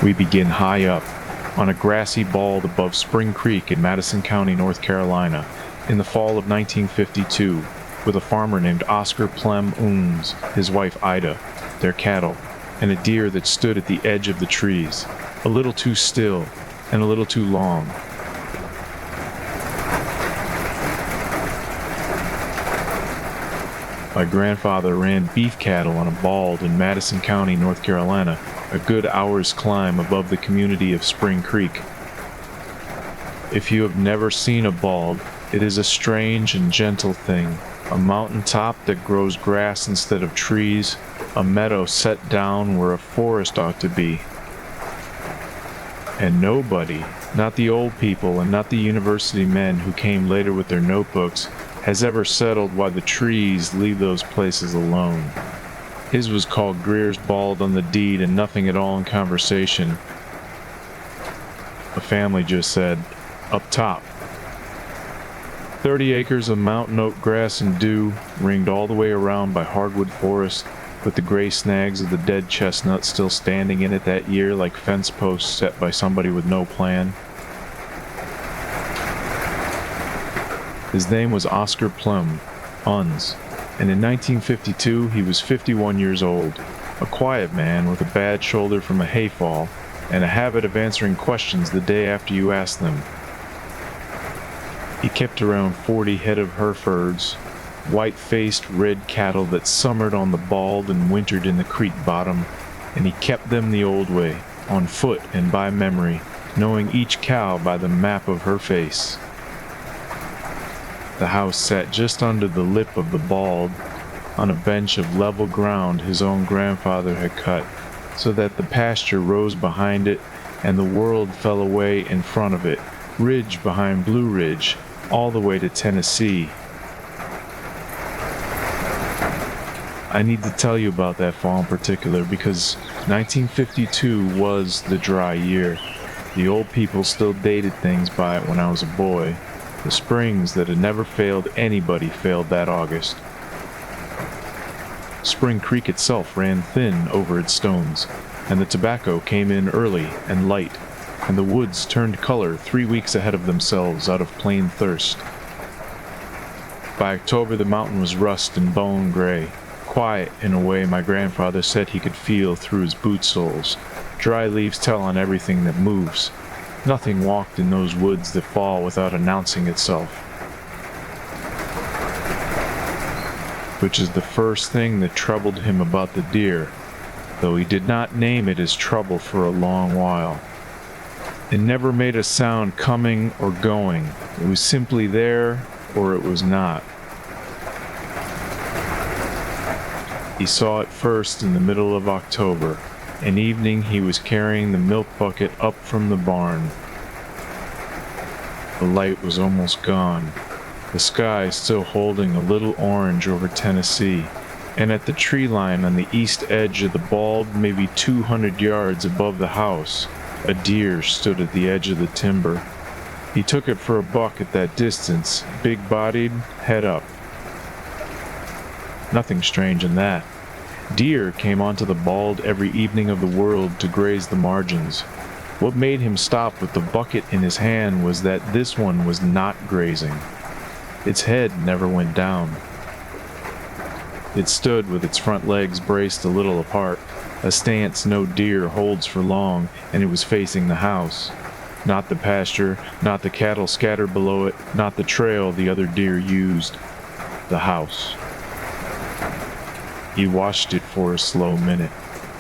We begin high up, on a grassy bald above Spring Creek in Madison County, North Carolina, in the fall of 1952, with a farmer named Oscar Plem Ooms, his wife Ida, their cattle, and a deer that stood at the edge of the trees, a little too still and a little too long. My grandfather ran beef cattle on a bald in Madison County, North Carolina, a good hour's climb above the community of Spring Creek. If you have never seen a bald, it is a strange and gentle thing, a mountain top that grows grass instead of trees, a meadow set down where a forest ought to be. And nobody, not the old people and not the university men who came later with their notebooks, has ever settled why the trees leave those places alone. His was called Greer's Bald on the deed and nothing at all in conversation. The family just said, "Up top." 30 acres of mountain oak grass and dew, ringed all the way around by hardwood forest, with the gray snags of the dead chestnut still standing in it that year like fence posts set by somebody with no plan. His name was Oscar Plem, Uns, and in 1952 he was 51 years old, a quiet man with a bad shoulder from a hay fall, and a habit of answering questions the day after you asked them. He kept around 40 head of Herefords, white-faced red cattle that summered on the bald and wintered in the creek bottom, and he kept them the old way, on foot and by memory, knowing each cow by the map of her face. The house sat just under the lip of the bald, on a bench of level ground his own grandfather had cut, so that the pasture rose behind it and the world fell away in front of it, ridge behind Blue Ridge, all the way to Tennessee. I need to tell you about that fall in particular because 1952 was the dry year. The old people still dated things by it when I was a boy. The springs that had never failed anybody failed that August. Spring Creek itself ran thin over its stones, and the tobacco came in early and light, and the woods turned color 3 weeks ahead of themselves out of plain thirst. By October the mountain was rust and bone gray, quiet in a way my grandfather said he could feel through his boot soles. Dry leaves tell on everything that moves. Nothing walked in those woods that fall without announcing itself. Which is the first thing that troubled him about the deer, though he did not name it as trouble for a long while. It never made a sound coming or going. It was simply there or it was not. He saw it first in the middle of October. An evening he was carrying the milk bucket up from the barn. The light was almost gone, the sky still holding a little orange over Tennessee, and at the tree line on the east edge of the bald, maybe 200 yards above the house, a deer stood at the edge of the timber. He took it for a buck at that distance, big-bodied, head up. Nothing strange in that. Deer came onto the bald every evening of the world to graze the margins. What made him stop with the bucket in his hand was that this one was not grazing. Its head never went down. It stood with its front legs braced a little apart, a stance no deer holds for long, and it was facing the house. Not the pasture, not the cattle scattered below it, not the trail the other deer used. The house. He watched it for a slow minute,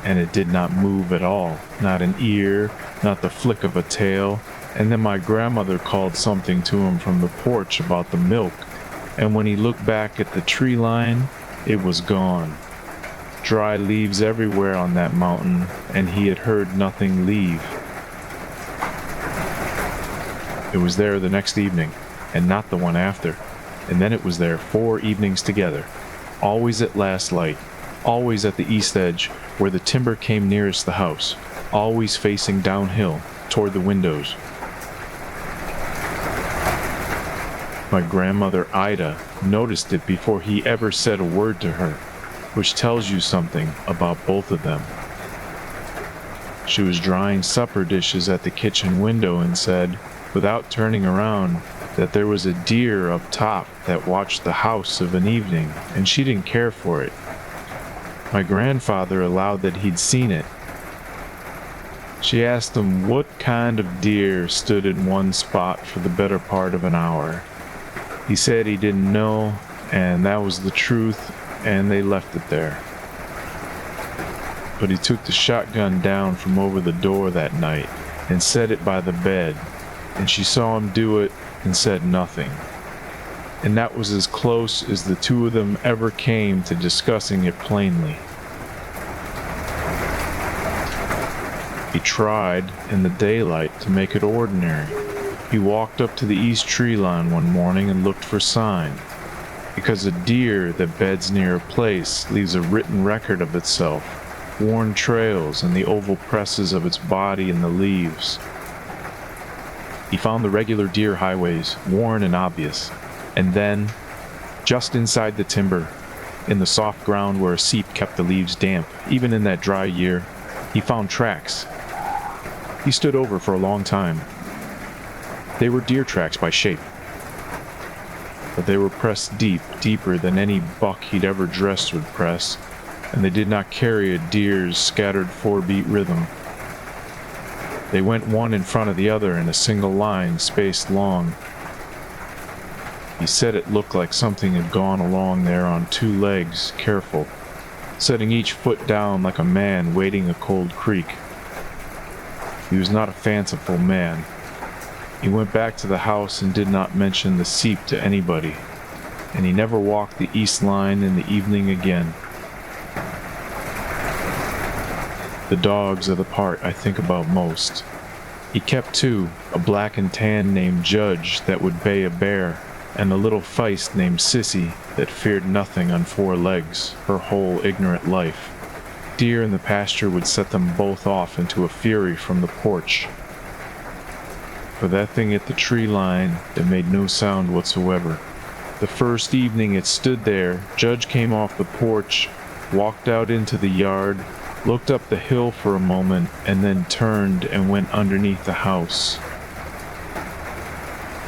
and it did not move at all, not an ear, not the flick of a tail, and then my grandmother called something to him from the porch about the milk, and when he looked back at the tree line, it was gone. Dry leaves everywhere on that mountain, and he had heard nothing leave. It was there the next evening, and not the one after, and then it was there 4 evenings together. Always at last light, always at the east edge, where the timber came nearest the house, always facing downhill, toward the windows. My grandmother Ida noticed it before he ever said a word to her, which tells you something about both of them. She was drying supper dishes at the kitchen window and said, without turning around, that there was a deer up top that watched the house of an evening, and she didn't care for it. My grandfather allowed that he'd seen it. She asked him what kind of deer stood in one spot for the better part of an hour. He said he didn't know, and that was the truth, and they left it there. But he took the shotgun down from over the door that night and set it by the bed, and she saw him do it and said nothing. And that was as close as the two of them ever came to discussing it plainly. He tried, in the daylight, to make it ordinary. He walked up to the east tree line one morning and looked for sign, because a deer that beds near a place leaves a written record of itself, worn trails and the oval presses of its body in the leaves. He found the regular deer highways, worn and obvious, and then, just inside the timber, in the soft ground where a seep kept the leaves damp, even in that dry year, he found tracks. He stood over for a long time. They were deer tracks by shape, but they were pressed deep, deeper than any buck he'd ever dressed would press, and they did not carry a deer's scattered 4-beat rhythm. They went one in front of the other in a single line, spaced long. He said it looked like something had gone along there on 2 legs, careful, setting each foot down like a man wading a cold creek. He was not a fanciful man. He went back to the house and did not mention the seep to anybody, and he never walked the east line in the evening again. The dogs are the part I think about most. He kept 2, a black and tan named Judge that would bay a bear, and a little feist named Sissy that feared nothing on 4 legs, her whole ignorant life. Deer in the pasture would set them both off into a fury from the porch. For that thing at the tree line that made no sound whatsoever. The first evening it stood there, Judge came off the porch, walked out into the yard, looked up the hill for a moment, and then turned and went underneath the house.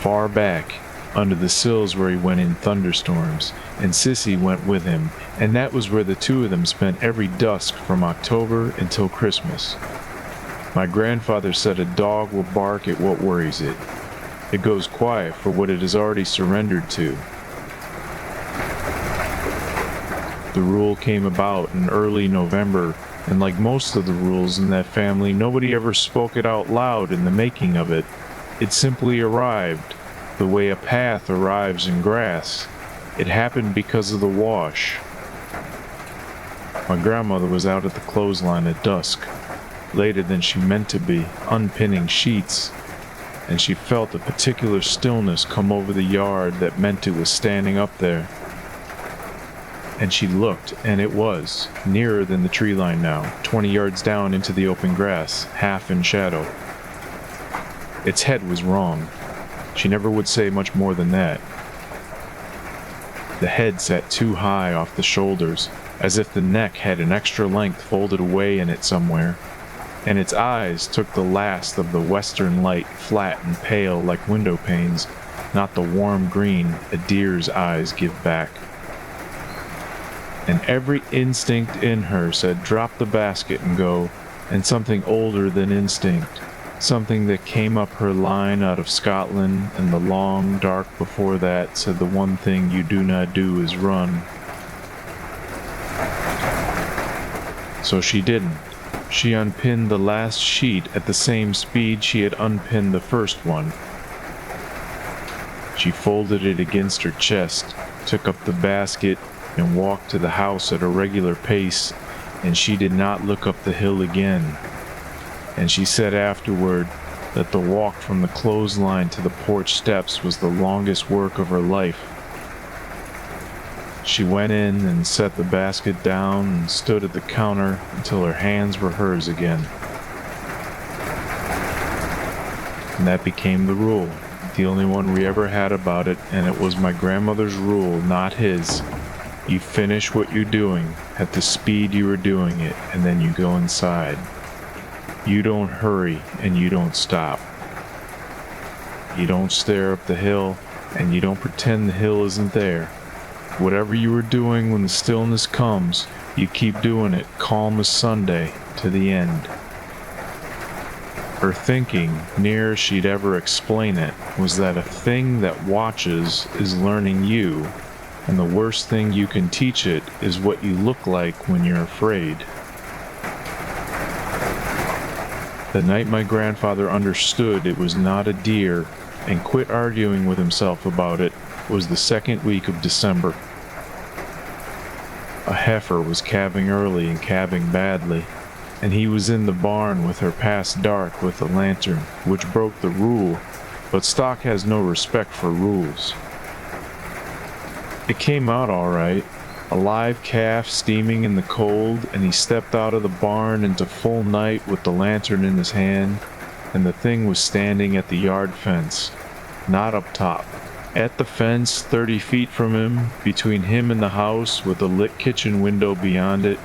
Far back, under the sills where he went in thunderstorms, and Sissy went with him, and that was where the 2 of them spent every dusk from October until Christmas. My grandfather said a dog will bark at what worries it. It goes quiet for what it has already surrendered to. The rule came about in early November, and like most of the rules in that family, nobody ever spoke it out loud in the making of it. It simply arrived, the way a path arrives in grass. It happened because of the wash. My grandmother was out at the clothesline at dusk, later than she meant to be, unpinning sheets, and she felt a particular stillness come over the yard that meant it was standing up there. And she looked, and it was, nearer than the tree line now, 20 yards down into the open grass, half in shadow. Its head was wrong. She never would say much more than that. The head sat too high off the shoulders, as if the neck had an extra length folded away in it somewhere, and its eyes took the last of the western light, flat and pale like window panes, not the warm green a deer's eyes give back. And every instinct in her said drop the basket and go, and something older than instinct, something that came up her line out of Scotland and the long dark before that, said the one thing you do not do is run. So she didn't. She unpinned the last sheet at the same speed she had unpinned the first one. She folded it against her chest, took up the basket, and walked to the house at a regular pace, and she did not look up the hill again. And she said afterward that the walk from the clothesline to the porch steps was the longest work of her life. She went in and set the basket down and stood at the counter until her hands were hers again. And that became the rule, the only one we ever had about it, and it was my grandmother's rule, not his. You finish what you're doing at the speed you were doing it, and then you go inside. You don't hurry and you don't stop. You don't stare up the hill and you don't pretend the hill isn't there. Whatever you are doing when the stillness comes, you keep doing it calm as Sunday to the end. Her thinking, nearer she'd ever explain it, was that a thing that watches is learning you, and the worst thing you can teach it is what you look like when you're afraid. The night my grandfather understood it was not a deer and quit arguing with himself about it was the second week of December. A heifer was calving early and calving badly, and he was in the barn with her past dark with a lantern, which broke the rule, but stock has no respect for rules. It came out all right, a live calf steaming in the cold, and he stepped out of the barn into full night with the lantern in his hand, and the thing was standing at the yard fence, not up top. At the fence, 30 feet from him, between him and the house, with a lit kitchen window beyond it.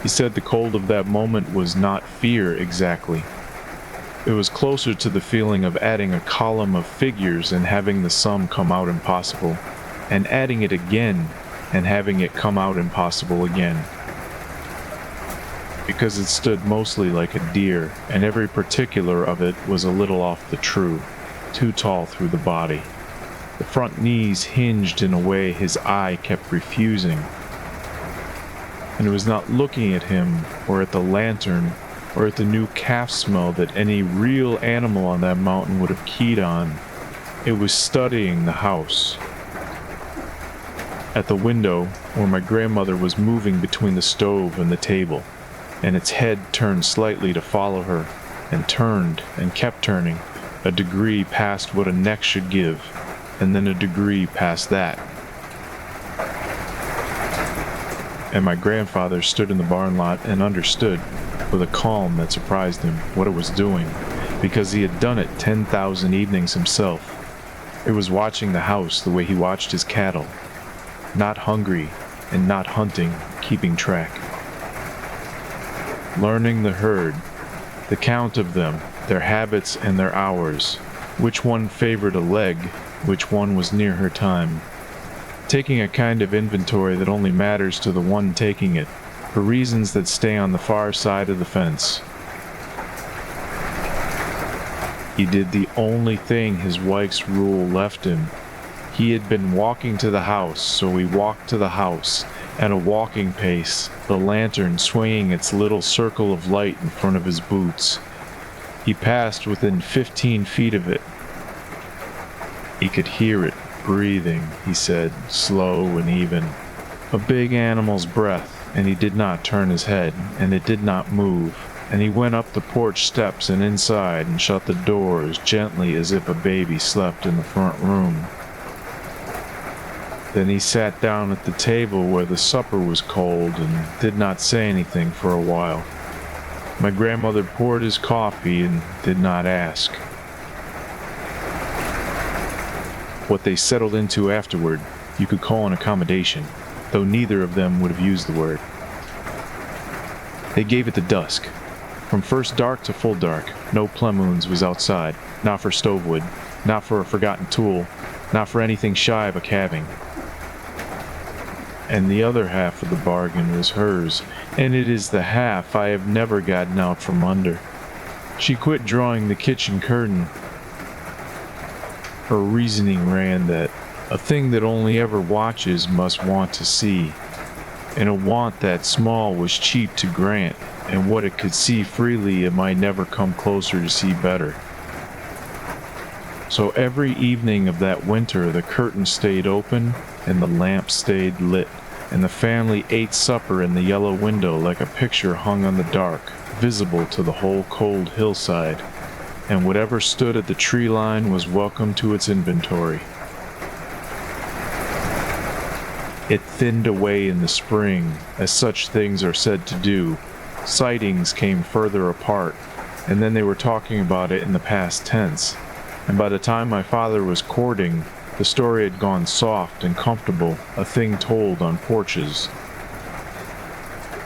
He said the cold of that moment was not fear exactly. It was closer to the feeling of adding a column of figures and having the sum come out impossible, and adding it again and having it come out impossible again. Because it stood mostly like a deer, and every particular of it was a little off the true, too tall through the body. The front knees hinged in a way his eye kept refusing, and it was not looking at him or at the lantern or at the new calf smell that any real animal on that mountain would have keyed on. It was studying the house. At the window, where my grandmother was moving between the stove and the table, and its head turned slightly to follow her, and turned and kept turning, a degree past what a neck should give, and then a degree past that. And my grandfather stood in the barn lot and understood, with a calm that surprised him, what it was doing, because he had done it 10,000 evenings himself. It was watching the house the way he watched his cattle, not hungry and not hunting, keeping track. Learning the herd, the count of them, their habits and their hours, which one favored a leg, which one was near her time. Taking a kind of inventory that only matters to the one taking it, for reasons that stay on the far side of the fence. He did the only thing his wife's rule left him. He had been walking to the house, so he walked to the house, at a walking pace, the lantern swinging its little circle of light in front of his boots. He passed within 15 feet of it. He could hear it breathing, he said, slow and even. A big animal's breath, and he did not turn his head, and it did not move, and he went up the porch steps and inside and shut the door as gently as if a baby slept in the front room. Then he sat down at the table where the supper was cold and did not say anything for a while. My grandmother poured his coffee and did not ask. What they settled into afterward, you could call an accommodation, though neither of them would have used the word. They gave it to dusk. From first dark to full dark, no plummoons was outside, not for stovewood, not for a forgotten tool, not for anything shy of a calving. And the other half of the bargain was hers, and it is the half I have never gotten out from under. She quit drawing the kitchen curtain. Her reasoning ran that a thing that only ever watches must want to see, and a want that small was cheap to grant, and what it could see freely it might never come closer to see better. So every evening of that winter the curtain stayed open and the lamp stayed lit, and the family ate supper in the yellow window like a picture hung on the dark, visible to the whole cold hillside, and whatever stood at the tree line was welcome to its inventory. It thinned away in the spring, as such things are said to do. Sightings came further apart, and then they were talking about it in the past tense, and by the time my father was courting, the story had gone soft and comfortable, a thing told on porches.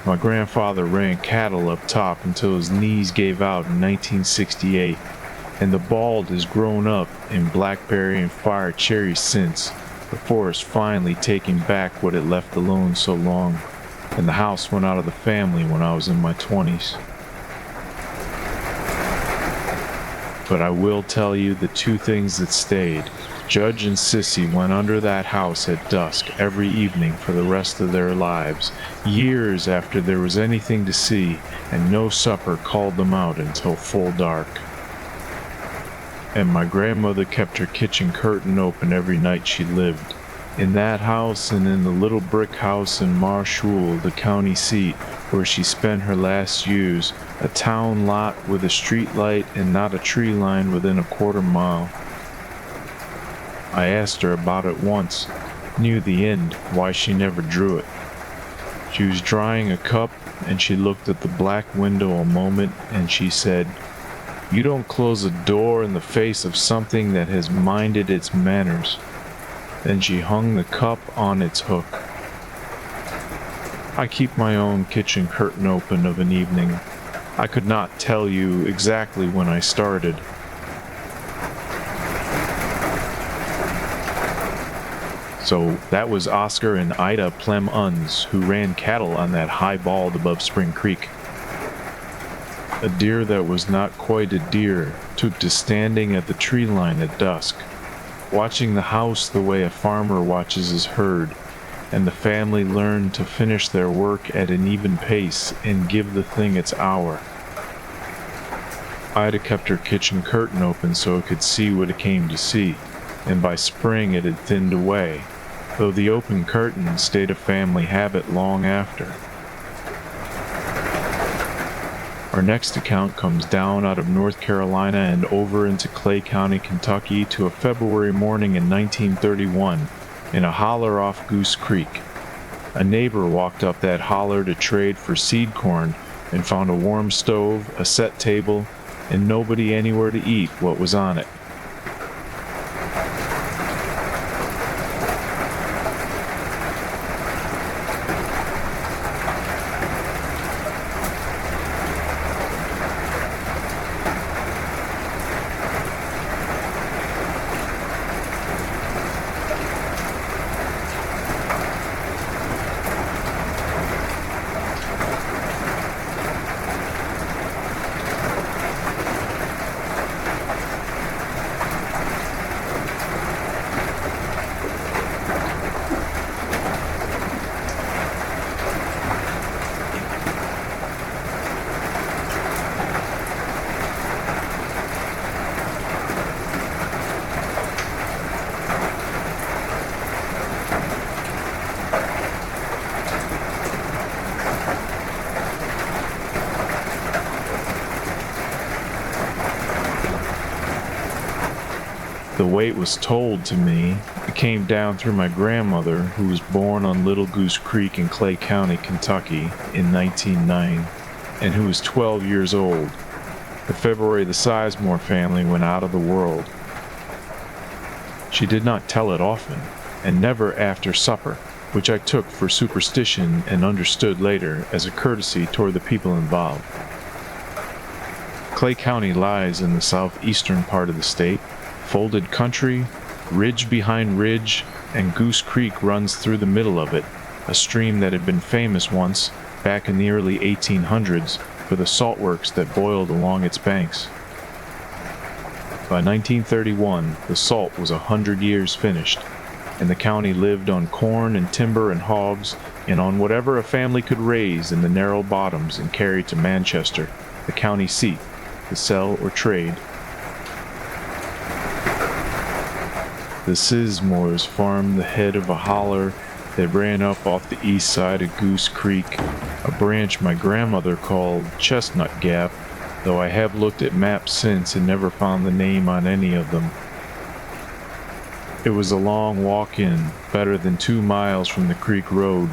My grandfather ran cattle up top until his knees gave out in 1968, and the bald has grown up in blackberry and fire cherry since, the forest finally taking back what it left alone so long, and the house went out of the family when I was in my 20s. But I will tell you the two things that stayed. Judge and Sissy went under that house at dusk every evening for the rest of their lives, years after there was anything to see, and no supper called them out until full dark. And my grandmother kept her kitchen curtain open every night she lived. In that house and in the little brick house in Marshall, the county seat, where she spent her last years, a town lot with a street light and not a tree line within a quarter mile. I asked her about it once, knew the end, why she never drew it. She was drying a cup, and she looked at the black window a moment, and she said, "You don't close a door in the face of something that has minded its manners." Then she hung the cup on its hook. I keep my own kitchen curtain open of an evening. I could not tell you exactly when I started. So that was Oscar and Ida Plem Unz, who ran cattle on that high bald above Spring Creek. A deer that was not quite a deer took to standing at the tree line at dusk, watching the house the way a farmer watches his herd, and the family learned to finish their work at an even pace and give the thing its hour. Ida kept her kitchen curtain open so it could see what it came to see, and by spring it had thinned away, though the open curtain stayed a family habit long after. Our next account comes down out of North Carolina and over into Clay County, Kentucky to a February morning in 1931 in a holler off Goose Creek. A neighbor walked up that holler to trade for seed corn and found a warm stove, a set table, and nobody anywhere to eat what was on it. The way it was told to me, it came down through my grandmother, who was born on Little Goose Creek in Clay County, Kentucky, in 1909, and who was 12 years old. The February the Sizemore family went out of the world. She did not tell it often, and never after supper, which I took for superstition and understood later as a courtesy toward the people involved. Clay County lies in the southeastern part of the state, folded country, ridge behind ridge, and Goose Creek runs through the middle of it, a stream that had been famous once, back in the early 1800s, for the salt works that boiled along its banks. By 1931, the salt was 100 years finished, and the county lived on corn and timber and hogs, and on whatever a family could raise in the narrow bottoms and carry to Manchester, the county seat, to sell or trade. The Sizemores farmed the head of a holler that ran up off the east side of Goose Creek, a branch my grandmother called Chestnut Gap, though I have looked at maps since and never found the name on any of them. It was a long walk in, better than 2 miles from the creek road,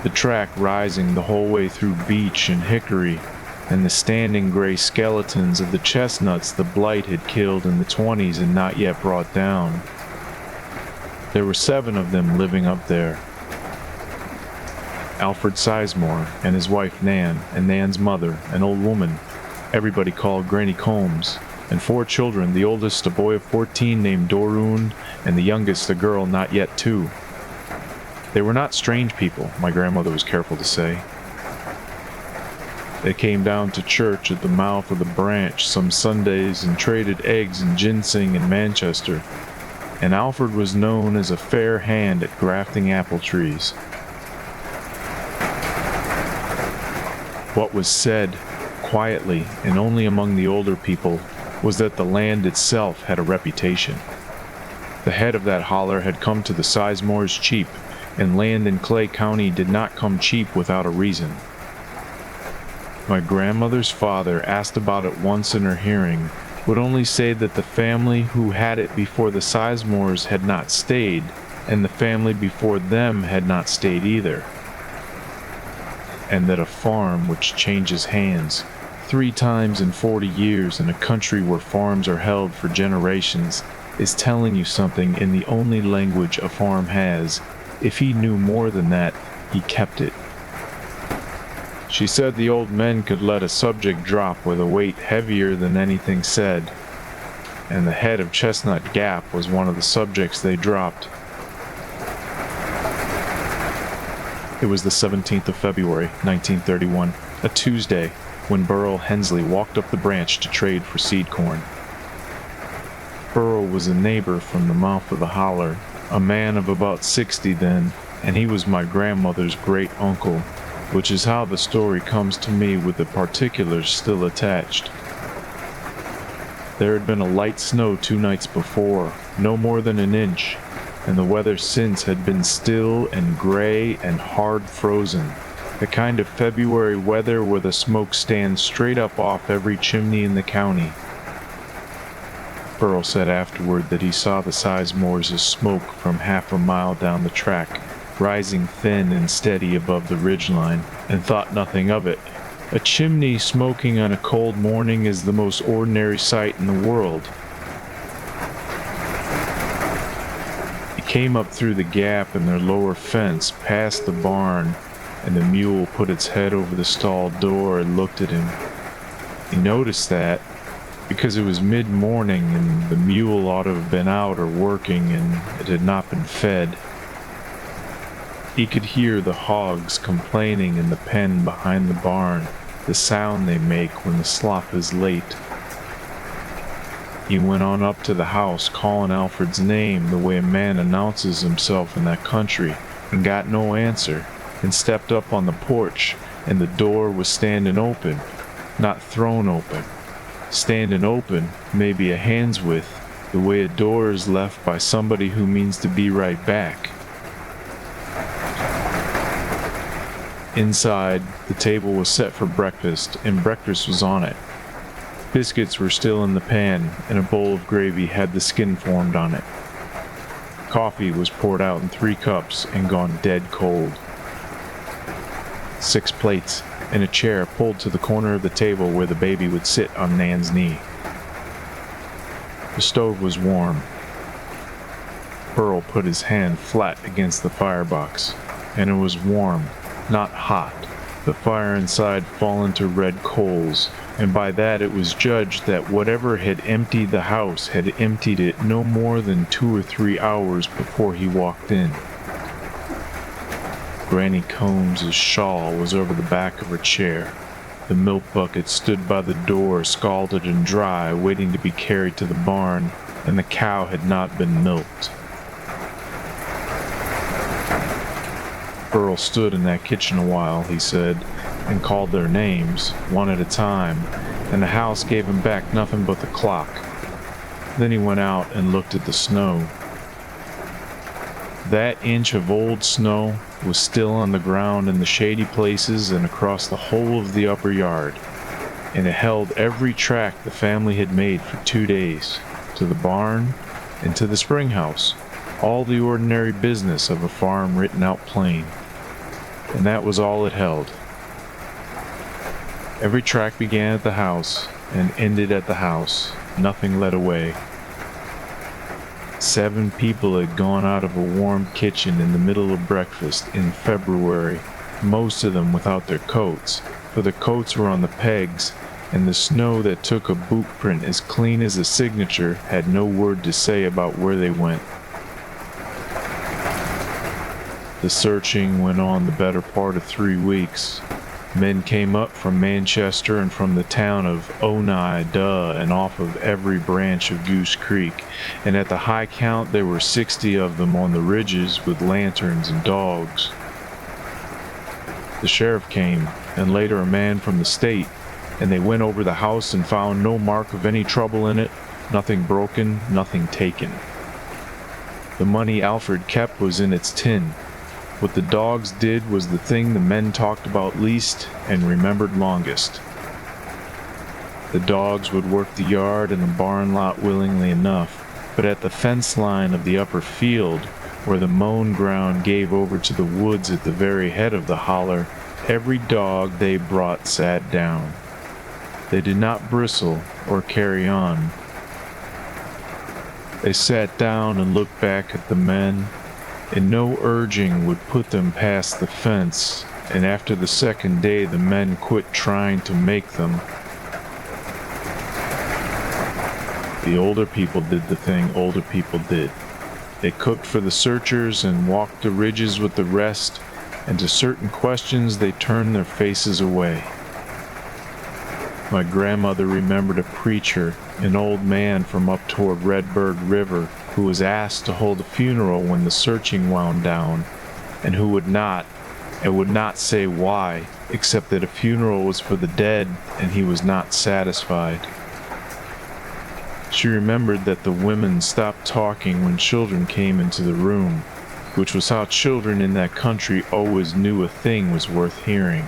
the track rising the whole way through beech and hickory, and the standing gray skeletons of the chestnuts the blight had killed in the 20s and not yet brought down. There were 7 of them living up there. Alfred Sizemore, and his wife Nan, and Nan's mother, an old woman everybody called Granny Combs, and 4 children, the oldest a boy of 14 named Dorund, and the youngest a girl not yet 2. They were not strange people, my grandmother was careful to say. They came down to church at the mouth of the branch some Sundays and traded eggs and ginseng in Manchester, and Alfred was known as a fair hand at grafting apple trees. What was said, quietly and only among the older people, was that the land itself had a reputation. The head of that holler had come to the Sizemores cheap, and land in Clay County did not come cheap without a reason. My grandmother's father, asked about it once in her hearing, would only say that the family who had it before the Sizemores had not stayed, and the family before them had not stayed either. And that a farm which changes hands 3 times in 40 years in a country where farms are held for generations is telling you something in the only language a farm has. If he knew more than that, he kept it. She said the old men could let a subject drop with a weight heavier than anything said, and the head of Chestnut Gap was one of the subjects they dropped. It was the 17th of February, 1931, a Tuesday, when Burl Hensley walked up the branch to trade for seed corn. Burl was a neighbor from the mouth of the holler, a man of about 60 then, and he was my grandmother's great uncle, which is how the story comes to me with the particulars still attached. There had been a light snow 2 nights before, no more than an inch, and the weather since had been still and gray and hard frozen, the kind of February weather where the smoke stands straight up off every chimney in the county. Burl said afterward that he saw the Sizemores' smoke from half a mile down the track, rising thin and steady above the ridgeline, and thought nothing of it. A chimney smoking on a cold morning is the most ordinary sight in the world. He came up through the gap in their lower fence, past the barn, and the mule put its head over the stall door and looked at him. He noticed that, because it was mid-morning and the mule ought to have been out or working and it had not been fed. He could hear the hogs complaining in the pen behind the barn, the sound they make when the slop is late. He went on up to the house, calling Alfred's name the way a man announces himself in that country, and got no answer, and stepped up on the porch, and the door was standing open, not thrown open. Standing open, maybe a hand's width, the way a door is left by somebody who means to be right back. Inside, the table was set for breakfast, and breakfast was on it. Biscuits were still in the pan, and a bowl of gravy had the skin formed on it. Coffee was poured out in 3 cups and gone dead cold. 6 plates, and a chair pulled to the corner of the table where the baby would sit on Nan's knee. The stove was warm. Burl put his hand flat against the firebox, and it was warm. Not hot, the fire inside fallen to red coals, and by that it was judged that whatever had emptied the house had emptied it no more than 2 or 3 hours before he walked in. Granny Combs' shawl was over the back of her chair. The milk bucket stood by the door, scalded and dry, waiting to be carried to the barn, and the cow had not been milked. Burl stood in that kitchen a while, he said, and called their names, one at a time, and the house gave him back nothing but the clock. Then he went out and looked at the snow. That inch of old snow was still on the ground in the shady places and across the whole of the upper yard, and it held every track the family had made for 2 days, to the barn and to the spring house, all the ordinary business of a farm written out plain. And that was all it held. Every track began at the house and ended at the house, nothing led away. 7 people had gone out of a warm kitchen in the middle of breakfast in February most of them without their coats, for the coats were on the pegs, and the snow that took a boot print as clean as a signature had no word to say about where they went. The searching went on the better part of 3 weeks. Men came up from Manchester and from the town of Oneida and off of every branch of Goose Creek, and at the high count there were 60 of them on the ridges with lanterns and dogs. The sheriff came, and later a man from the state, and they went over the house and found no mark of any trouble in it, nothing broken, nothing taken. The money Alfred kept was in its tin. What the dogs did was the thing the men talked about least and remembered longest. The dogs would work the yard and the barn lot willingly enough, but at the fence line of the upper field, where the mown ground gave over to the woods at the very head of the holler, every dog they brought sat down. They did not bristle or carry on. They sat down and looked back at the men, and no urging would put them past the fence, and after the second day the men quit trying to make them. The older people did the thing older people did. They cooked for the searchers and walked the ridges with the rest, and to certain questions they turned their faces away. My grandmother remembered a preacher, an old man from up toward Redbird River, who was asked to hold a funeral when the searching wound down, and who would not say why, except that a funeral was for the dead and he was not satisfied. She remembered that the women stopped talking when children came into the room, which was how children in that country always knew a thing was worth hearing.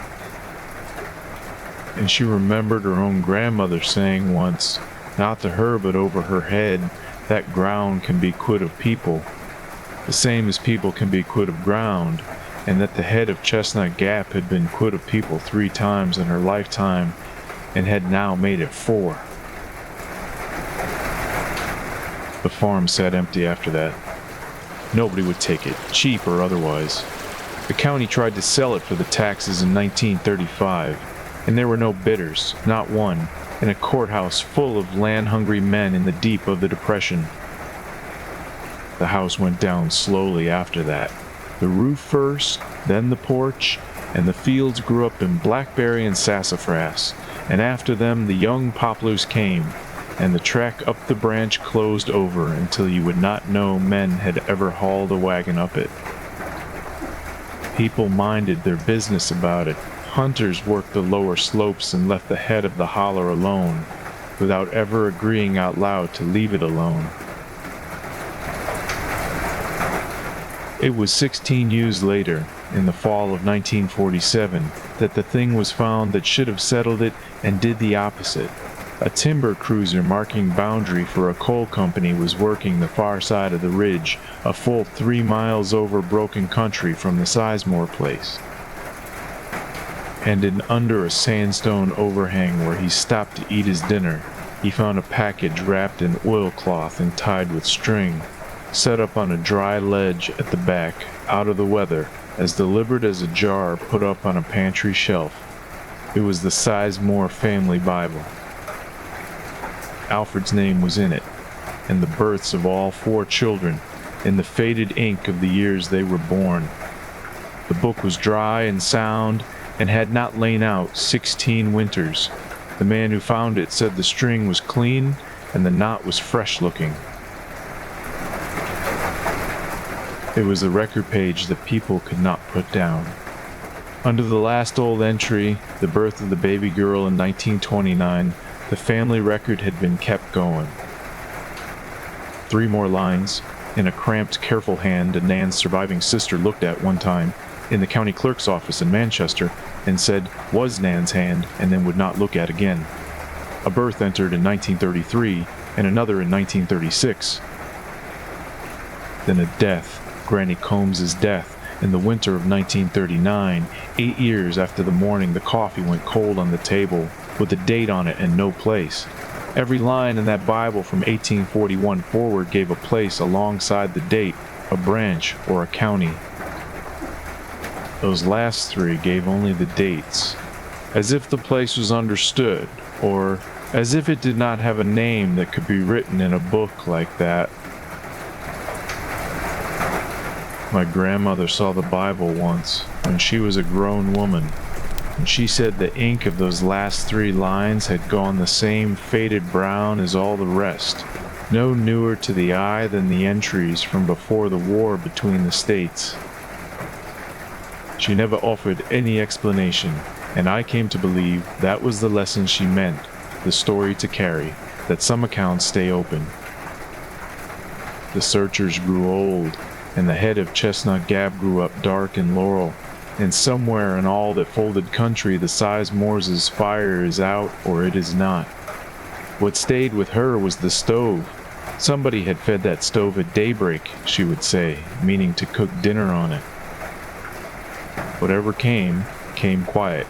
And she remembered her own grandmother saying once, not to her but over her head, that ground can be quit of people, the same as people can be quit of ground, and that the head of Chestnut Gap had been quit of people 3 times in her lifetime, and had now made it 4. The farm sat empty after that. Nobody would take it, cheap or otherwise. The county tried to sell it for the taxes in 1935, and there were no bidders, not one, in a courthouse full of land-hungry men in the deep of the Depression. The house went down slowly after that. The roof first, then the porch, and the fields grew up in blackberry and sassafras, and after them the young poplars came, and the track up the branch closed over until you would not know men had ever hauled a wagon up it. People minded their business about it. Hunters worked the lower slopes and left the head of the holler alone, without ever agreeing out loud to leave it alone. It was 16 years later, in the fall of 1947, that the thing was found that should have settled it and did the opposite. A timber cruiser marking boundary for a coal company was working the far side of the ridge, a full 3 miles over broken country from the Sizemore place. And in under a sandstone overhang where he stopped to eat his dinner, he found a package wrapped in oilcloth and tied with string, set up on a dry ledge at the back, out of the weather, as deliberate as a jar put up on a pantry shelf. It was the Sizemore family Bible. Alfred's name was in it, and the births of all 4 children, in the faded ink of the years they were born. The book was dry and sound, and had not lain out 16 winters. The man who found it said the string was clean, and the knot was fresh-looking. It was a record page that people could not put down. Under the last old entry, the birth of the baby girl in 1929, the family record had been kept going. 3 more lines, in a cramped, careful hand a Nan's surviving sister looked at one time, in the county clerk's office in Manchester, and said was Nan's hand, and then would not look at again. A birth entered in 1933, and another in 1936. Then a death, Granny Combs's death, in the winter of 1939, 8 years after the morning the coffee went cold on the table, with a date on it and no place. Every line in that Bible from 1841 forward gave a place alongside the date, a branch, or a county. Those last three gave only the dates, as if the place was understood, or as if it did not have a name that could be written in a book like that. My grandmother saw the Bible once, when she was a grown woman, and she said the ink of those last three lines had gone the same faded brown as all the rest, no newer to the eye than the entries from before the war between the states. She never offered any explanation, and I came to believe that was the lesson she meant, the story to carry, that some accounts stay open. The searchers grew old, and the head of Chestnut Gap grew up dark and laurel, and somewhere in all that folded country the Sizemore's fire is out or it is not. What stayed with her was the stove. Somebody had fed that stove at daybreak, she would say, meaning to cook dinner on it. Whatever came quiet.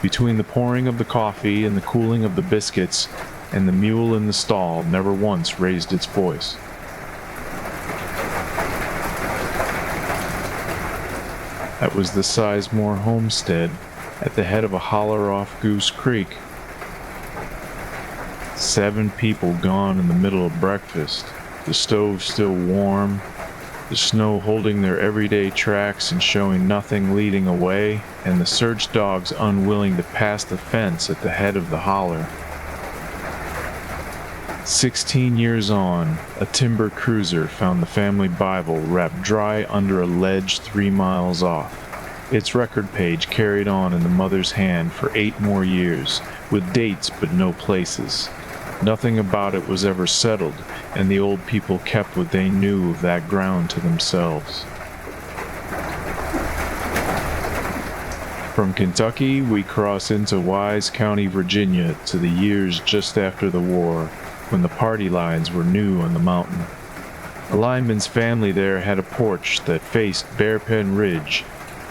Between the pouring of the coffee and the cooling of the biscuits, and the mule in the stall never once raised its voice. That was the Sizemore homestead, at the head of a holler off Goose Creek. 7 people gone in the middle of breakfast, the stove still warm, the snow holding their everyday tracks and showing nothing leading away, and the search dogs unwilling to pass the fence at the head of the holler. 16 years on, a timber cruiser found the family Bible wrapped dry under a ledge 3 miles off. Its record page carried on in the mother's hand for 8 more years, with dates but no places. Nothing about it was ever settled, and the old people kept what they knew of that ground to themselves. From Kentucky, we cross into Wise County, Virginia, to the years just after the war, when the party lines were new on the mountain. The lineman's family there had a porch that faced Bearpen Ridge,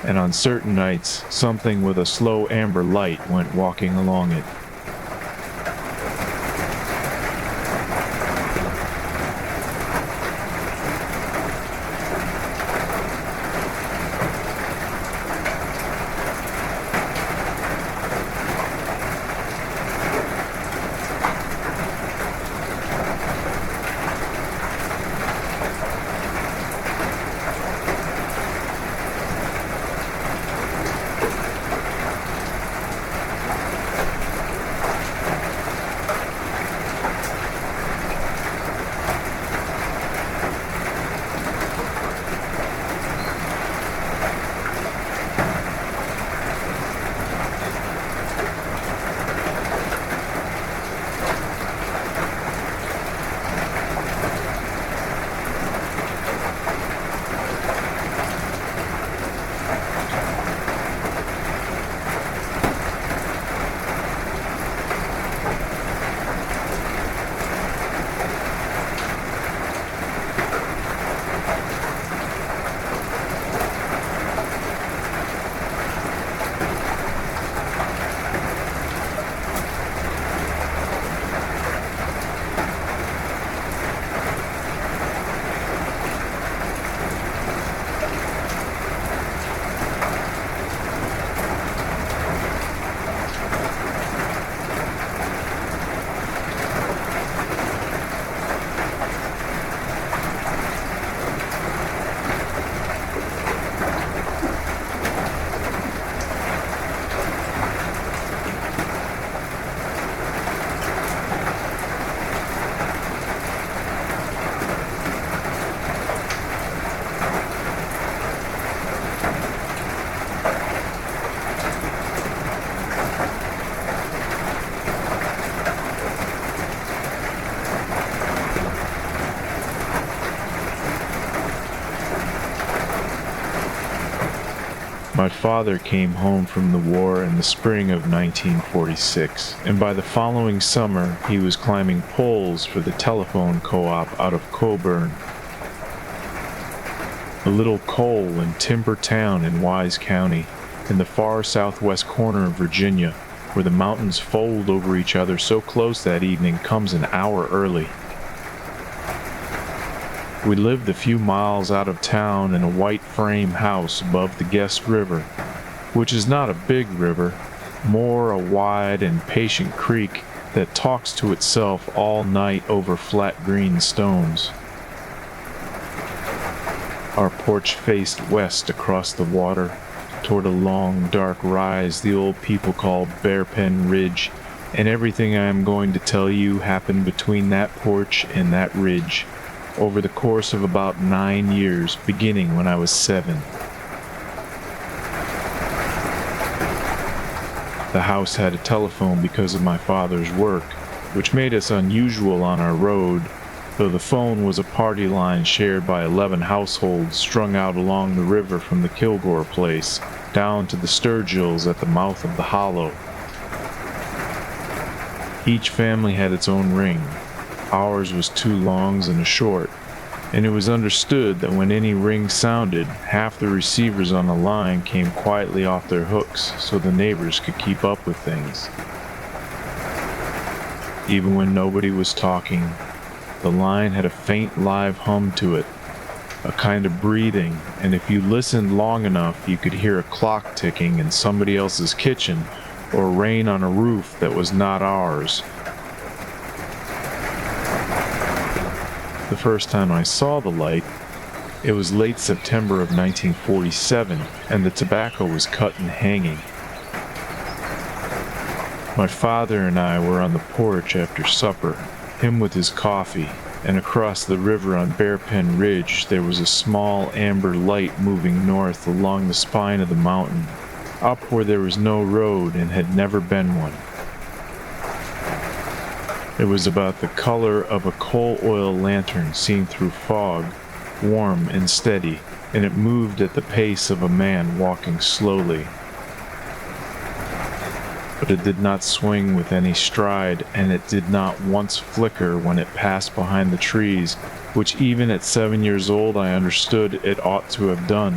and on certain nights, something with a slow amber light went walking along it. My father came home from the war in the spring of 1946, and by the following summer he was climbing poles for the telephone co-op out of Coburn, a little coal and timber town in Wise County, in the far southwest corner of Virginia, where the mountains fold over each other so close that evening comes an hour early. We lived a few miles out of town in a white frame house above the Guest River, which is not a big river, more a wide and patient creek that talks to itself all night over flat green stones. Our porch faced west across the water, toward a long, dark rise the old people called Bearpen Ridge, and everything I am going to tell you happened between that porch and that ridge, over the course of about 9 years, beginning when I was 7. The house had a telephone because of my father's work, which made us unusual on our road, though the phone was a party line shared by 11 households strung out along the river from the Kilgore place down to the Sturgills at the mouth of the hollow. Each family had its own ring. Ours was 2 longs and a short, and it was understood that when any ring sounded, half the receivers on the line came quietly off their hooks so the neighbors could keep up with things. Even when nobody was talking, the line had a faint live hum to it, a kind of breathing, and if you listened long enough you could hear a clock ticking in somebody else's kitchen or rain on a roof that was not ours. The first time I saw the light, it was late September of 1947, and the tobacco was cut and hanging. My father and I were on the porch after supper, him with his coffee, and across the river on Bearpen Ridge there was a small amber light moving north along the spine of the mountain, up where there was no road and had never been one. It was about the color of a coal oil lantern seen through fog, warm and steady, and it moved at the pace of a man walking slowly. But it did not swing with any stride, and it did not once flicker when it passed behind the trees, which even at 7 years old I understood it ought to have done.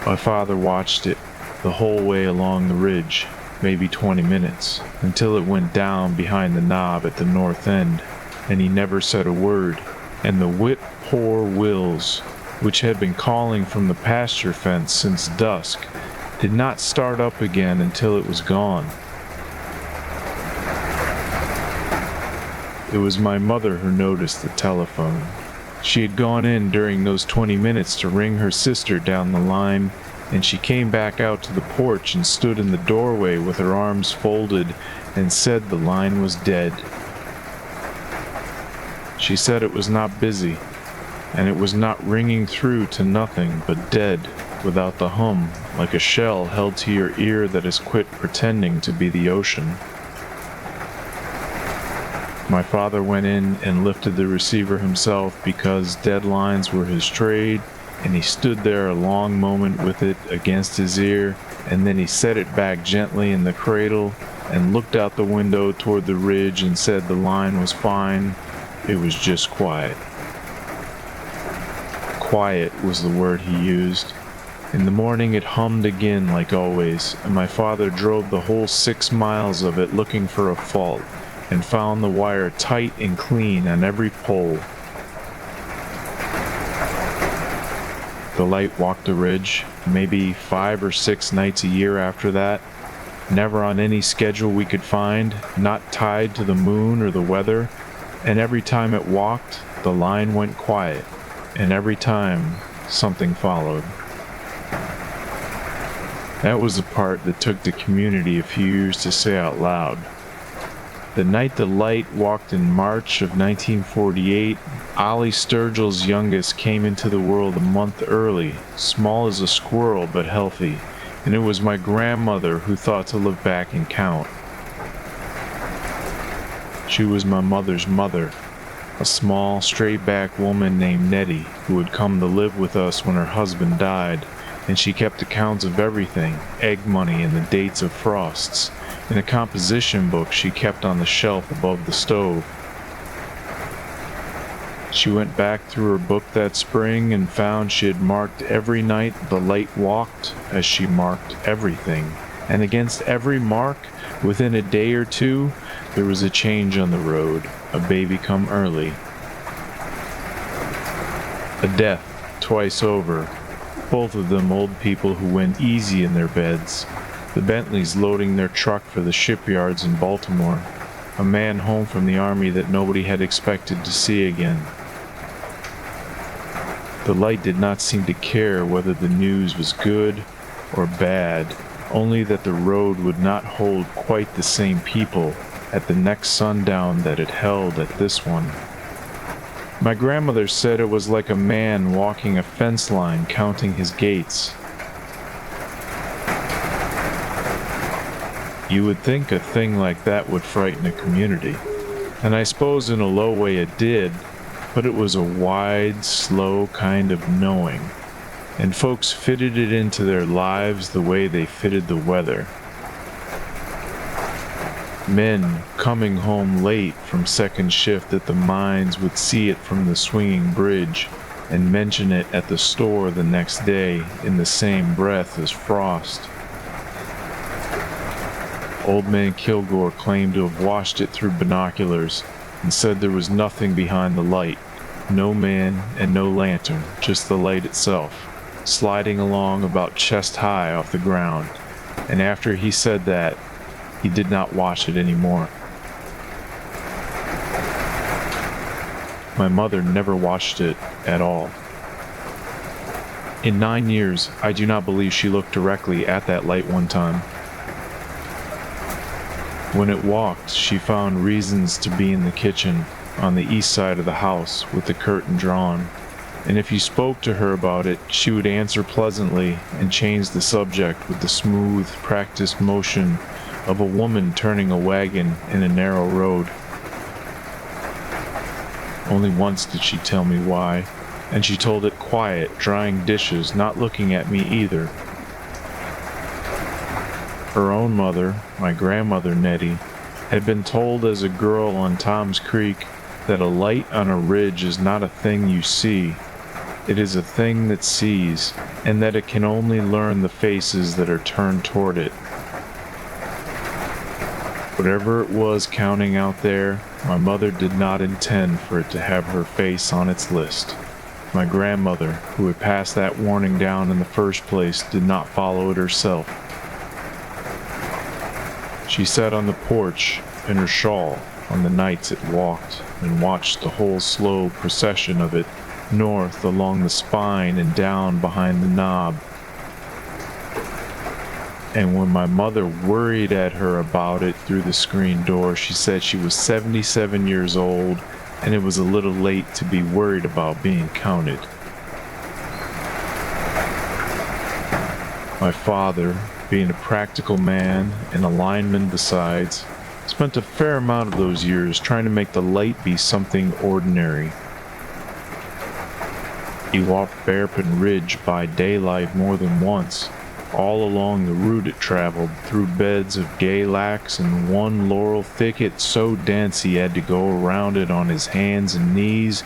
My father watched it the whole way along the ridge, maybe 20 minutes, until it went down behind the knob at the north end, and he never said a word, and the whip poor Wills, which had been calling from the pasture fence since dusk, did not start up again until it was gone. It was my mother who noticed the telephone. She had gone in during those 20 minutes to ring her sister down the line, and she came back out to the porch and stood in the doorway with her arms folded and said the line was dead. She said it was not busy, and it was not ringing through to nothing but dead, without the hum, like a shell held to your ear that has quit pretending to be the ocean. My father went in and lifted the receiver himself because dead lines were his trade, and he stood there a long moment with it against his ear, and then he set it back gently in the cradle and looked out the window toward the ridge and said the line was fine, it was just quiet. Quiet was the word he used. In the morning it hummed again like always, and my father drove the whole 6 miles of it looking for a fault, and found the wire tight and clean on every pole. The light walked the ridge, maybe 5 or 6 nights a year after that, never on any schedule we could find, not tied to the moon or the weather, and every time it walked, the line went quiet, and every time something followed. That was the part that took the community a few years to say out loud. The night the light walked in March of 1948, Ollie Sturgill's youngest came into the world a month early, small as a squirrel but healthy, and it was my grandmother who thought to look back and count. She was my mother's mother, a small, straight-backed woman named Nettie, who had come to live with us when her husband died, and she kept accounts of everything, egg money and the dates of frosts, in a composition book she kept on the shelf above the stove. She went back through her book that spring and found she had marked every night the light walked as she marked everything, and against every mark, within a day or two, there was a change on the road, a baby come early. A death, twice over, both of them old people who went easy in their beds. The Bentleys loading their truck for the shipyards in Baltimore. A man home from the army that nobody had expected to see again. The light did not seem to care whether the news was good or bad, only that the road would not hold quite the same people at the next sundown that it held at this one. My grandmother said it was like a man walking a fence line counting his gates. You would think a thing like that would frighten a community, and I suppose in a low way it did, but it was a wide, slow kind of knowing, and folks fitted it into their lives the way they fitted the weather. Men coming home late from second shift at the mines would see it from the swinging bridge and mention it at the store the next day in the same breath as frost. Old man Kilgore claimed to have watched it through binoculars and said there was nothing behind the light, no man and no lantern, just the light itself, sliding along about chest high off the ground, and after he said that, he did not watch it anymore. My mother never watched it at all. In 9 years, I do not believe she looked directly at that light one time. When it walked, she found reasons to be in the kitchen, on the east side of the house, with the curtain drawn, and if you spoke to her about it, she would answer pleasantly and change the subject with the smooth, practiced motion of a woman turning a wagon in a narrow road. Only once did she tell me why, and she told it quiet, drying dishes, not looking at me either. Her own mother, my grandmother Nettie, had been told as a girl on Tom's Creek that a light on a ridge is not a thing you see, it is a thing that sees, and that it can only learn the faces that are turned toward it. Whatever it was counting out there, my mother did not intend for it to have her face on its list. My grandmother, who had passed that warning down in the first place, did not follow it herself. She sat on the porch in her shawl on the nights it walked and watched the whole slow procession of it north along the spine and down behind the knob. And when my mother worried at her about it through the screen door, she said she was 77 years old and it was a little late to be worried about being counted. My father, being a practical man and a lineman besides, spent a fair amount of those years trying to make the light be something ordinary. He walked Bearpen Ridge by daylight more than once, all along the route it traveled, through beds of gaylacs and one laurel thicket so dense he had to go around it on his hands and knees,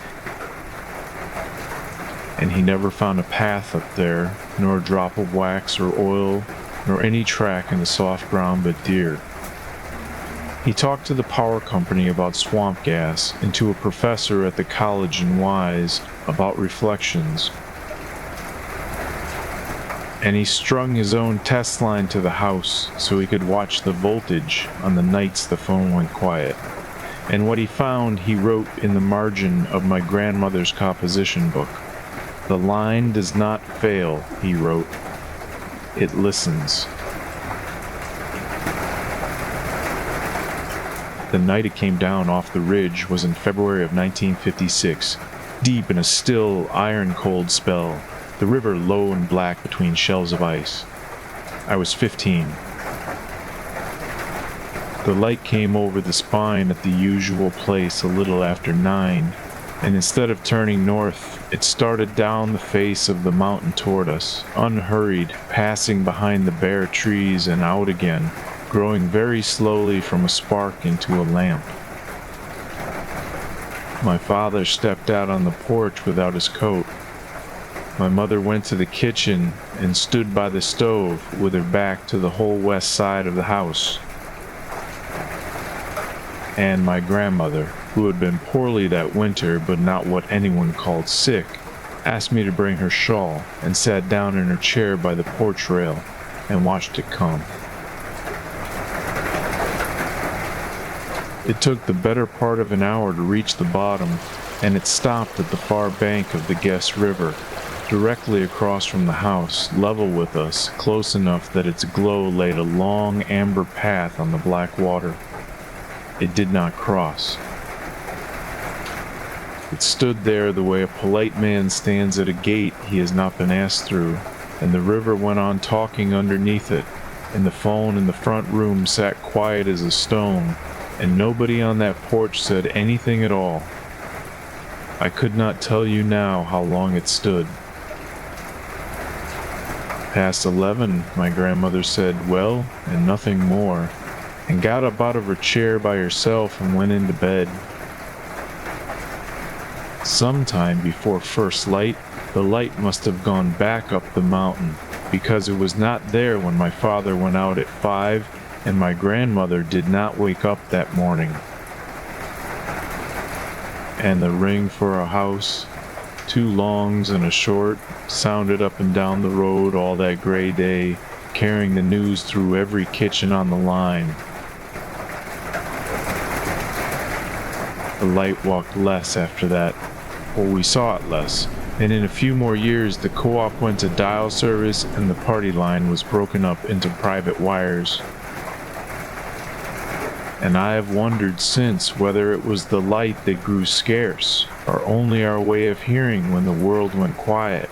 and he never found a path up there, nor a drop of wax or oil, nor any track in the soft ground but deer. He talked to the power company about swamp gas, and to a professor at the college in Wise about reflections. And he strung his own test line to the house so he could watch the voltage on the nights the phone went quiet. And what he found he wrote in the margin of my grandmother's composition book. "The line does not fail," he wrote. "It listens." The night it came down off the ridge was in February of 1956, deep in a still, iron-cold spell, the river low and black between shelves of ice. I was 15. The light came over the spine at the usual place a little after 9, and instead of turning north, it started down the face of the mountain toward us, unhurried, passing behind the bare trees and out again, growing very slowly from a spark into a lamp. My father stepped out on the porch without his coat. My mother went to the kitchen and stood by the stove with her back to the whole west side of the house. And my grandmother, who had been poorly that winter but not what anyone called sick, asked me to bring her shawl, and sat down in her chair by the porch rail and watched it come. It took the better part of an hour to reach the bottom, and it stopped at the far bank of the Guest River, directly across from the house, level with us, close enough that its glow laid a long amber path on the black water. It did not cross. It stood there the way a polite man stands at a gate he has not been asked through, and the river went on talking underneath it, and the phone in the front room sat quiet as a stone, and nobody on that porch said anything at all. I could not tell you now how long it stood. Past 11, my grandmother said, well, and nothing more, and got up out of her chair by herself and went into bed. Sometime before first light, the light must have gone back up the mountain, because it was not there when my father went out at 5, and my grandmother did not wake up that morning. And the ring for a house, 2 longs and a short, sounded up and down the road all that gray day, carrying the news through every kitchen on the line. The light walked less after that, or we saw it less, and in a few more years the co-op went to dial service and the party line was broken up into private wires. And I have wondered since whether it was the light that grew scarce, or only our way of hearing when the world went quiet.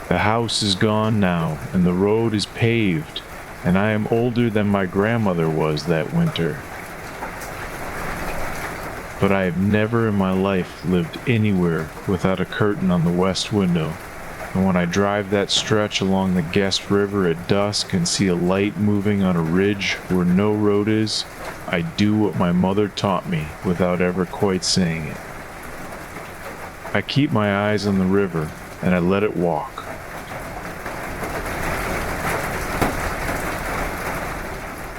The house is gone now, and the road is paved, and I am older than my grandmother was that winter. But I have never in my life lived anywhere without a curtain on the west window. And when I drive that stretch along the Guest River at dusk and see a light moving on a ridge where no road is, I do what my mother taught me without ever quite saying it. I keep my eyes on the river and I let it walk.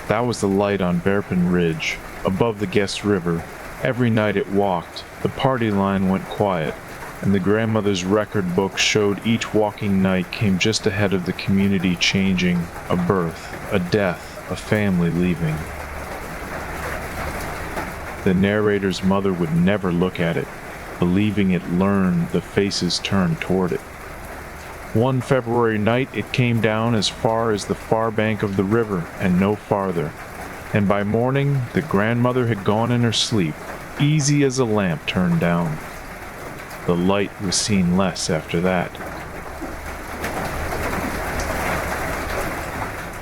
That was the light on Bearpen Ridge, above the Guest River. Every night it walked, the party line went quiet, and the grandmother's record book showed each walking night came just ahead of the community changing, a birth, a death, a family leaving. The narrator's mother would never look at it, believing it learned the faces turned toward it. One February night it came down as far as the far bank of the river and no farther, and by morning the grandmother had gone in her sleep, easy as a lamp turned down. The light was seen less after that.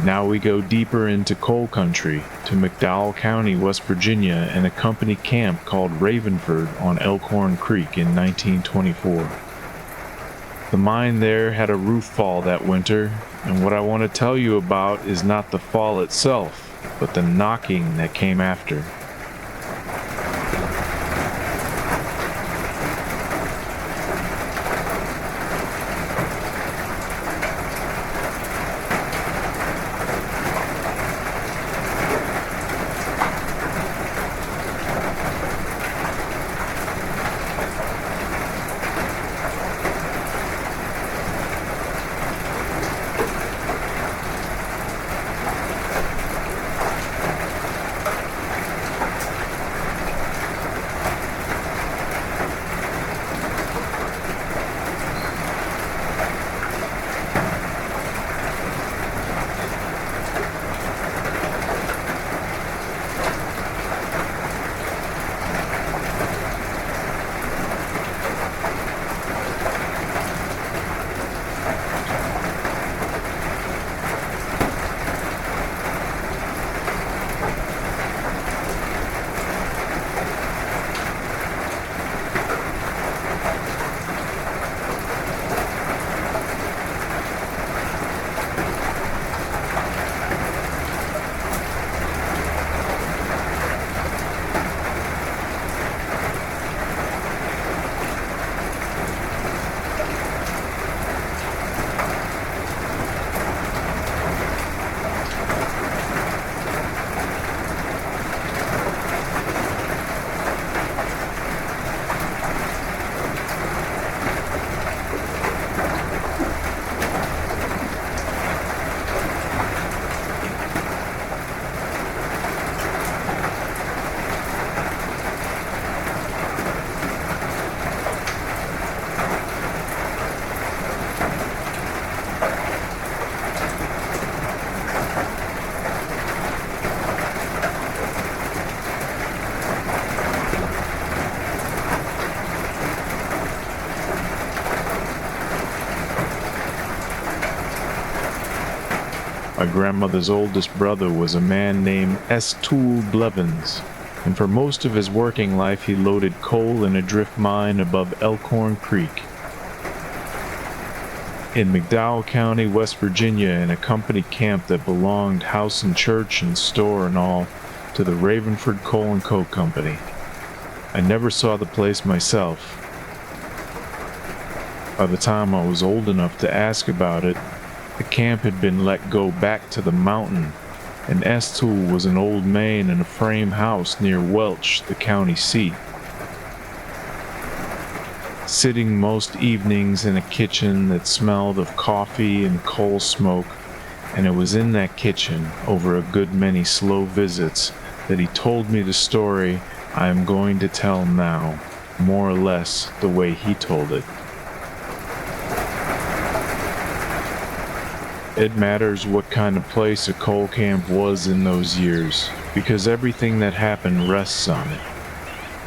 Now we go deeper into coal country, to McDowell County, West Virginia, and a company camp called Ravenford on Elkhorn Creek in 1924. The mine there had a roof fall that winter, and what I want to tell you about is not the fall itself, but the knocking that came after. My grandmother's oldest brother was a man named Tool Blevins, and for most of his working life he loaded coal in a drift mine above Elkhorn Creek. In McDowell County, West Virginia, in a company camp that belonged house and church and store and all to the Ravenford Coal and Coke Company. I never saw the place myself. By the time I was old enough to ask about it, the camp had been let go back to the mountain, and Tool was an old man in a frame house near Welch, the county seat. Sitting most evenings in a kitchen that smelled of coffee and coal smoke, and it was in that kitchen, over a good many slow visits, that he told me the story I am going to tell now, more or less the way he told it. It matters what kind of place a coal camp was in those years, because everything that happened rests on it.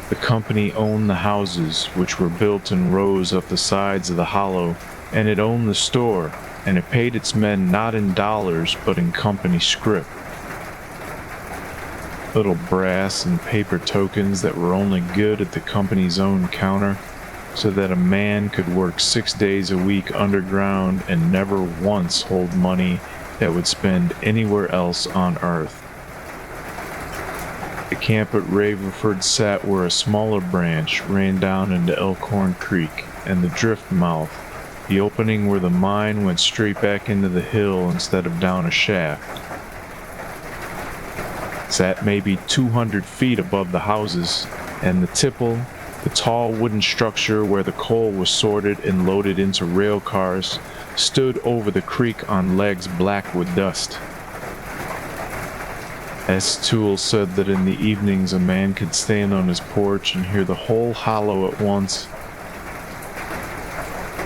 The company owned the houses, which were built in rows up the sides of the hollow, and it owned the store, and it paid its men not in dollars, but in company scrip. Little brass and paper tokens that were only good at the company's own counter, so that a man could work 6 days a week underground and never once hold money that would spend anywhere else on earth. The camp at Ravenford sat where a smaller branch ran down into Elkhorn Creek, and the drift mouth, the opening where the mine went straight back into the hill instead of down a shaft, sat maybe 200 feet above the houses, and the tipple, the tall wooden structure where the coal was sorted and loaded into rail cars, stood over the creek on legs black with dust. Tool said that in the evenings a man could stand on his porch and hear the whole hollow at once.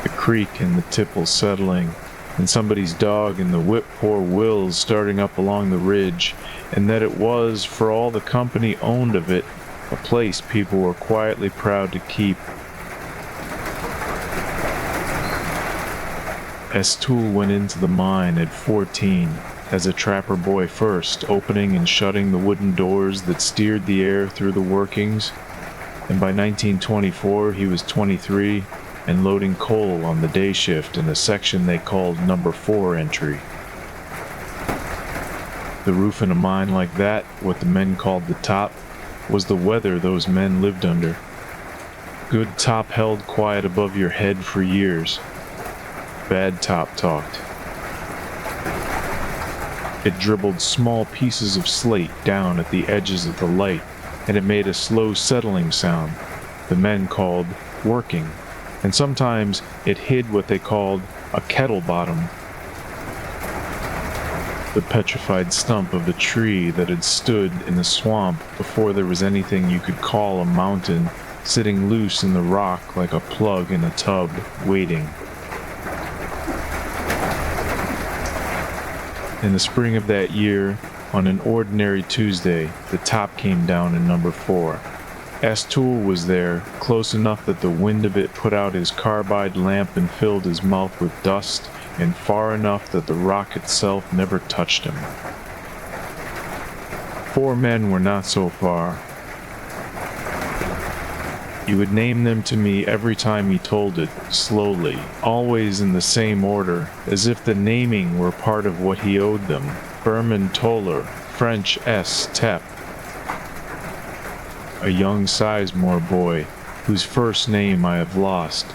The creek and the tipple settling, and somebody's dog and the whip-poor wills starting up along the ridge, and that it was, for all the company owned of it, a place people were quietly proud to keep. Tool went into the mine at 14, as a trapper boy first, opening and shutting the wooden doors that steered the air through the workings, and by 1924 he was 23 and loading coal on the day shift in a section they called number 4 entry. The roof in a mine like that, what the men called the top, was the weather those men lived under. Good top held quiet above your head for years. Bad top talked. It dribbled small pieces of slate down at the edges of the light, and it made a slow settling sound the men called working, and sometimes it hid what they called a kettle bottom, the petrified stump of the tree that had stood in the swamp before there was anything you could call a mountain, sitting loose in the rock like a plug in a tub, waiting. In the spring of that year, on an ordinary Tuesday, the top came down in number 4. Tool was there, close enough that the wind of it put out his carbide lamp and filled his mouth with dust, and far enough that the rock itself never touched him. 4 men were not so far. He would name them to me every time he told it, slowly, always in the same order, as if the naming were part of what he owed them. Berman Toller, French S. Tepp. A young Sizemore boy, whose first name I have lost.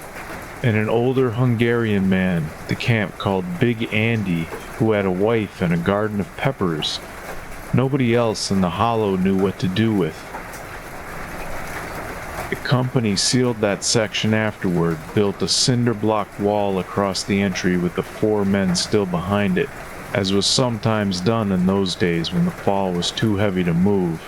And an older Hungarian man the camp called Big Andy, who had a wife and a garden of peppers. Nobody else in the hollow knew what to do with. The company sealed that section afterward, built a cinder block wall across the entry with the 4 men still behind it, as was sometimes done in those days when the fall was too heavy to move.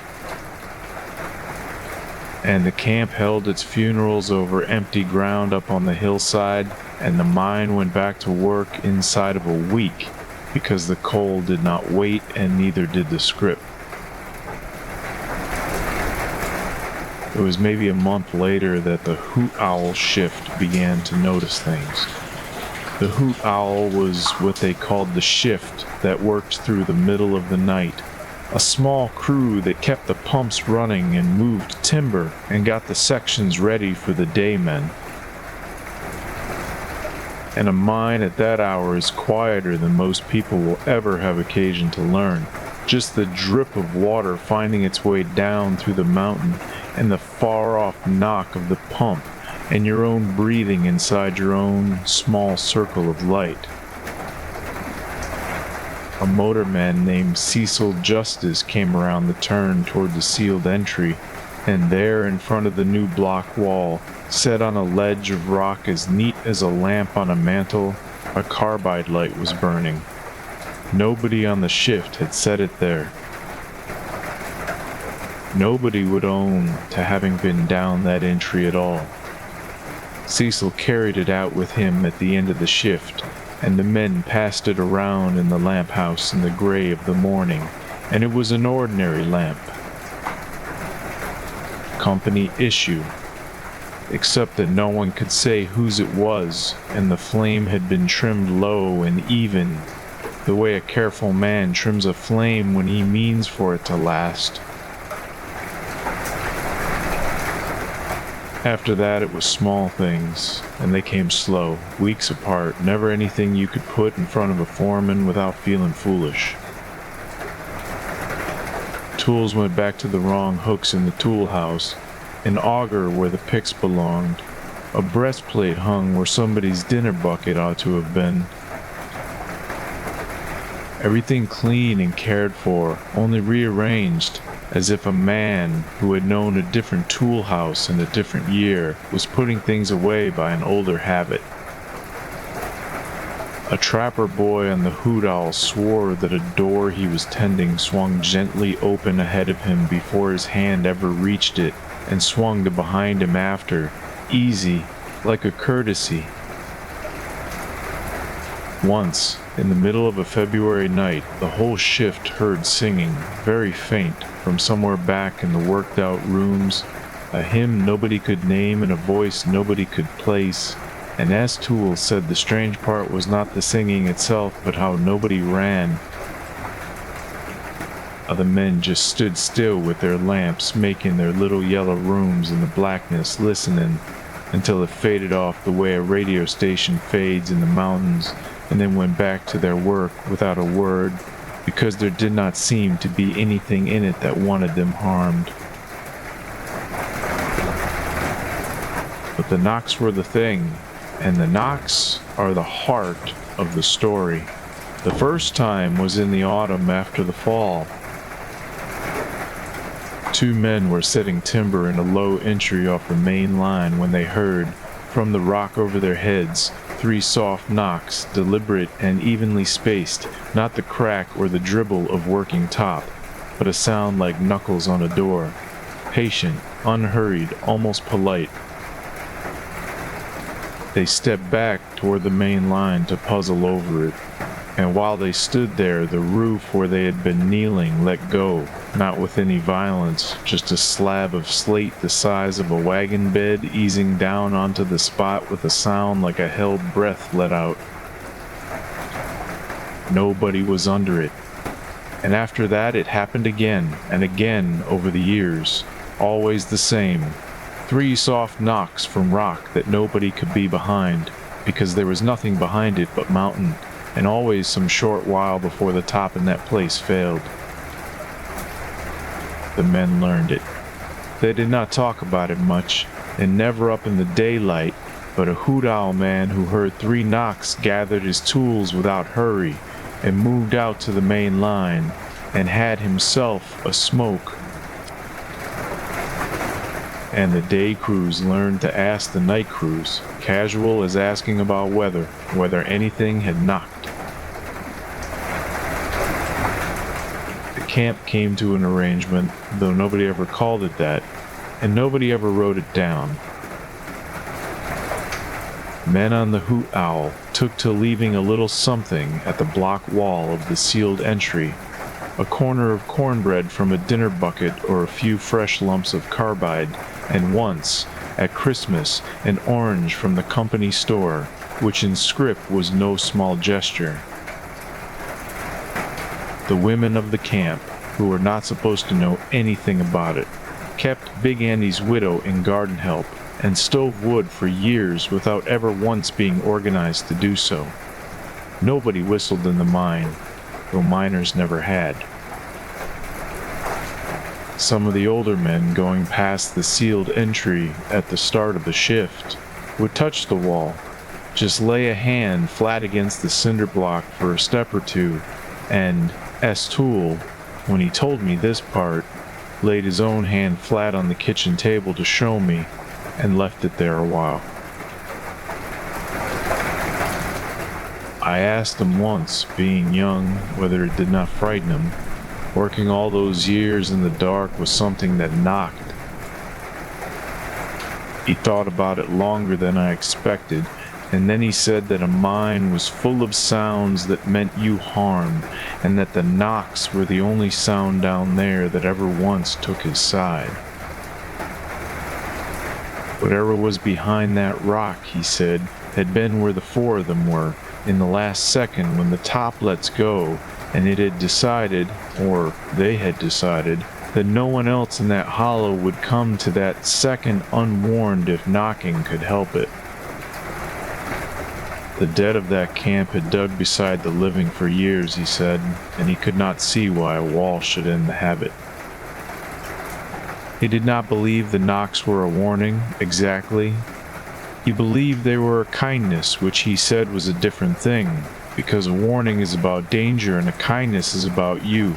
And the camp held its funerals over empty ground up on the hillside, and the mine went back to work inside of a week, because the coal did not wait and neither did the scrip. It was maybe a month later that the hoot owl shift began to notice things. The hoot owl was what they called the shift that worked through the middle of the night. A small crew that kept the pumps running and moved timber and got the sections ready for the daymen. And a mine at that hour is quieter than most people will ever have occasion to learn. Just the drip of water finding its way down through the mountain and the far-off knock of the pump and your own breathing inside your own small circle of light. A motorman named Cecil Justice came around the turn toward the sealed entry, and there in front of the new block wall, set on a ledge of rock as neat as a lamp on a mantel, a carbide light was burning. Nobody on the shift had set it there. Nobody would own to having been down that entry at all. Cecil carried it out with him at the end of the shift, and the men passed it around in the lamp house in the gray of the morning, and it was an ordinary lamp. Company issue, except that no one could say whose it was, and the flame had been trimmed low and even, the way a careful man trims a flame when he means for it to last. After that, it was small things, and they came slow, weeks apart, never anything you could put in front of a foreman without feeling foolish. Tools went back to the wrong hooks in the tool house, an auger where the picks belonged, a breastplate hung where somebody's dinner bucket ought to have been. Everything clean and cared for, only rearranged, as if a man who had known a different tool house in a different year was putting things away by an older habit. A trapper boy on the hoot owl swore that a door he was tending swung gently open ahead of him before his hand ever reached it, and swung to behind him after, easy, like a courtesy. Once, in the middle of a February night, the whole shift heard singing, very faint, from somewhere back in the worked-out rooms, a hymn nobody could name and a voice nobody could place, and as Toole said, the strange part was not the singing itself, but how nobody ran. Other men just stood still with their lamps, making their little yellow rooms in the blackness, listening, until it faded off the way a radio station fades in the mountains, and then went back to their work without a word, because there did not seem to be anything in it that wanted them harmed. But the knocks were the thing, and the knocks are the heart of the story. The first time was in the autumn after the fall. 2 men were setting timber in a low entry off the main line when they heard, from the rock over their heads, 3 soft knocks, deliberate and evenly spaced, not the crack or the dribble of working top, but a sound like knuckles on a door, patient, unhurried, almost polite. They stepped back toward the main line to puzzle over it, and while they stood there, the roof where they had been kneeling let go, not with any violence, just a slab of slate the size of a wagon bed easing down onto the spot with a sound like a held breath let out. Nobody was under it. And after that it happened again and again over the years, always the same. 3 soft knocks from rock that nobody could be behind, because there was nothing behind it but mountain, and always some short while before the top in that place failed. The men learned it. They did not talk about it much, and never up in the daylight, but a hoot owl man who heard 3 knocks gathered his tools without hurry, and moved out to the main line, and had himself a smoke. And the day crews learned to ask the night crews, casual as asking about whether anything had knocked. The camp came to an arrangement, though nobody ever called it that, and nobody ever wrote it down. Men on the hoot owl took to leaving a little something at the block wall of the sealed entry, a corner of cornbread from a dinner bucket or a few fresh lumps of carbide, and once, at Christmas, an orange from the company store, which in script was no small gesture. The women of the camp, who were not supposed to know anything about it, kept Big Andy's widow in garden help and stove wood for years without ever once being organized to do so. Nobody whistled in the mine, though miners never had. Some of the older men going past the sealed entry at the start of the shift would touch the wall, just lay a hand flat against the cinder block for a step or two, and Toole, when he told me this part, laid his own hand flat on the kitchen table to show me, and left it there a while. I asked him once, being young, whether it did not frighten him. Working all those years in the dark was something that knocked. He thought about it longer than I expected, and then he said that a mine was full of sounds that meant you harm, and that the knocks were the only sound down there that ever once took his side. Whatever was behind that rock, he said, had been where the four of them were, in the last second when the top lets go, and it had decided, or they had decided, that no one else in that hollow would come to that second unwarned if knocking could help it. The dead of that camp had dug beside the living for years, he said, and he could not see why a wall should end the habit. He did not believe the knocks were a warning, exactly. He believed they were a kindness, which he said was a different thing, because a warning is about danger and a kindness is about you.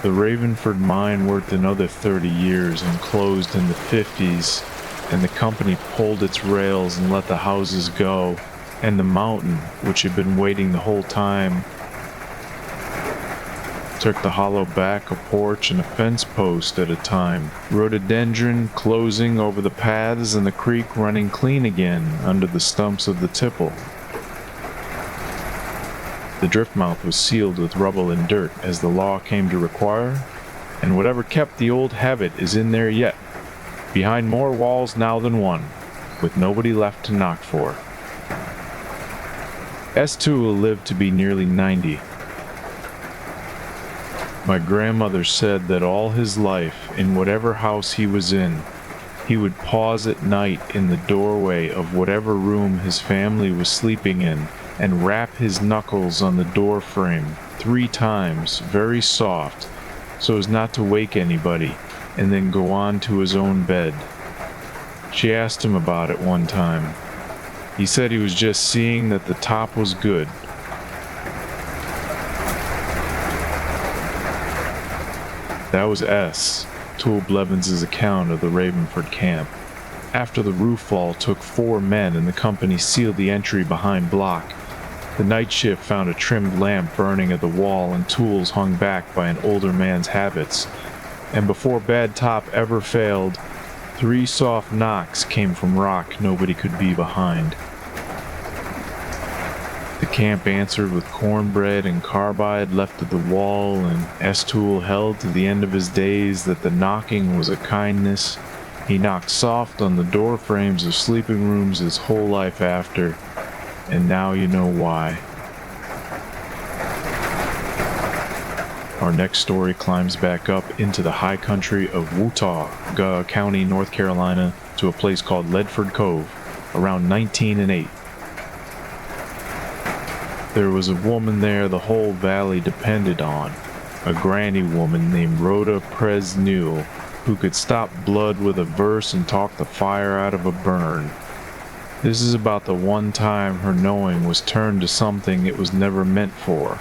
The Ravenford mine worked another 30 years and closed in the 50s, and the company pulled its rails and let the houses go, and the mountain, which had been waiting the whole time, took the hollow back a porch and a fence post at a time, rhododendron closing over the paths and the creek running clean again under the stumps of the tipple. The driftmouth was sealed with rubble and dirt as the law came to require, and whatever kept the old habit is in there yet, behind more walls now than one, with nobody left to knock for. Toole lived to be nearly 90. My grandmother said that all his life, in whatever house he was in, he would pause at night in the doorway of whatever room his family was sleeping in and rap his knuckles on the door frame 3 times, very soft, so as not to wake anybody, and then go on to his own bed. She asked him about it one time. He said he was just seeing that the top was good. That was Toole Blevins' account of the Ravenford camp. After the roof fall took 4 men and the company sealed the entry behind block, the night shift found a trimmed lamp burning at the wall and tools hung back by an older man's habits, and before Bad Top ever failed, 3 soft knocks came from rock nobody could be behind. The camp answered with cornbread and carbide left at the wall, and Toole held to the end of his days that the knocking was a kindness. He knocked soft on the door frames of sleeping rooms his whole life after, and now you know why. Our next story climbs back up into the high country of Watauga County, North Carolina, to a place called Ledford Cove, around 1908. There was a woman there the whole valley depended on, a granny woman named Rhoda Presnell, who could stop blood with a verse and talk the fire out of a burn. This is about the one time her knowing was turned to something it was never meant for.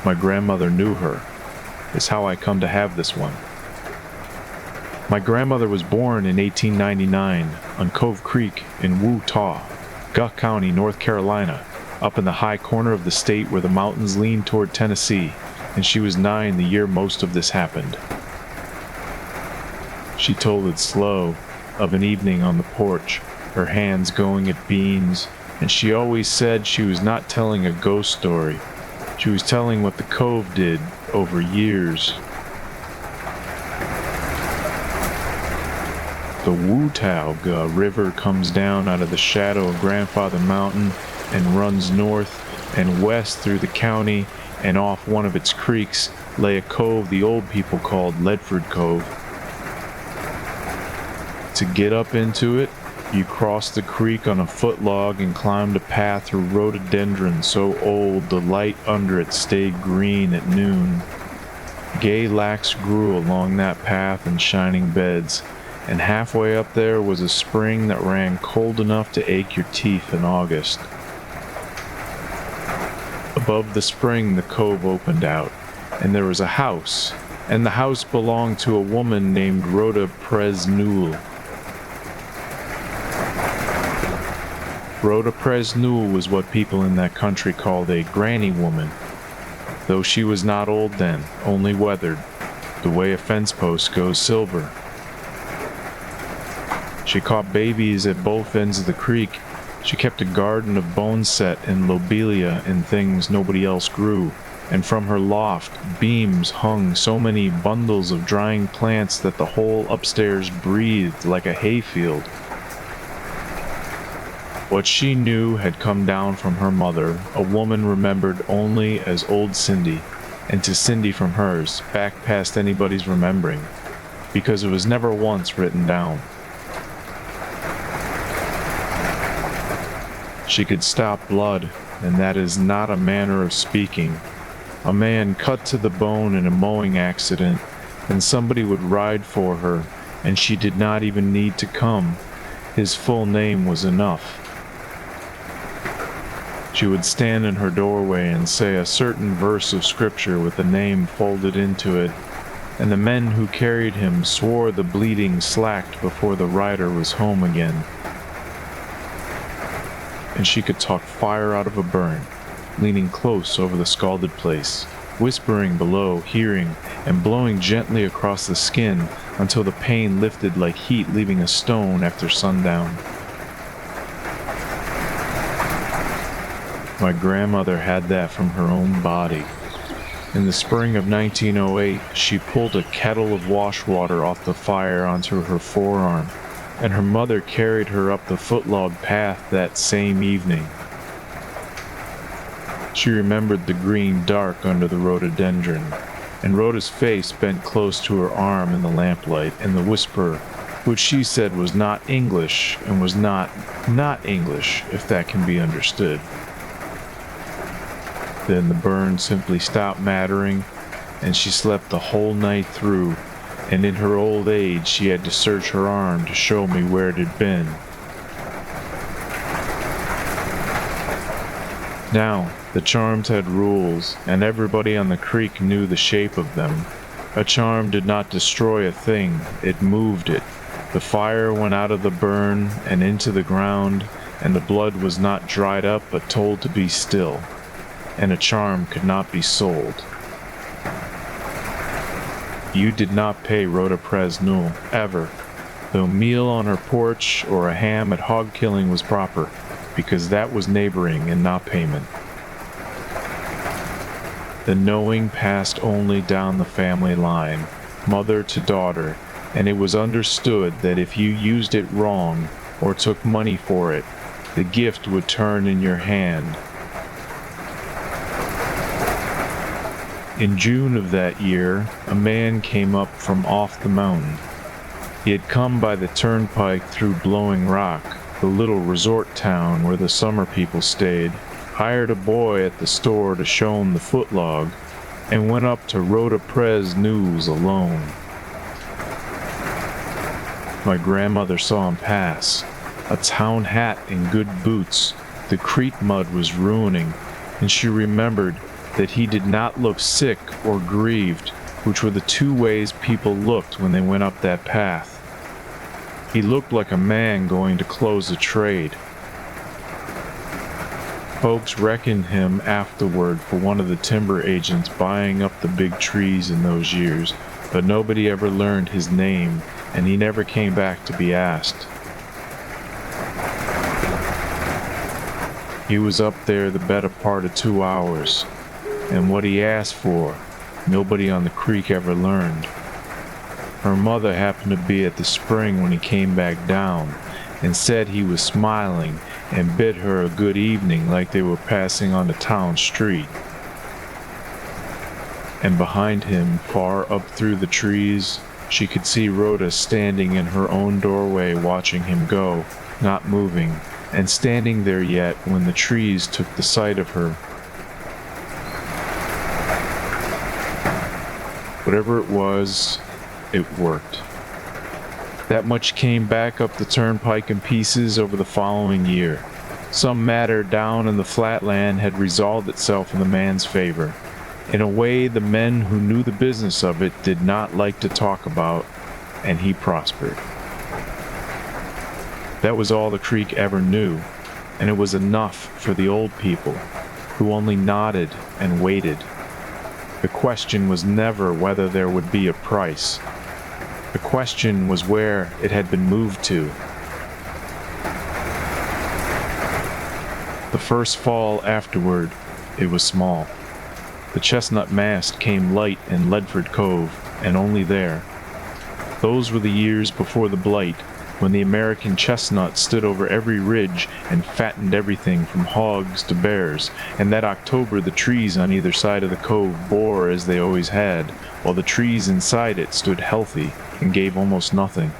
My grandmother knew her. Is how I come to have this one. My grandmother was born in 1899 on Cove Creek in Wichita, Guck County, North Carolina, up in the high corner of the state where the mountains lean toward Tennessee, and she was 9 the year most of this happened. She told it slow, of an evening on the porch, her hands going at beans, and she always said she was not telling a ghost story. She was telling what the Cove did over years. The Watauga River comes down out of the shadow of Grandfather Mountain and runs north and west through the county, and off one of its creeks lay a cove the old people called Ledford Cove. To get up into it, you crossed the creek on a footlog and climbed a path through rhododendron so old the light under it stayed green at noon. Gay lacs grew along that path in shining beds, and halfway up there was a spring that ran cold enough to ache your teeth in August. Above the spring the cove opened out, and there was a house, and the house belonged to a woman named Rhoda Prez Newell. Rhoda Prez Newell was what people in that country called a granny woman, though she was not old then, only weathered, the way a fence post goes silver. She caught babies at both ends of the creek. She kept a garden of boneset and lobelia and things nobody else grew, and from her loft beams hung so many bundles of drying plants that the whole upstairs breathed like a hayfield. What she knew had come down from her mother, a woman remembered only as Old Cindy, and to Cindy from hers, back past anybody's remembering, because it was never once written down. She could stop blood, and that is not a manner of speaking. A man cut to the bone in a mowing accident, and somebody would ride for her, and she did not even need to come. His full name was enough. She would stand in her doorway and say a certain verse of scripture with the name folded into it, and the men who carried him swore the bleeding slacked before the rider was home again. And she could talk fire out of a burn, leaning close over the scalded place, whispering below, hearing, and blowing gently across the skin until the pain lifted like heat leaving a stone after sundown. My grandmother had that from her own body. In the spring of 1908, she pulled a kettle of wash water off the fire onto her forearm, and her mother carried her up the footlog path that same evening. She remembered the green dark under the rhododendron, and Rhoda's face bent close to her arm in the lamplight, and the whisper, which she said was not English, and was not English, if that can be understood. Then the burn simply stopped mattering, and she slept the whole night through, and in her old age she had to search her arm to show me where it had been. Now, the charms had rules, and everybody on the creek knew the shape of them. A charm did not destroy a thing, it moved it. The fire went out of the burn and into the ground, and the blood was not dried up but told to be still, and a charm could not be sold. You did not pay Rhoda Prez Newell, ever, though meal on her porch or a ham at hog killing was proper, because that was neighboring and not payment. The knowing passed only down the family line, mother to daughter, and it was understood that if you used it wrong or took money for it, the gift would turn in your hand. In June of that year, a man came up from off the mountain. He had come by the turnpike through Blowing Rock, the little resort town where the summer people stayed, hired a boy at the store to show him the footlog, and went up to Rhoda Prez Newell's alone. My grandmother saw him pass, a town hat and good boots. The creek mud was ruining, and she remembered that he did not look sick or grieved, which were the two ways people looked when they went up that path. He looked like a man going to close a trade. Folks reckoned him afterward for one of the timber agents buying up the big trees in those years, but nobody ever learned his name, and he never came back to be asked. He was up there the better part of 2 hours, and what he asked for, nobody on the creek ever learned. Her mother happened to be at the spring when he came back down, and said he was smiling and bid her a good evening like they were passing on the town street. And behind him, far up through the trees, she could see Rhoda standing in her own doorway watching him go, not moving, and standing there yet when the trees took the sight of her. Whatever it was, it worked. That much came back up the turnpike in pieces over the following year. Some matter down in the flatland had resolved itself in the man's favor, in a way the men who knew the business of it did not like to talk about, and he prospered. That was all the creek ever knew, and it was enough for the old people, who only nodded and waited. The question was never whether there would be a price. The question was where it had been moved to. The first fall afterward, it was small. The chestnut mast came light in Ledford Cove, and only there. Those were the years before the blight, when the American chestnut stood over every ridge and fattened everything from hogs to bears, and that October the trees on either side of the cove bore as they always had, while the trees inside it stood healthy and gave almost nothing.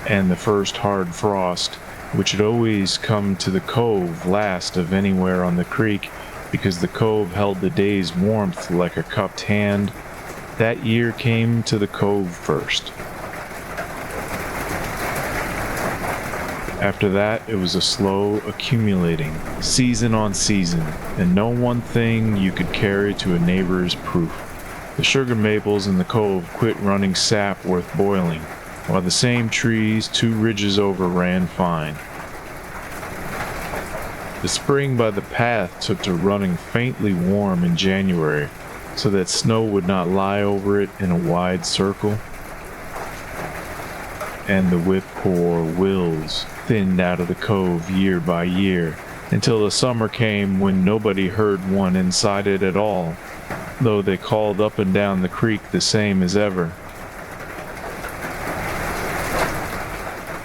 And the first hard frost, which had always come to the cove last of anywhere on the creek, because the cove held the day's warmth like a cupped hand, that year came to the cove first. After that, it was a slow accumulating, season on season, and no one thing you could carry to a neighbor's proof. The sugar maples in the cove quit running sap worth boiling, while the same trees 2 ridges over ran fine. The spring by the path took to running faintly warm in January, so that snow would not lie over it in a wide circle. And the whip-poor wills thinned out of the cove year by year, until the summer came when nobody heard one inside it at all, though they called up and down the creek the same as ever.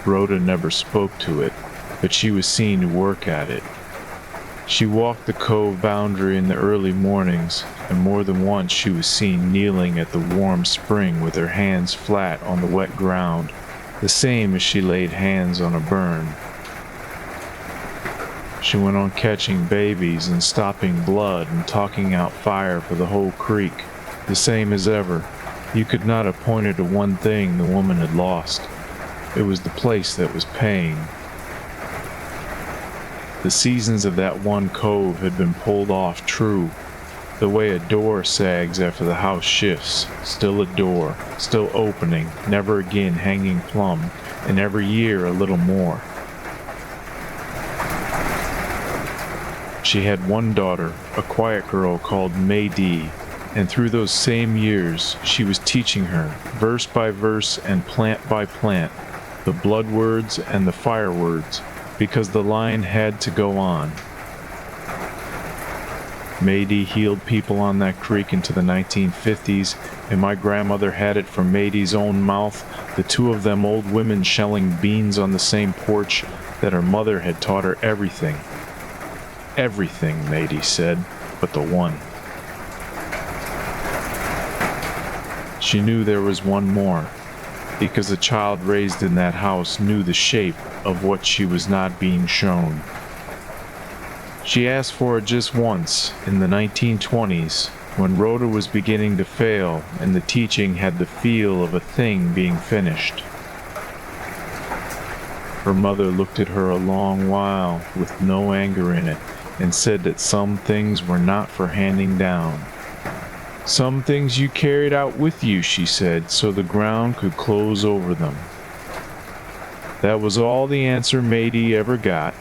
Rhoda never spoke to it, but she was seen to work at it. She walked the cove boundary in the early mornings, and more than once she was seen kneeling at the warm spring with her hands flat on the wet ground, the same as she laid hands on a burn. She went on catching babies and stopping blood and talking out fire for the whole creek, the same as ever. You could not have pointed to one thing the woman had lost. It was the place that was paying. The seasons of that one cove had been pulled off true, the way a door sags after the house shifts, still a door, still opening, never again hanging plumb, and every year a little more. She had one daughter, a quiet girl called May-Dee, and through those same years she was teaching her, verse by verse and plant by plant, the blood words and the fire words, because the line had to go on. May-Dee healed people on that creek into the 1950s, and my grandmother had it from May-Dee's own mouth, the 2 of them old women shelling beans on the same porch, that her mother had taught her everything. Everything, May-Dee said, but the one. She knew there was one more, because a child raised in that house knew the shape of what she was not being shown. She asked for it just once, in the 1920s, when Rhoda was beginning to fail and the teaching had the feel of a thing being finished. Her mother looked at her a long while with no anger in it, and said that some things were not for handing down. Some things you carried out with you, she said, so the ground could close over them. That was all the answer Matey ever got,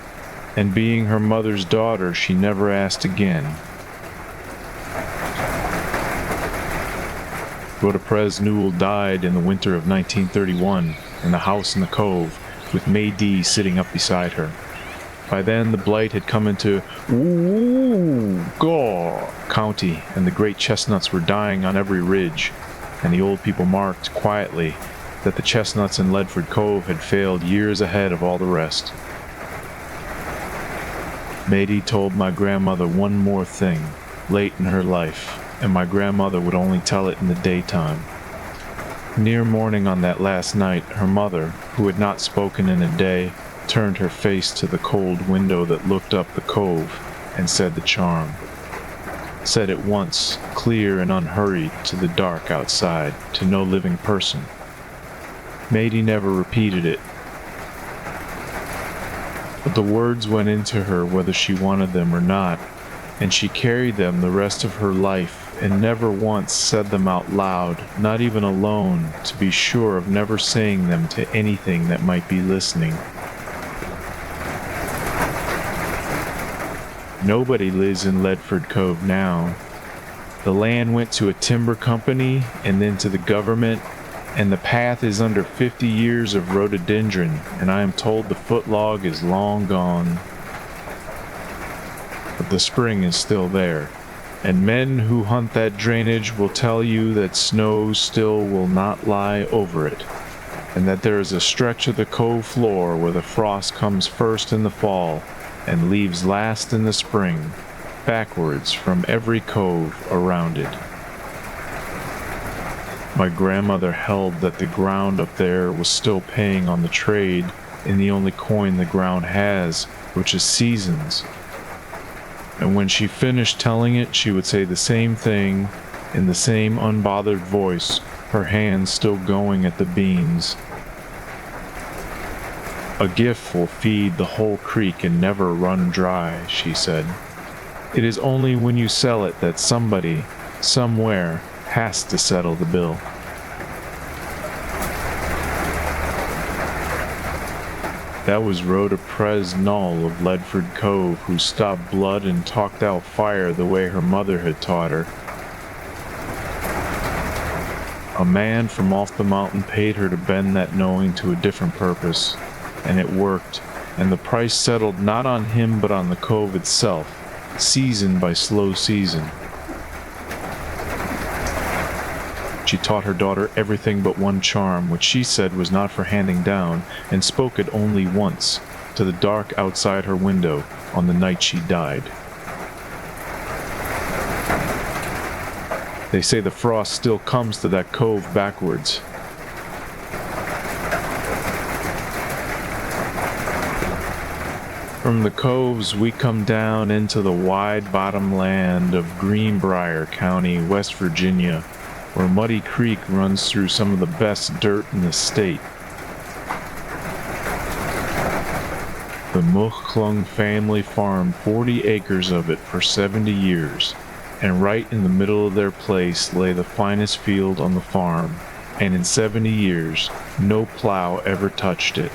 and being her mother's daughter, she never asked again. Rhoda Prez Newell died in the winter of 1931 in the house in the cove, with May Dee sitting up beside her. By then, the blight had come into Gaw County, and the great chestnuts were dying on every ridge, and the old people marked quietly that the chestnuts in Ledford Cove had failed years ahead of all the rest. Matey told my grandmother one more thing, late in her life, and my grandmother would only tell it in the daytime. Near morning on that last night, her mother, who had not spoken in a day, turned her face to the cold window that looked up the cove and said the charm. Said it once, clear and unhurried, to the dark outside, to no living person. Matey never repeated it, but the words went into her whether she wanted them or not, and she carried them the rest of her life and never once said them out loud, not even alone, to be sure of never saying them to anything that might be listening. Nobody lives in Ledford Cove now. The land went to a timber company and then to the government, and the path is under 50 years of rhododendron, and I am told the footlog is long gone. But the spring is still there, and men who hunt that drainage will tell you that snow still will not lie over it, and that there is a stretch of the cove floor where the frost comes first in the fall and leaves last in the spring, backwards from every cove around it. My grandmother held that the ground up there was still paying on the trade in the only coin the ground has, which is seasons. And when she finished telling it, she would say the same thing in the same unbothered voice, her hands still going at the beans. A gift will feed the whole creek and never run dry, she said. It is only when you sell it that somebody, somewhere, has to settle the bill. That was Rhoda Prez Null of Ledford Cove, who stopped blood and talked out fire the way her mother had taught her. A man from off the mountain paid her to bend that knowing to a different purpose, and it worked, and the price settled not on him but on the cove itself, season by slow season. She taught her daughter everything but one charm, which she said was not for handing down, and spoke it only once, to the dark outside her window, on the night she died. They say the frost still comes to that cove backwards. From the coves we come down into the wide bottom land of Greenbrier County, West Virginia, where Muddy Creek runs through some of the best dirt in the state. The Mucklung family farmed 40 acres of it for 70 years, and right in the middle of their place lay the finest field on the farm, and in 70 years, no plow ever touched it.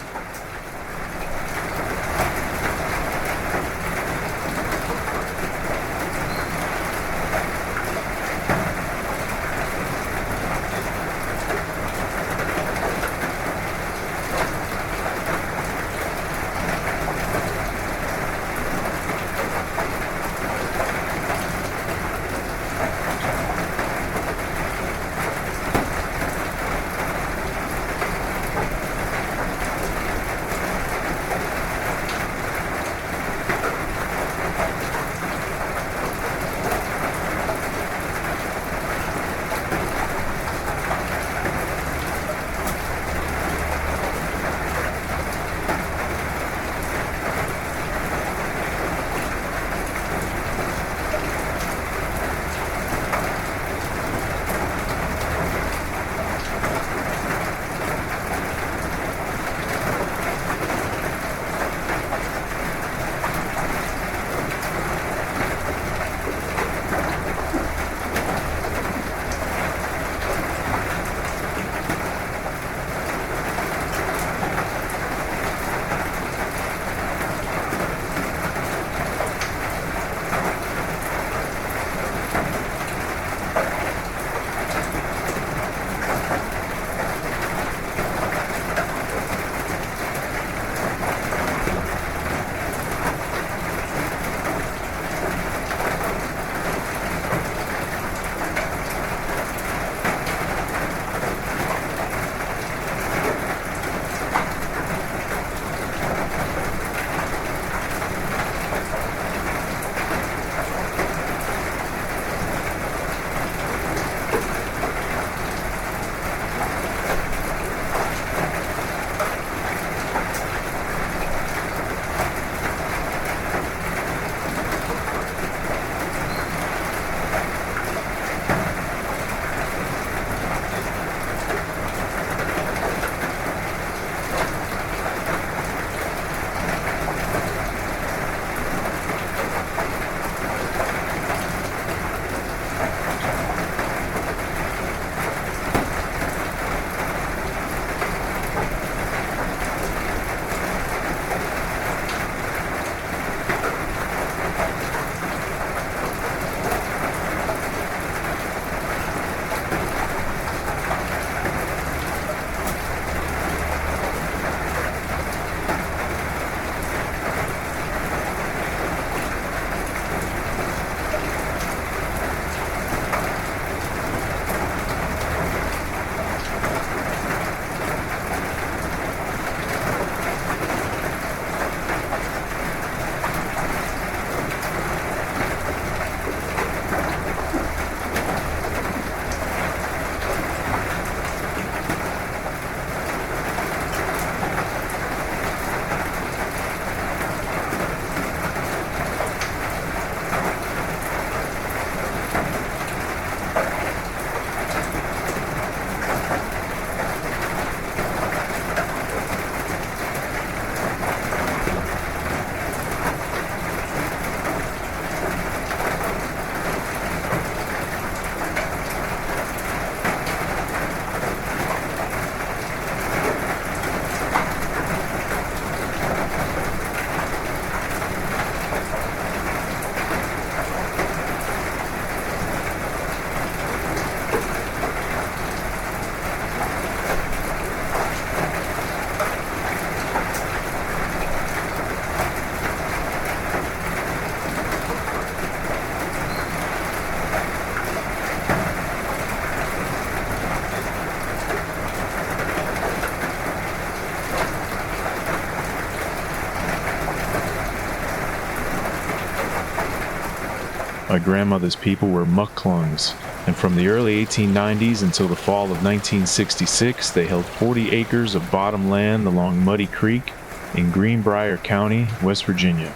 My grandmother's people were mucklungs, and from the early 1890s until the fall of 1966, they held 40 acres of bottom land along Muddy Creek in Greenbrier County, West Virginia.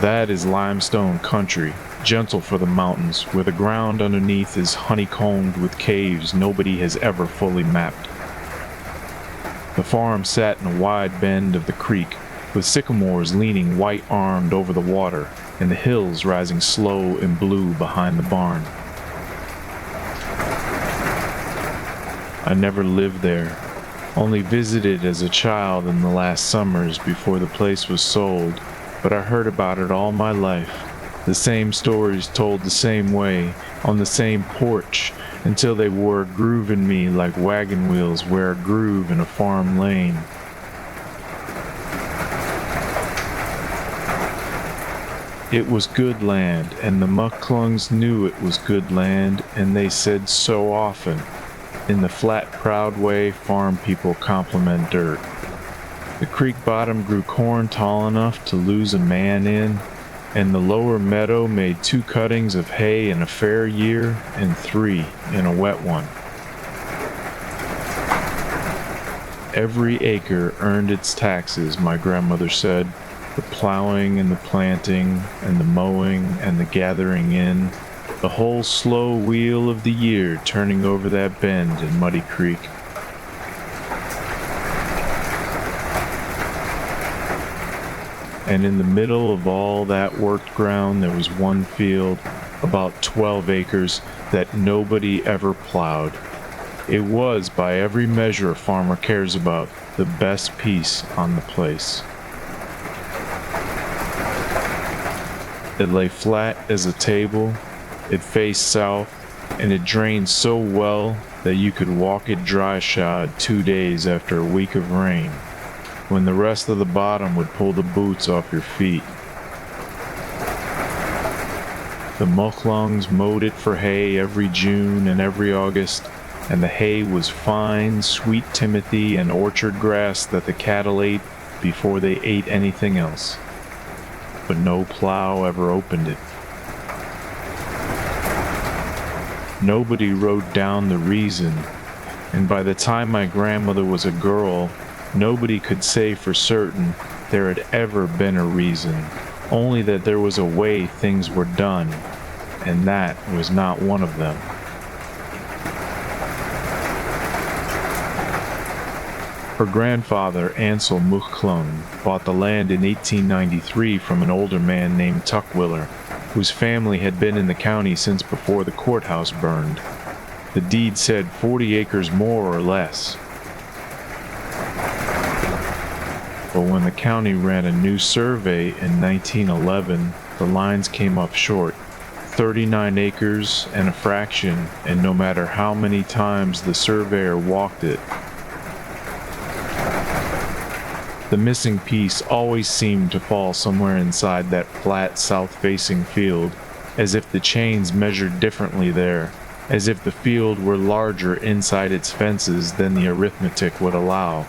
That is limestone country, gentle for the mountains, where the ground underneath is honeycombed with caves nobody has ever fully mapped. The farm sat in a wide bend of the creek, with sycamores leaning white-armed over the water, and the hills rising slow and blue behind the barn. I never lived there, only visited as a child in the last summers before the place was sold, but I heard about it all my life. The same stories told the same way, on the same porch, until they wore a groove in me like wagon wheels wear a groove in a farm lane. It was good land, and the mucklungs knew it was good land, and they said so often. In the flat, proud way farm people compliment dirt. The creek bottom grew corn tall enough to lose a man in, and the lower meadow made 2 cuttings of hay in a fair year and 3 in a wet one. Every acre earned its taxes, my grandmother said, the plowing and the planting and the mowing and the gathering in, the whole slow wheel of the year turning over that bend in Muddy Creek. And in the middle of all that worked ground there was one field, about 12 acres, that nobody ever plowed. It was, by every measure a farmer cares about, the best piece on the place. It lay flat as a table, it faced south, and it drained so well that you could walk it dry-shod 2 days after a week of rain, when the rest of the bottom would pull the boots off your feet. The mucklungs mowed it for hay every June and every August, and the hay was fine, sweet timothy and orchard grass that the cattle ate before they ate anything else. But no plow ever opened it. Nobody wrote down the reason, and by the time my grandmother was a girl, nobody could say for certain there had ever been a reason, only that there was a way things were done, and that was not one of them. Her grandfather, Ansel Mucklung, bought the land in 1893 from an older man named Tuckwiller, whose family had been in the county since before the courthouse burned. The deed said 40 acres more or less. But when the county ran a new survey in 1911, the lines came up short. 39 acres and a fraction, and no matter how many times the surveyor walked it, the missing piece always seemed to fall somewhere inside that flat south-facing field, as if the chains measured differently there, as if the field were larger inside its fences than the arithmetic would allow.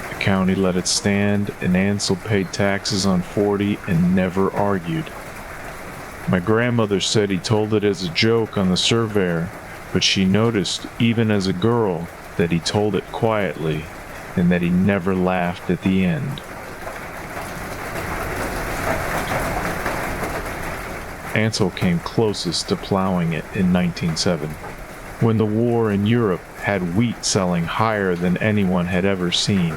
The county let it stand, and Ansel paid taxes on 40 and never argued. My grandmother said he told it as a joke on the surveyor, but she noticed, even as a girl, that he told it quietly, and that he never laughed at the end. Ansel came closest to plowing it in 1907, when the war in Europe had wheat selling higher than anyone had ever seen.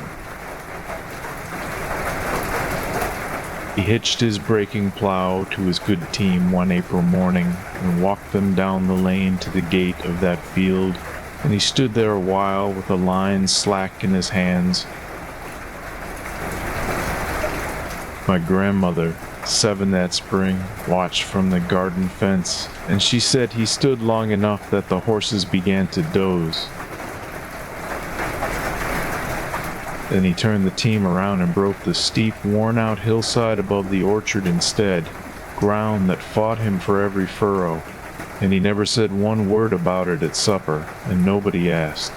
He hitched his breaking plow to his good team one April morning and walked them down the lane to the gate of that field, and he stood there a while with the line slack in his hands. My grandmother, 7 that spring, watched from the garden fence, and she said he stood long enough that the horses began to doze. Then he turned the team around and broke the steep, worn-out hillside above the orchard instead, ground that fought him for every furrow, and he never said one word about it at supper, and nobody asked.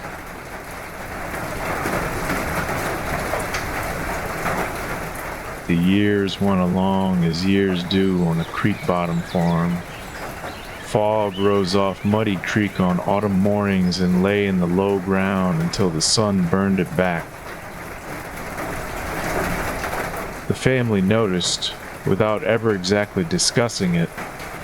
The years went along as years do on a creek bottom farm. Fog rose off Muddy Creek on autumn mornings and lay in the low ground until the sun burned it back. The family noticed, without ever exactly discussing it,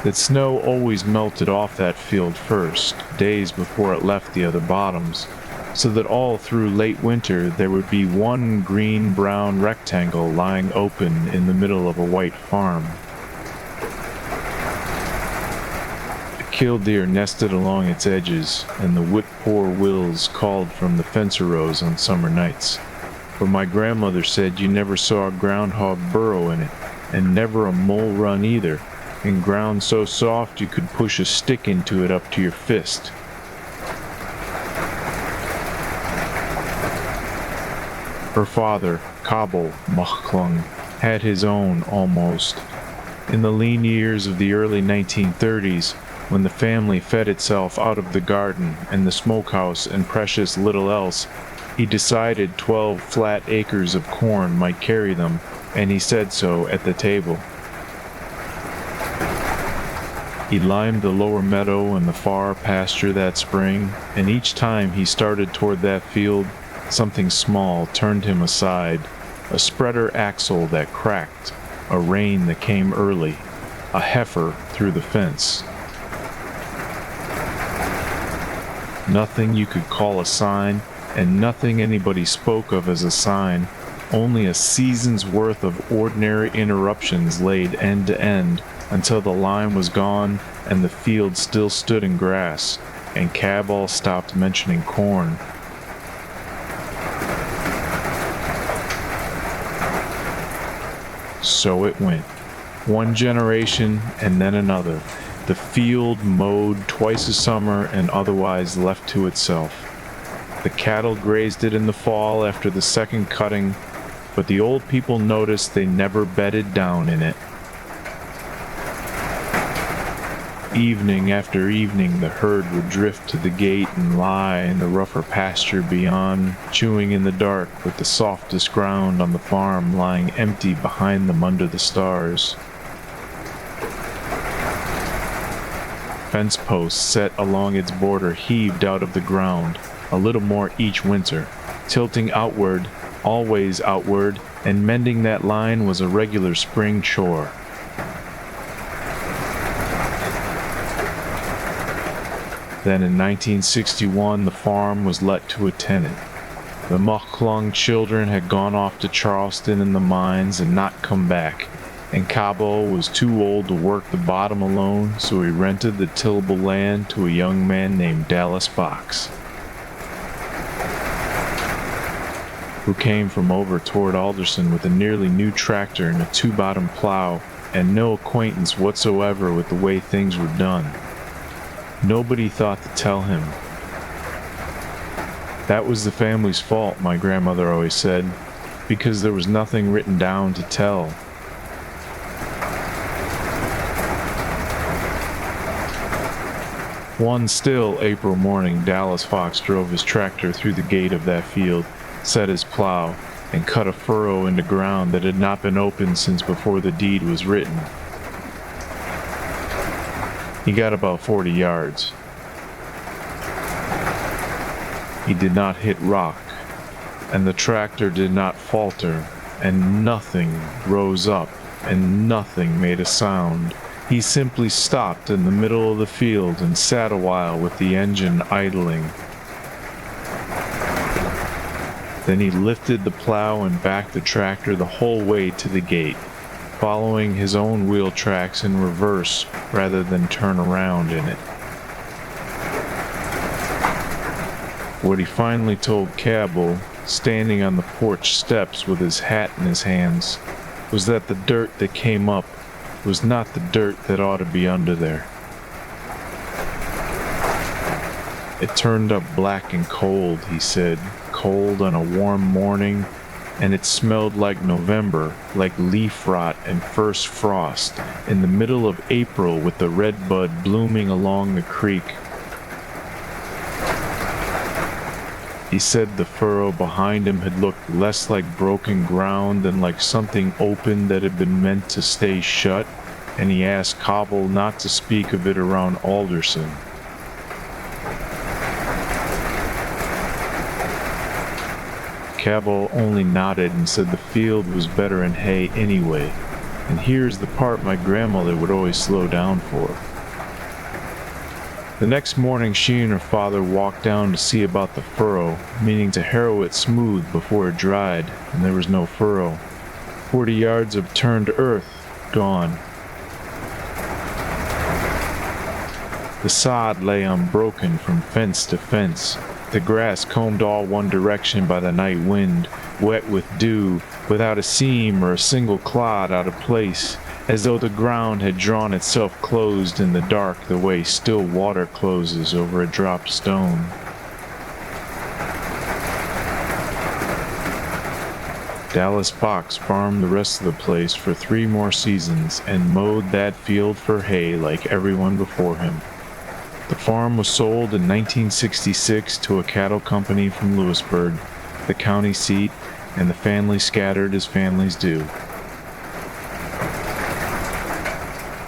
that snow always melted off that field first, days before it left the other bottoms, so that all through late winter there would be one green-brown rectangle lying open in the middle of a white farm. Killdeer nested along its edges, and the whip-poor wills called from the fence rows on summer nights. But my grandmother said you never saw a groundhog burrow in it, and never a mole run either, and ground so soft you could push a stick into it up to your fist. Her father, Cobble Machklung, had his own almost. In the lean years of the early 1930s, when the family fed itself out of the garden and the smokehouse and precious little else, he decided 12 flat acres of corn might carry them, and he said so at the table. He limed the lower meadow and the far pasture that spring, and each time he started toward that field, something small turned him aside, a spreader axle that cracked, a rain that came early, a heifer through the fence. Nothing you could call a sign, and nothing anybody spoke of as a sign, only a season's worth of ordinary interruptions laid end to end until the line was gone and the field still stood in grass, and Cabell stopped mentioning corn. So it went. One generation and then another. The field mowed twice a summer and otherwise left to itself. The cattle grazed it in the fall after the second cutting, but the old people noticed they never bedded down in it. Evening after evening, the herd would drift to the gate and lie in the rougher pasture beyond, chewing in the dark with the softest ground on the farm lying empty behind them under the stars. Fence posts set along its border heaved out of the ground, a little more each winter, tilting outward, always outward, and mending that line was a regular spring chore. Then in 1961, the farm was let to a tenant. The Machklung children had gone off to Charleston in the mines and not come back, and Cabo was too old to work the bottom alone, so he rented the tillable land to a young man named Dallas Fox, who came from over toward Alderson with a nearly new tractor and a two-bottom plow, and no acquaintance whatsoever with the way things were done. Nobody thought to tell him. That was the family's fault, my grandmother always said, because there was nothing written down to tell. One still April morning, Dallas Fox drove his tractor through the gate of that field, set his plow, and cut a furrow into ground that had not been opened since before the deed was written. He got about 40 yards. He did not hit rock, and the tractor did not falter, and nothing rose up, and nothing made a sound. He simply stopped in the middle of the field and sat a while with the engine idling. Then he lifted the plow and backed the tractor the whole way to the gate, following his own wheel tracks in reverse rather than turn around in it. What he finally told Cabell, standing on the porch steps with his hat in his hands, was that the dirt that came up was not the dirt that ought to be under there. It turned up black and cold, he said, cold on a warm morning, and it smelled like November, like leaf rot and first frost, in the middle of April with the redbud blooming along the creek. He said the furrow behind him had looked less like broken ground than like something open that had been meant to stay shut, and he asked Cobble not to speak of it around Alderson. Cobble only nodded and said the field was better in hay anyway, and here's the part my grandmother would always slow down for. The next morning she and her father walked down to see about the furrow, meaning to harrow it smooth before it dried, and there was no furrow. 40 yards of turned earth, gone. The sod lay unbroken from fence to fence, the grass combed all one direction by the night wind, wet with dew, without a seam or a single clod out of place, as though the ground had drawn itself closed in the dark the way still water closes over a dropped stone. Dallas Fox farmed the rest of the place for 3 more seasons and mowed that field for hay like everyone before him. The farm was sold in 1966 to a cattle company from Lewisburg, the county seat, and the family scattered as families do.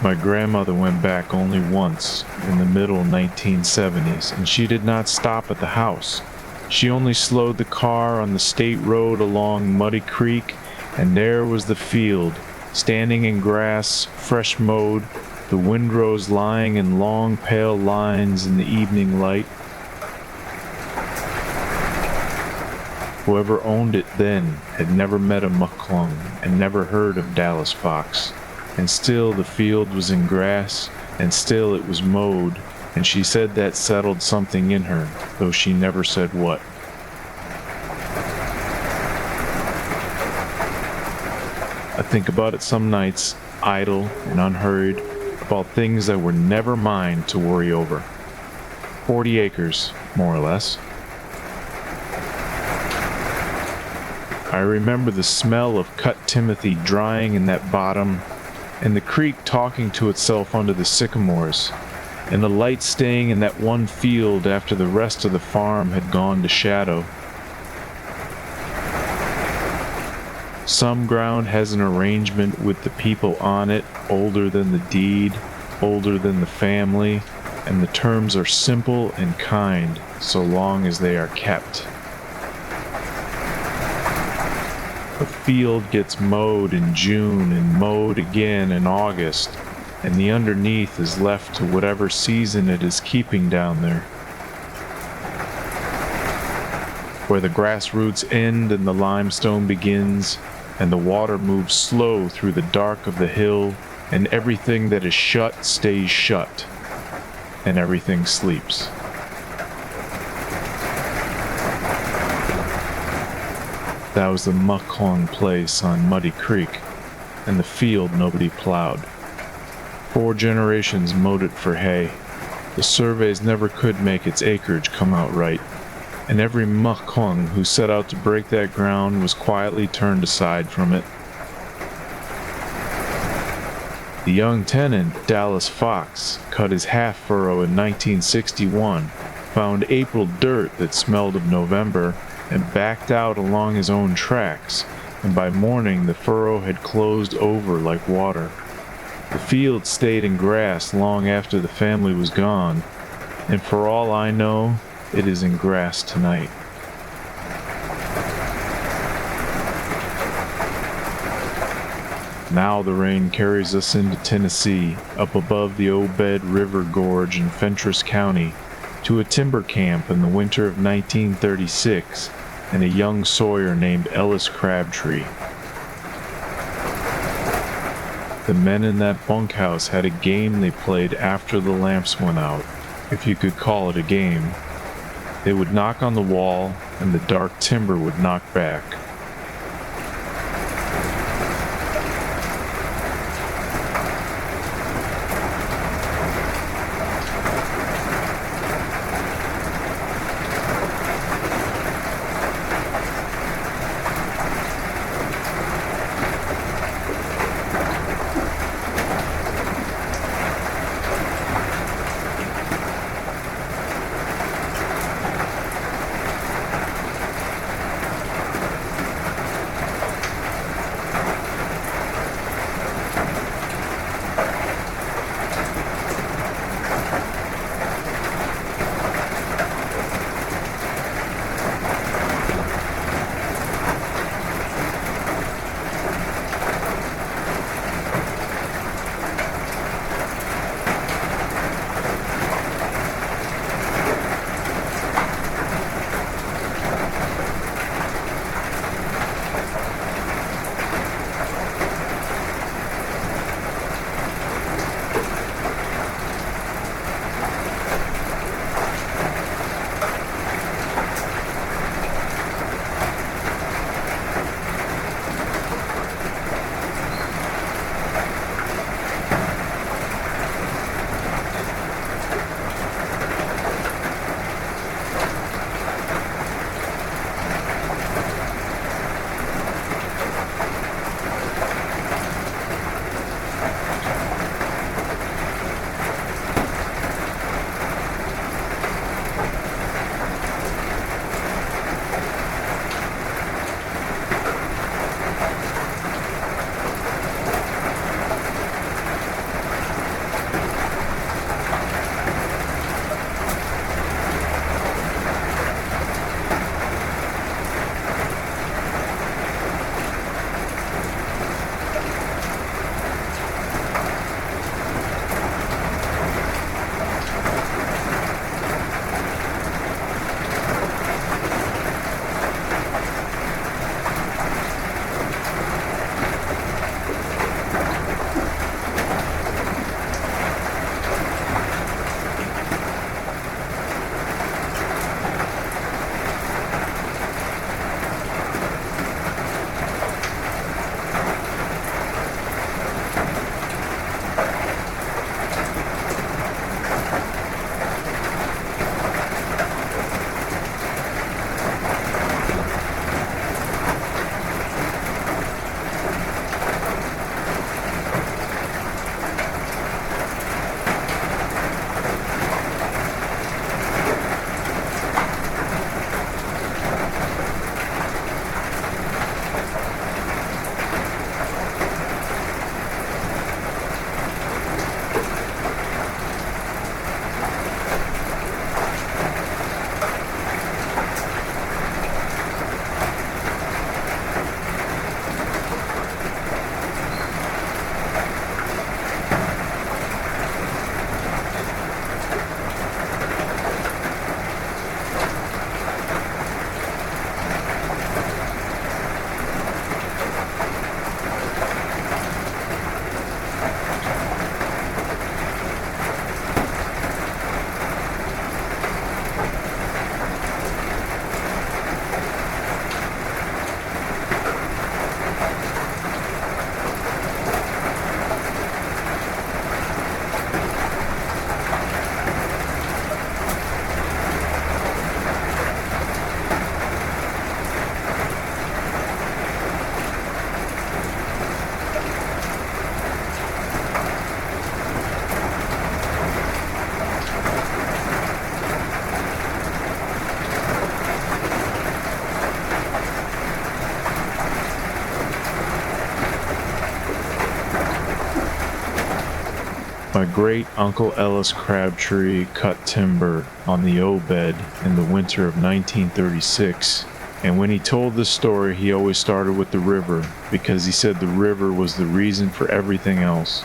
My grandmother went back only once, in the middle 1970s, and she did not stop at the house. She only slowed the car on the state road along Muddy Creek, and there was the field, standing in grass, fresh mowed, the windrows lying in long pale lines in the evening light. Whoever owned it then had never met a mucklung and never heard of Dallas Fox. And still the field was in grass, and still it was mowed, and she said that settled something in her, though she never said what. I think about it some nights, idle and unhurried, about things that were never mine to worry over. 40 acres, more or less. I remember the smell of cut timothy drying in that bottom, and the creek talking to itself under the sycamores, and the light staying in that one field after the rest of the farm had gone to shadow. Some ground has an arrangement with the people on it older than the deed, older than the family, and the terms are simple and kind so long as they are kept. The field gets mowed in June and mowed again in August, and the underneath is left to whatever season it is keeping down there. Where the grass roots end and the limestone begins, and the water moves slow through the dark of the hill, and everything that is shut stays shut, and everything sleeps. That was the mucklung place on Muddy Creek, and the field nobody plowed. 4 generations mowed it for hay. The surveys never could make its acreage come out right, and every mucklung who set out to break that ground was quietly turned aside from it. The young tenant, Dallas Fox, cut his half furrow in 1961, found April dirt that smelled of November, and backed out along his own tracks, and by morning the furrow had closed over like water. The field stayed in grass long after the family was gone, and for all I know, it is in grass tonight. Now the rain carries us into Tennessee, up above the Obed River Gorge in Fentress County, to a timber camp in the winter of 1936, and a young sawyer named Ellis Crabtree. The men in that bunkhouse had a game they played after the lamps went out, if you could call it a game. They would knock on the wall, and the dark timber would knock back. My great Uncle Ellis Crabtree cut timber on the O-bed in the winter of 1936, and when he told this story he always started with the river, because he said the river was the reason for everything else.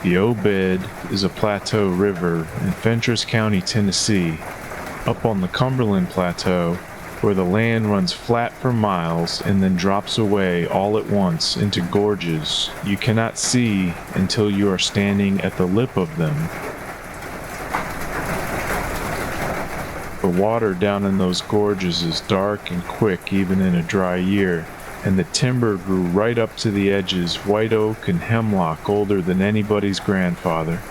The O-bed is a plateau river in Fentress County, Tennessee, up on the Cumberland Plateau, where the land runs flat for miles and then drops away all at once into gorges you cannot see until you are standing at the lip of them. The water down in those gorges is dark and quick even in a dry year, and the timber grew right up to the edges, white oak and hemlock older than anybody's grandfather.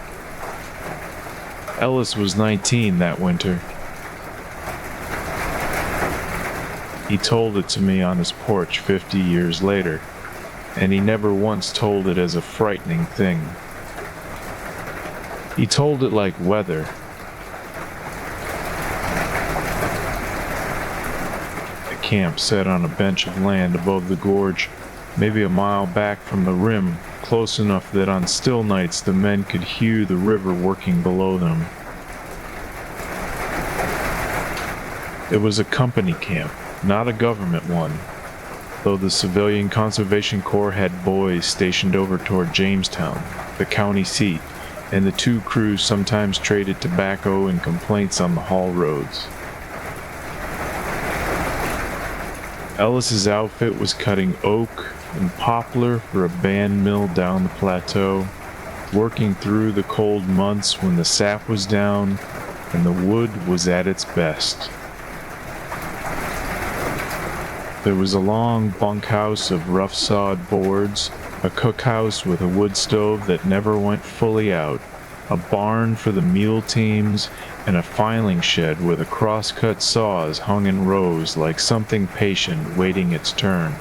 Ellis was 19 that winter. He told it to me on his porch 50 years later, and he never once told it as a frightening thing. He told it like weather. The camp sat on a bench of land above the gorge, maybe a mile back from the rim, close enough that on still nights the men could hear the river working below them. It was a company camp, not a government one, though the Civilian Conservation Corps had boys stationed over toward Jamestown, the county seat, and the two crews sometimes traded tobacco and complaints on the haul roads. Ellis's outfit was cutting oak and poplar for a band mill down the plateau, working through the cold months when the sap was down and the wood was at its best. There was a long bunkhouse of rough-sawed boards, a cookhouse with a wood stove that never went fully out, a barn for the mule teams, and a filing shed where the cross-cut saws hung in rows like something patient waiting its turn.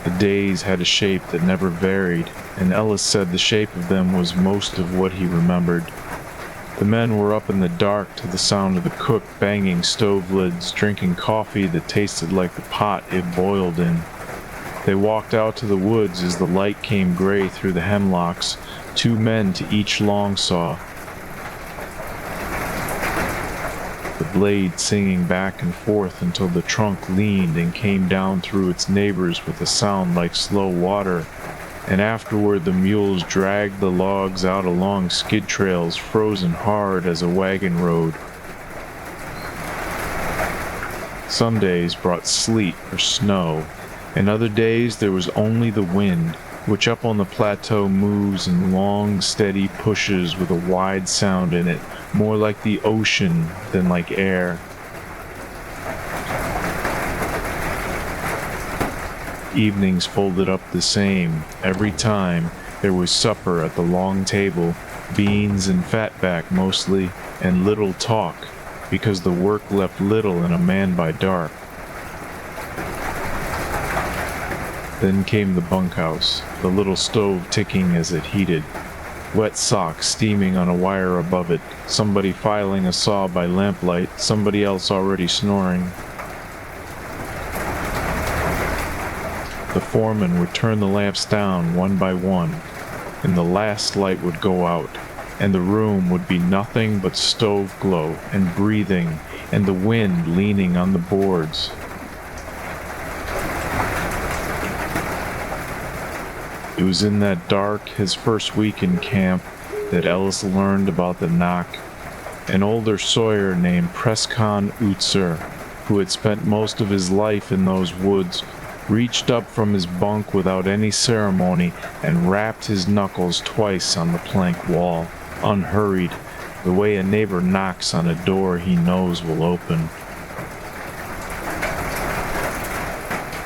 The days had a shape that never varied, and Ellis said the shape of them was most of what he remembered. The men were up in the dark to the sound of the cook banging stove lids, drinking coffee that tasted like the pot it boiled in. They walked out to the woods as the light came gray through the hemlocks, 2 men to each long saw. The blade singing back and forth until the trunk leaned and came down through its neighbors with a sound like slow water, and afterward the mules dragged the logs out along skid trails frozen hard as a wagon road. Some days brought sleet or snow, and other days there was only the wind, which up on the plateau moves in long, steady pushes with a wide sound in it, more like the ocean than like air. Evenings folded up the same. Every time there was supper at the long table, beans and fatback mostly, and little talk, because the work left little in a man by dark. Then came the bunkhouse, the little stove ticking as it heated, wet socks steaming on a wire above it, somebody filing a saw by lamplight, somebody else already snoring. The foreman would turn the lamps down one by one, and the last light would go out, and the room would be nothing but stove glow and breathing, and the wind leaning on the boards. It was in that dark, his first week in camp, that Ellis learned about the knock. An older sawyer named Prescon Utzer, who had spent most of his life in those woods, reached up from his bunk without any ceremony and rapped his knuckles twice on the plank wall, unhurried, the way a neighbor knocks on a door he knows will open.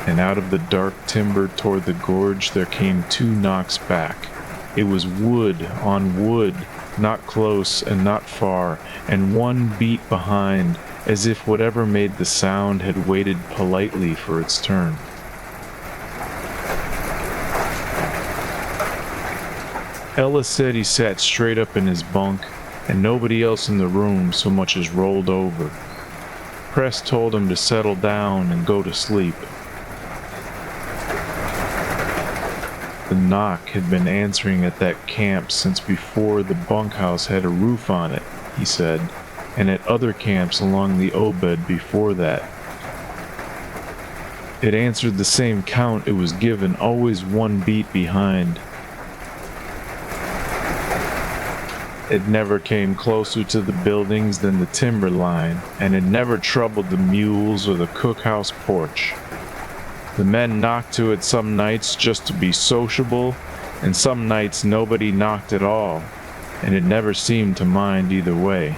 And out of the dark timber toward the gorge there came 2 knocks back. It was wood on wood, not close and not far, and one beat behind, as if whatever made the sound had waited politely for its turn. Ellis said he sat straight up in his bunk, and nobody else in the room so much as rolled over. Press told him to settle down and go to sleep. The knock had been answering at that camp since before the bunkhouse had a roof on it, he said, and at other camps along the Obed before that. It answered the same count it was given, always one beat behind. It never came closer to the buildings than the timber line, and it never troubled the mules or the cookhouse porch. The men knocked to it some nights just to be sociable, and some nights nobody knocked at all, and it never seemed to mind either way.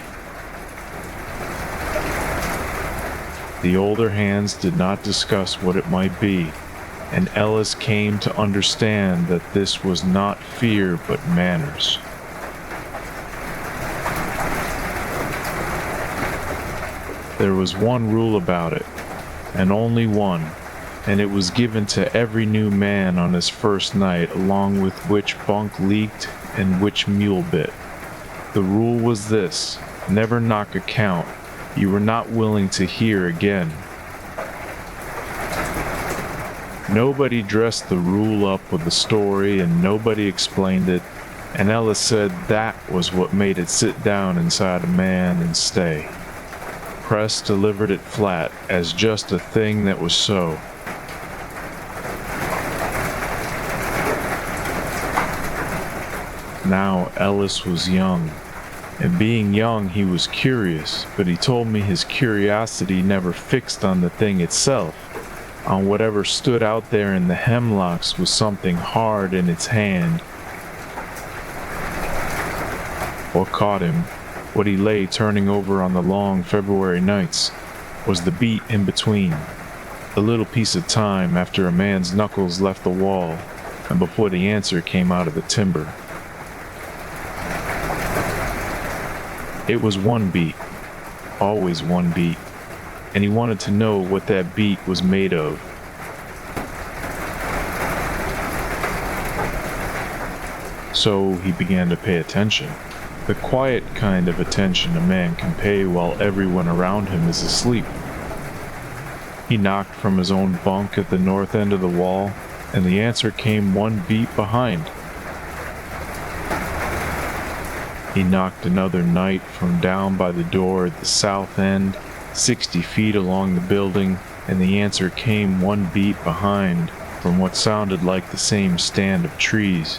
The older hands did not discuss what it might be, and Ellis came to understand that this was not fear but manners. There was one rule about it, and only one, and it was given to every new man on his first night, along with which bunk leaked and which mule bit. The rule was this: never knock a count you were not willing to hear again. Nobody dressed the rule up with a story, and nobody explained it, and Ellis said that was what made it sit down inside a man and stay. Press delivered it flat, as just a thing that was so. Now Ellis was young, and being young he was curious, but he told me his curiosity never fixed on the thing itself. On whatever stood out there in the hemlocks was something hard in its hand. What caught him, what he lay turning over on the long February nights, was the beat in between, the little piece of time after a man's knuckles left the wall and before the answer came out of the timber. It was one beat, always one beat, and he wanted to know what that beat was made of. So he began to pay attention, the quiet kind of attention a man can pay while everyone around him is asleep. He knocked from his own bunk at the north end of the wall, and the answer came one beat behind. He knocked another night from down by the door at the south end, 60 feet along the building, and the answer came one beat behind from what sounded like the same stand of trees.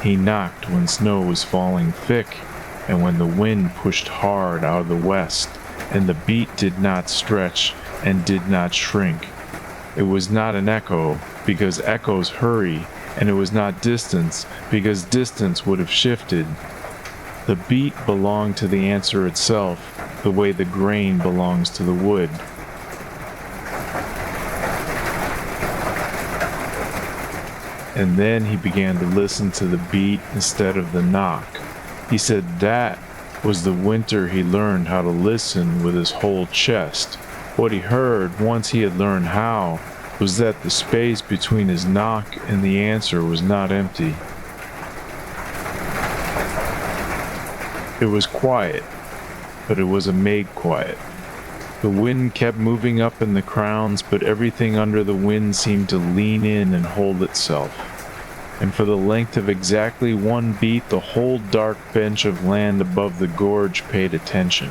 He knocked when snow was falling thick and when the wind pushed hard out of the west, and the beat did not stretch and did not shrink. It was not an echo, because echoes hurry, and it was not distance, because distance would have shifted. The beat belonged to the answer itself, the way the grain belongs to the wood. And then he began to listen to the beat instead of the knock. He said that was the winter he learned how to listen with his whole chest. What he heard, once he had learned how, was that the space between his knock and the answer was not empty. It was quiet, but it was a made quiet. The wind kept moving up in the crowns, but everything under the wind seemed to lean in and hold itself. And for the length of exactly one beat, the whole dark bench of land above the gorge paid attention.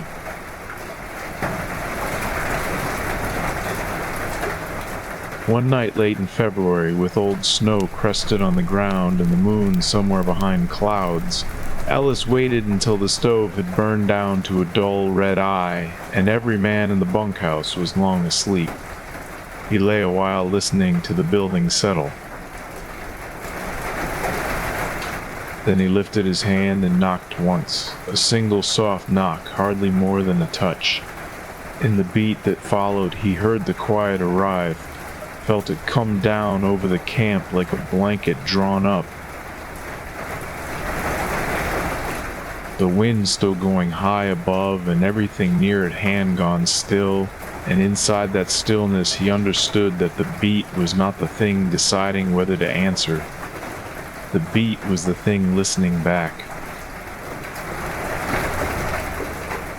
One night late in February, with old snow crested on the ground and the moon somewhere behind clouds, Ellis waited until the stove had burned down to a dull red eye, and every man in the bunkhouse was long asleep. He lay a while listening to the building settle. Then he lifted his hand and knocked once, a single soft knock, hardly more than a touch. In the beat that followed, he heard the quiet arrive, felt it come down over the camp like a blanket drawn up. The wind still going high above, and everything near at hand gone still, and inside that stillness he understood that the beat was not the thing deciding whether to answer. The beat was the thing listening back.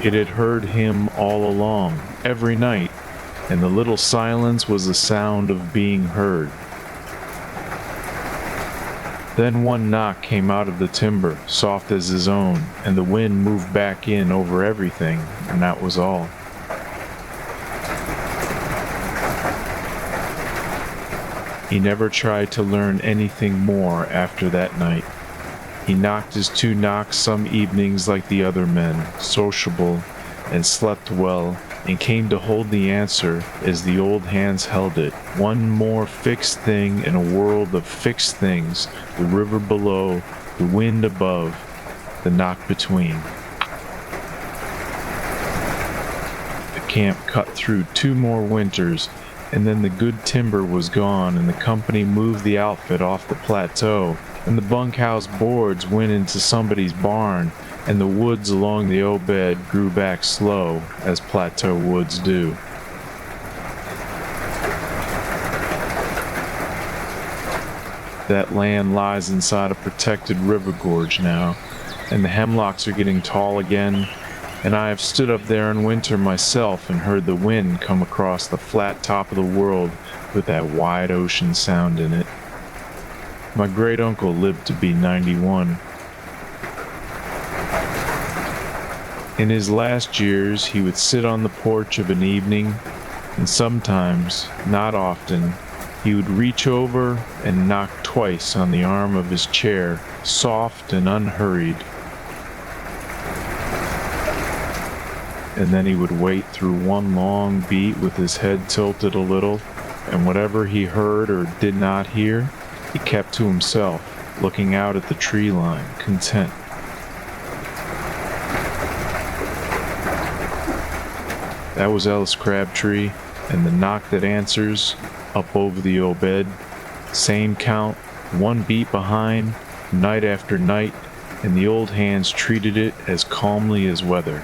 It had heard him all along, every night, and the little silence was the sound of being heard. Then one knock came out of the timber, soft as his own, and the wind moved back in over everything, and that was all. He never tried to learn anything more after that night. He knocked his 2 knocks some evenings like the other men, sociable, and slept well, and came to hold the answer as the old hands held it. One more fixed thing in a world of fixed things, the river below, the wind above, the knock between. The camp cut through 2 more winters, and then the good timber was gone, and the company moved the outfit off the plateau, and the bunkhouse boards went into somebody's barn, and the woods along the Obed grew back slow, as plateau woods do. That land lies inside a protected river gorge now, and the hemlocks are getting tall again, and I have stood up there in winter myself and heard the wind come across the flat top of the world with that wide ocean sound in it. My great-uncle lived to be 91. In his last years, he would sit on the porch of an evening, and sometimes, not often, he would reach over and knock twice on the arm of his chair, soft and unhurried. And then he would wait through one long beat with his head tilted a little, and whatever he heard or did not hear, he kept to himself, looking out at the tree line, content. That was Ellis Crabtree, and the knock that answers, up over the Obed. Same count, 1 beat behind, night after night, and the old hands treated it as calmly as weather.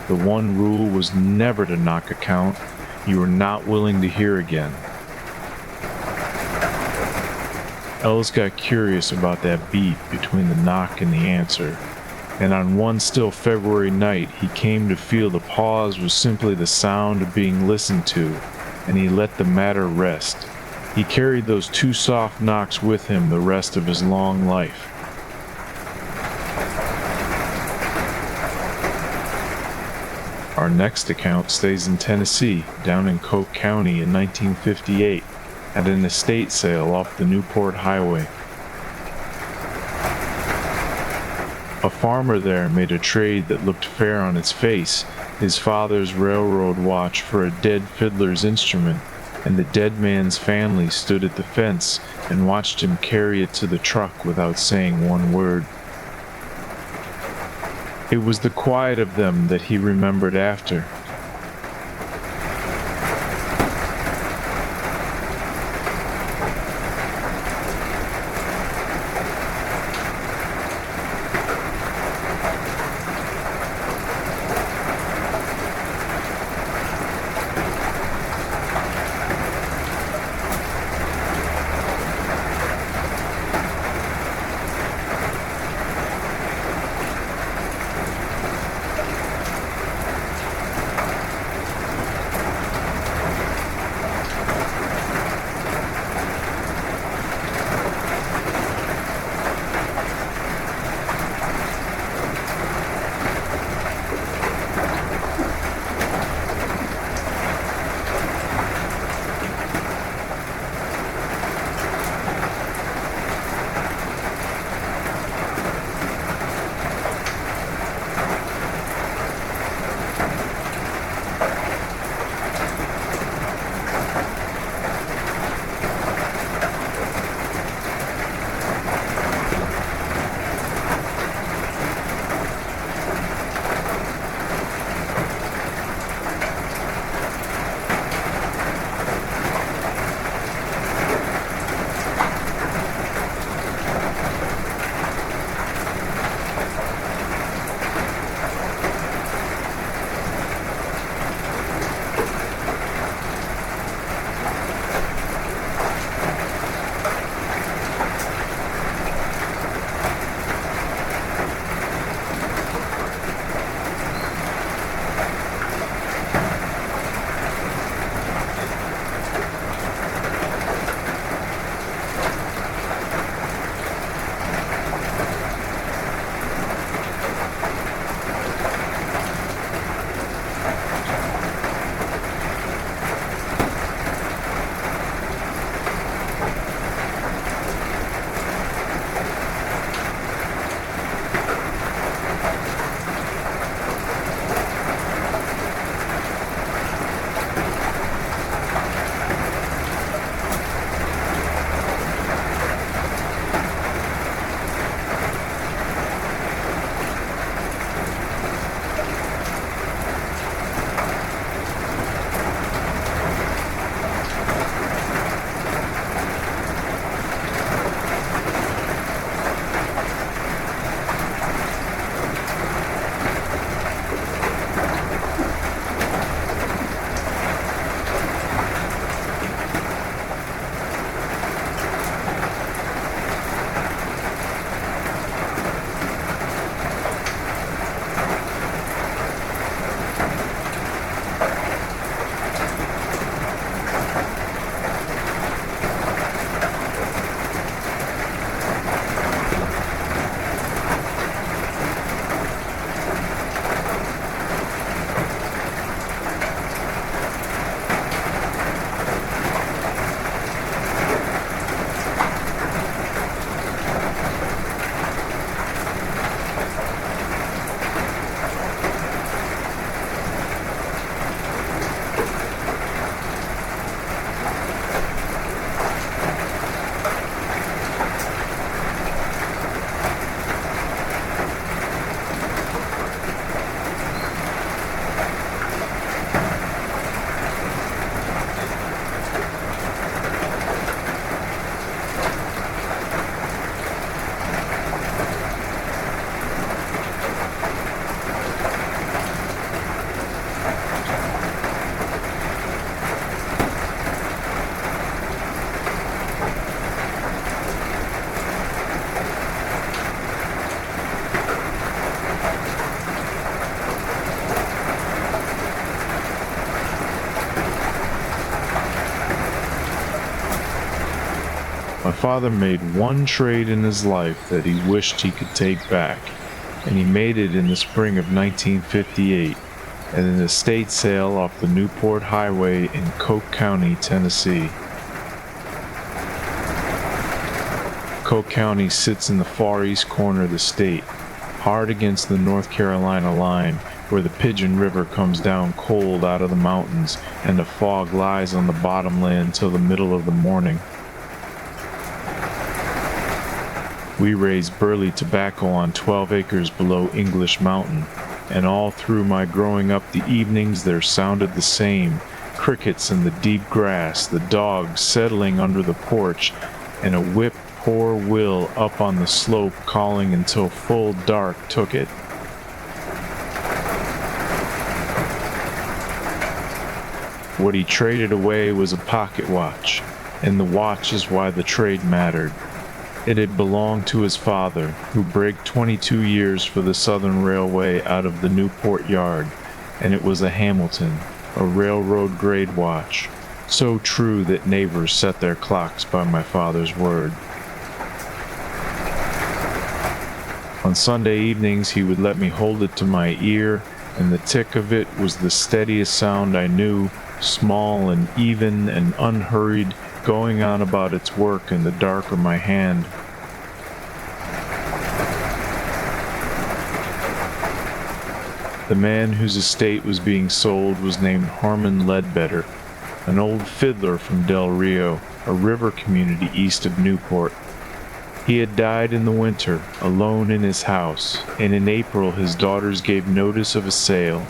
The one rule was never to knock a count you were not willing to hear again. Ellis got curious about that beat between the knock and the answer, and on one still February night he came to feel the pause was simply the sound of being listened to, and he let the matter rest. He carried those 2 soft knocks with him the rest of his long life. Our next account stays in Tennessee, down in Coke County in 1958, at an estate sale off the Newport Highway. A farmer there made a trade that looked fair on its face, his father's railroad watch for a dead fiddler's instrument, and the dead man's family stood at the fence and watched him carry it to the truck without saying one word. It was the quiet of them that he remembered after. My father made one trade in his life that he wished he could take back, and he made it in the spring of 1958 at an estate sale off the Newport Highway in Coke County, Tennessee. Coke County sits in the far east corner of the state, hard against the North Carolina line, where the Pigeon River comes down cold out of the mountains and the fog lies on the bottomland till the middle of the morning. We raised burley tobacco on 12 acres below English Mountain, and all through my growing up the evenings there sounded the same, crickets in the deep grass, the dogs settling under the porch, and a whip poor Will up on the slope calling until full dark took it. What he traded away was a pocket watch, and the watch is why the trade mattered. It had belonged to his father, who braked 22 years for the Southern Railway out of the Newport yard, and it was a Hamilton, a railroad grade watch, so true that neighbors set their clocks by my father's word. On Sunday evenings he would let me hold it to my ear, and the tick of it was the steadiest sound I knew, small and even and unhurried, going on about its work in the dark of my hand. The man whose estate was being sold was named Harmon Ledbetter, an old fiddler from Del Rio, a river community east of Newport. He had died in the winter, alone in his house, and in April his daughters gave notice of a sale.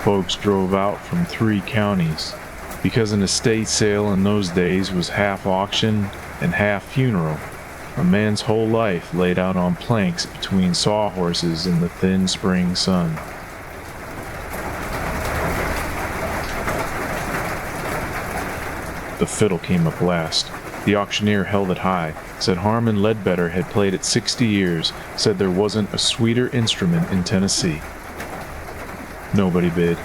Folks drove out from 3 counties, because an estate sale in those days was half auction and half funeral, a man's whole life laid out on planks between sawhorses in the thin spring sun. The fiddle came up last. The auctioneer held it high, said Harmon Ledbetter had played it 60 years, said there wasn't a sweeter instrument in Tennessee. Nobody bid.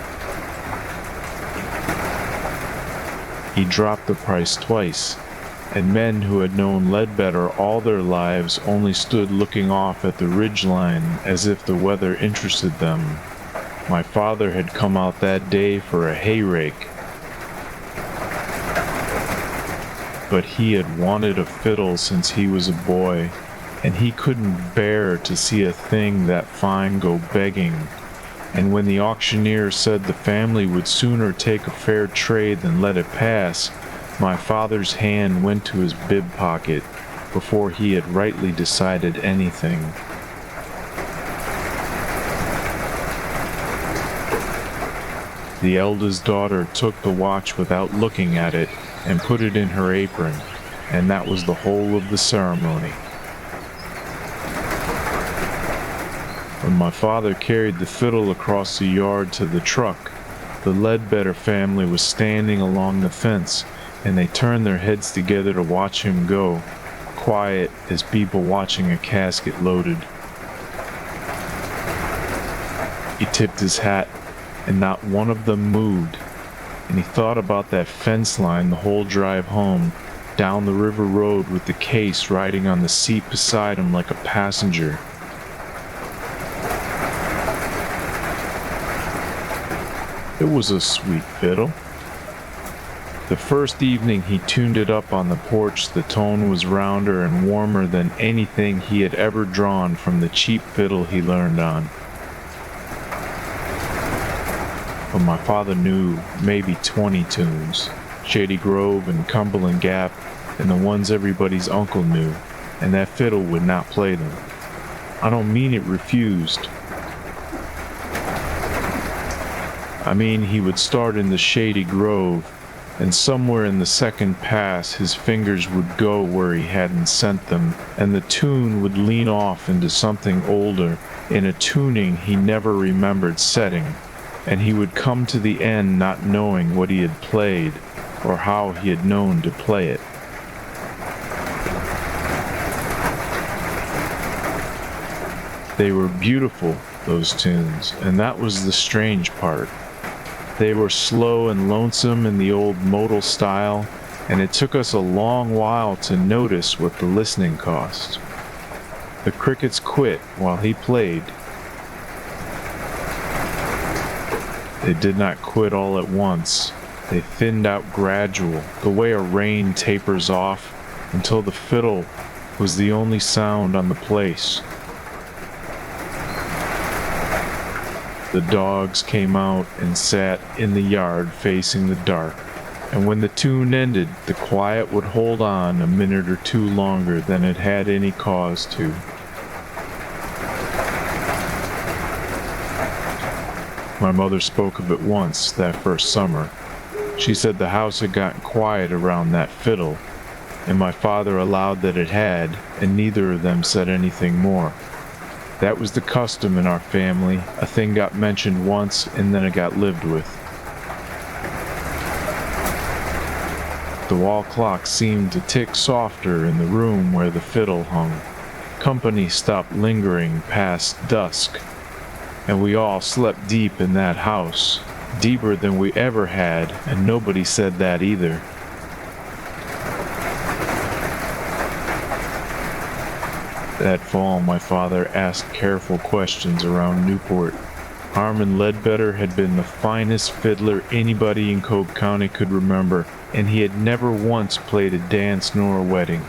He dropped the price twice, and men who had known Ledbetter all their lives only stood looking off at the ridgeline as if the weather interested them. My father had come out that day for a hay rake, but he had wanted a fiddle since he was a boy, and he couldn't bear to see a thing that fine go begging. And when the auctioneer said the family would sooner take a fair trade than let it pass, my father's hand went to his bib pocket before he had rightly decided anything. The eldest daughter took the watch without looking at it and put it in her apron, and that was the whole of the ceremony. When my father carried the fiddle across the yard to the truck, the Ledbetter family was standing along the fence, and they turned their heads together to watch him go, quiet as people watching a casket loaded. He tipped his hat, and not one of them moved, and he thought about that fence line the whole drive home, down the river road with the case riding on the seat beside him like a passenger. It was a sweet fiddle. The first evening he tuned it up on the porch, the tone was rounder and warmer than anything he had ever drawn from the cheap fiddle he learned on. But my father knew maybe 20 tunes, Shady Grove and Cumberland Gap, and the ones everybody's uncle knew, and that fiddle would not play them. I don't mean it refused. I mean he would start in the Shady Grove, and somewhere in the second pass his fingers would go where he hadn't sent them, and the tune would lean off into something older, in a tuning he never remembered setting, and he would come to the end not knowing what he had played, or how he had known to play it. They were beautiful, those tunes, and that was the strange part. They were slow and lonesome in the old modal style, and it took us a long while to notice what the listening cost. The crickets quit while he played. They did not quit all at once. They thinned out gradual, the way a rain tapers off, until the fiddle was the only sound on the place. The dogs came out and sat in the yard facing the dark, and when the tune ended, the quiet would hold on a minute or two longer than it had any cause to. My mother spoke of it once that first summer. She said the house had gotten quiet around that fiddle, and my father allowed that it had, and neither of them said anything more. That was the custom in our family. A thing got mentioned once, and then it got lived with. The wall clock seemed to tick softer in the room where the fiddle hung. Company stopped lingering past dusk, and we all slept deep in that house, deeper than we ever had, and nobody said that either. That fall, my father asked careful questions around Newport. Harmon Ledbetter had been the finest fiddler anybody in Cobb County could remember, and he had never once played a dance nor a wedding.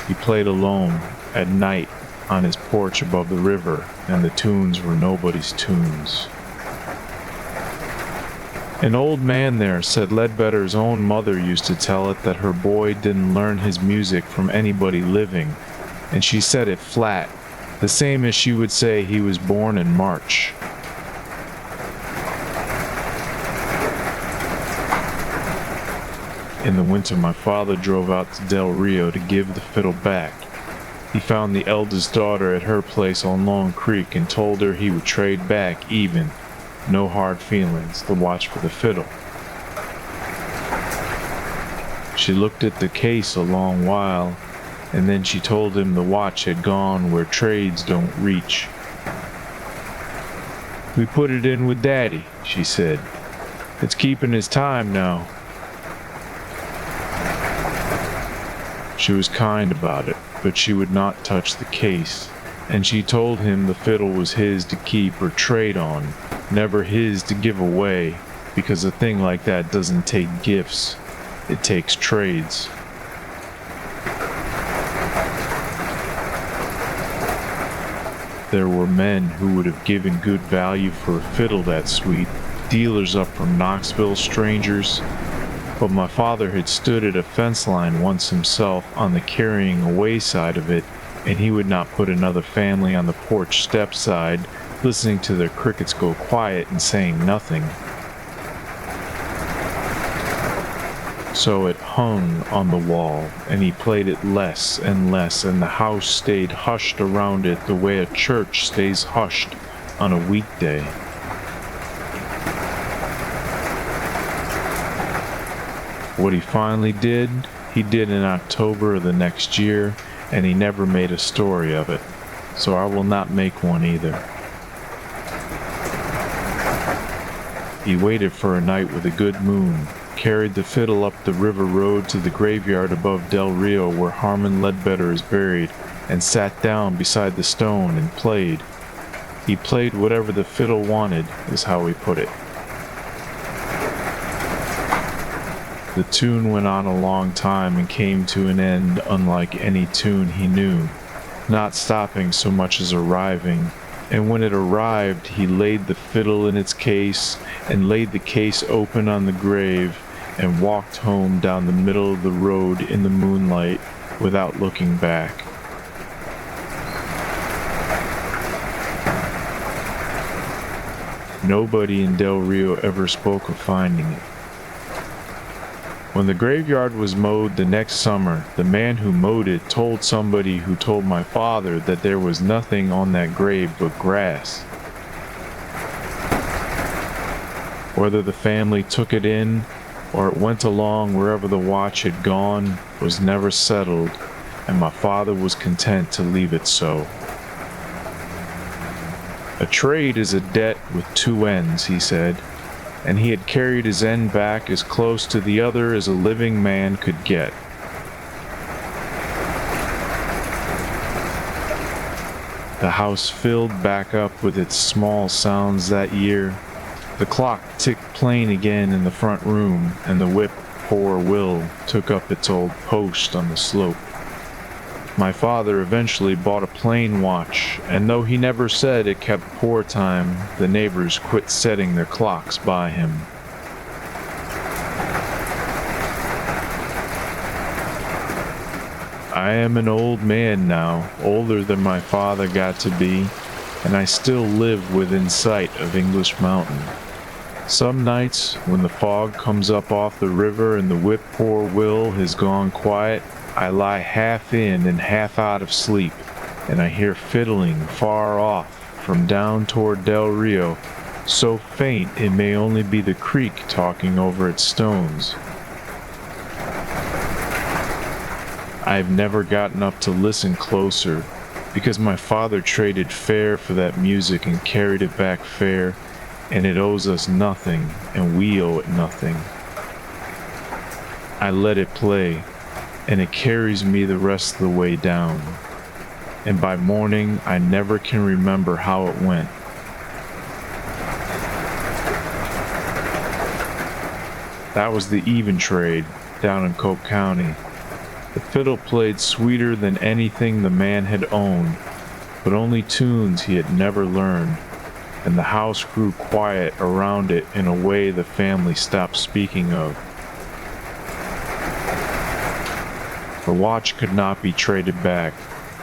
He played alone, at night, on his porch above the river, and the tunes were nobody's tunes. An old man there said Ledbetter's own mother used to tell it that her boy didn't learn his music from anybody living, and she said it flat, the same as she would say he was born in March. In the winter, my father drove out to Del Rio to give the fiddle back. He found the eldest daughter at her place on Long Creek and told her he would trade back even, no hard feelings, to watch for the fiddle. She looked at the case a long while, and then she told him the watch had gone where trades don't reach. "We put it in with Daddy," she said. "It's keeping his time now." She was kind about it, but she would not touch the case, and she told him the fiddle was his to keep or trade on, never his to give away, because a thing like that doesn't take gifts, it takes trades. There were men who would have given good value for a fiddle that sweet, dealers up from Knoxville, strangers, but my father had stood at a fence line once himself on the carrying away side of it, and he would not put another family on the porch step side, listening to their crickets go quiet and saying nothing. So it hung on the wall, and he played it less and less, and the house stayed hushed around it the way a church stays hushed on a weekday. What he finally did, he did in October of the next year, and he never made a story of it, so I will not make one either. He waited for a night with a good moon, carried the fiddle up the river road to the graveyard above Del Rio where Harmon Ledbetter is buried, and sat down beside the stone and played. He played whatever the fiddle wanted, is how he put it. The tune went on a long time and came to an end unlike any tune he knew, not stopping so much as arriving, and when it arrived he laid the fiddle in its case and laid the case open on the grave and walked home down the middle of the road in the moonlight without looking back. Nobody in Del Rio ever spoke of finding it. When the graveyard was mowed the next summer, the man who mowed it told somebody who told my father that there was nothing on that grave but grass. Whether the family took it in or it went along wherever the watch had gone was never settled, and my father was content to leave it so. A trade is a debt with two ends, he said. and he had carried his end back as close to the other as a living man could get. The house filled back up with its small sounds that year. The clock ticked plain again in the front room, and the whip poor Will took up its old post on the slope. My father eventually bought a plain watch, and though he never said it kept poor time, the neighbors quit setting their clocks by him. I am an old man now, older than my father got to be, and I still live within sight of English Mountain. Some nights, when the fog comes up off the river and the whip poor Will has gone quiet, I lie half in and half out of sleep, and I hear fiddling far off from down toward Del Rio, so faint it may only be the creek talking over its stones. I've never gotten up to listen closer, because my father traded fair for that music and carried it back fair, and it owes us nothing, and we owe it nothing. I let it play, and it carries me the rest of the way down, and by morning I never can remember how it went. That was the even trade down in Coke County. The fiddle played sweeter than anything the man had owned, but only tunes he had never learned, and the house grew quiet around it in a way the family stopped speaking of. The watch could not be traded back.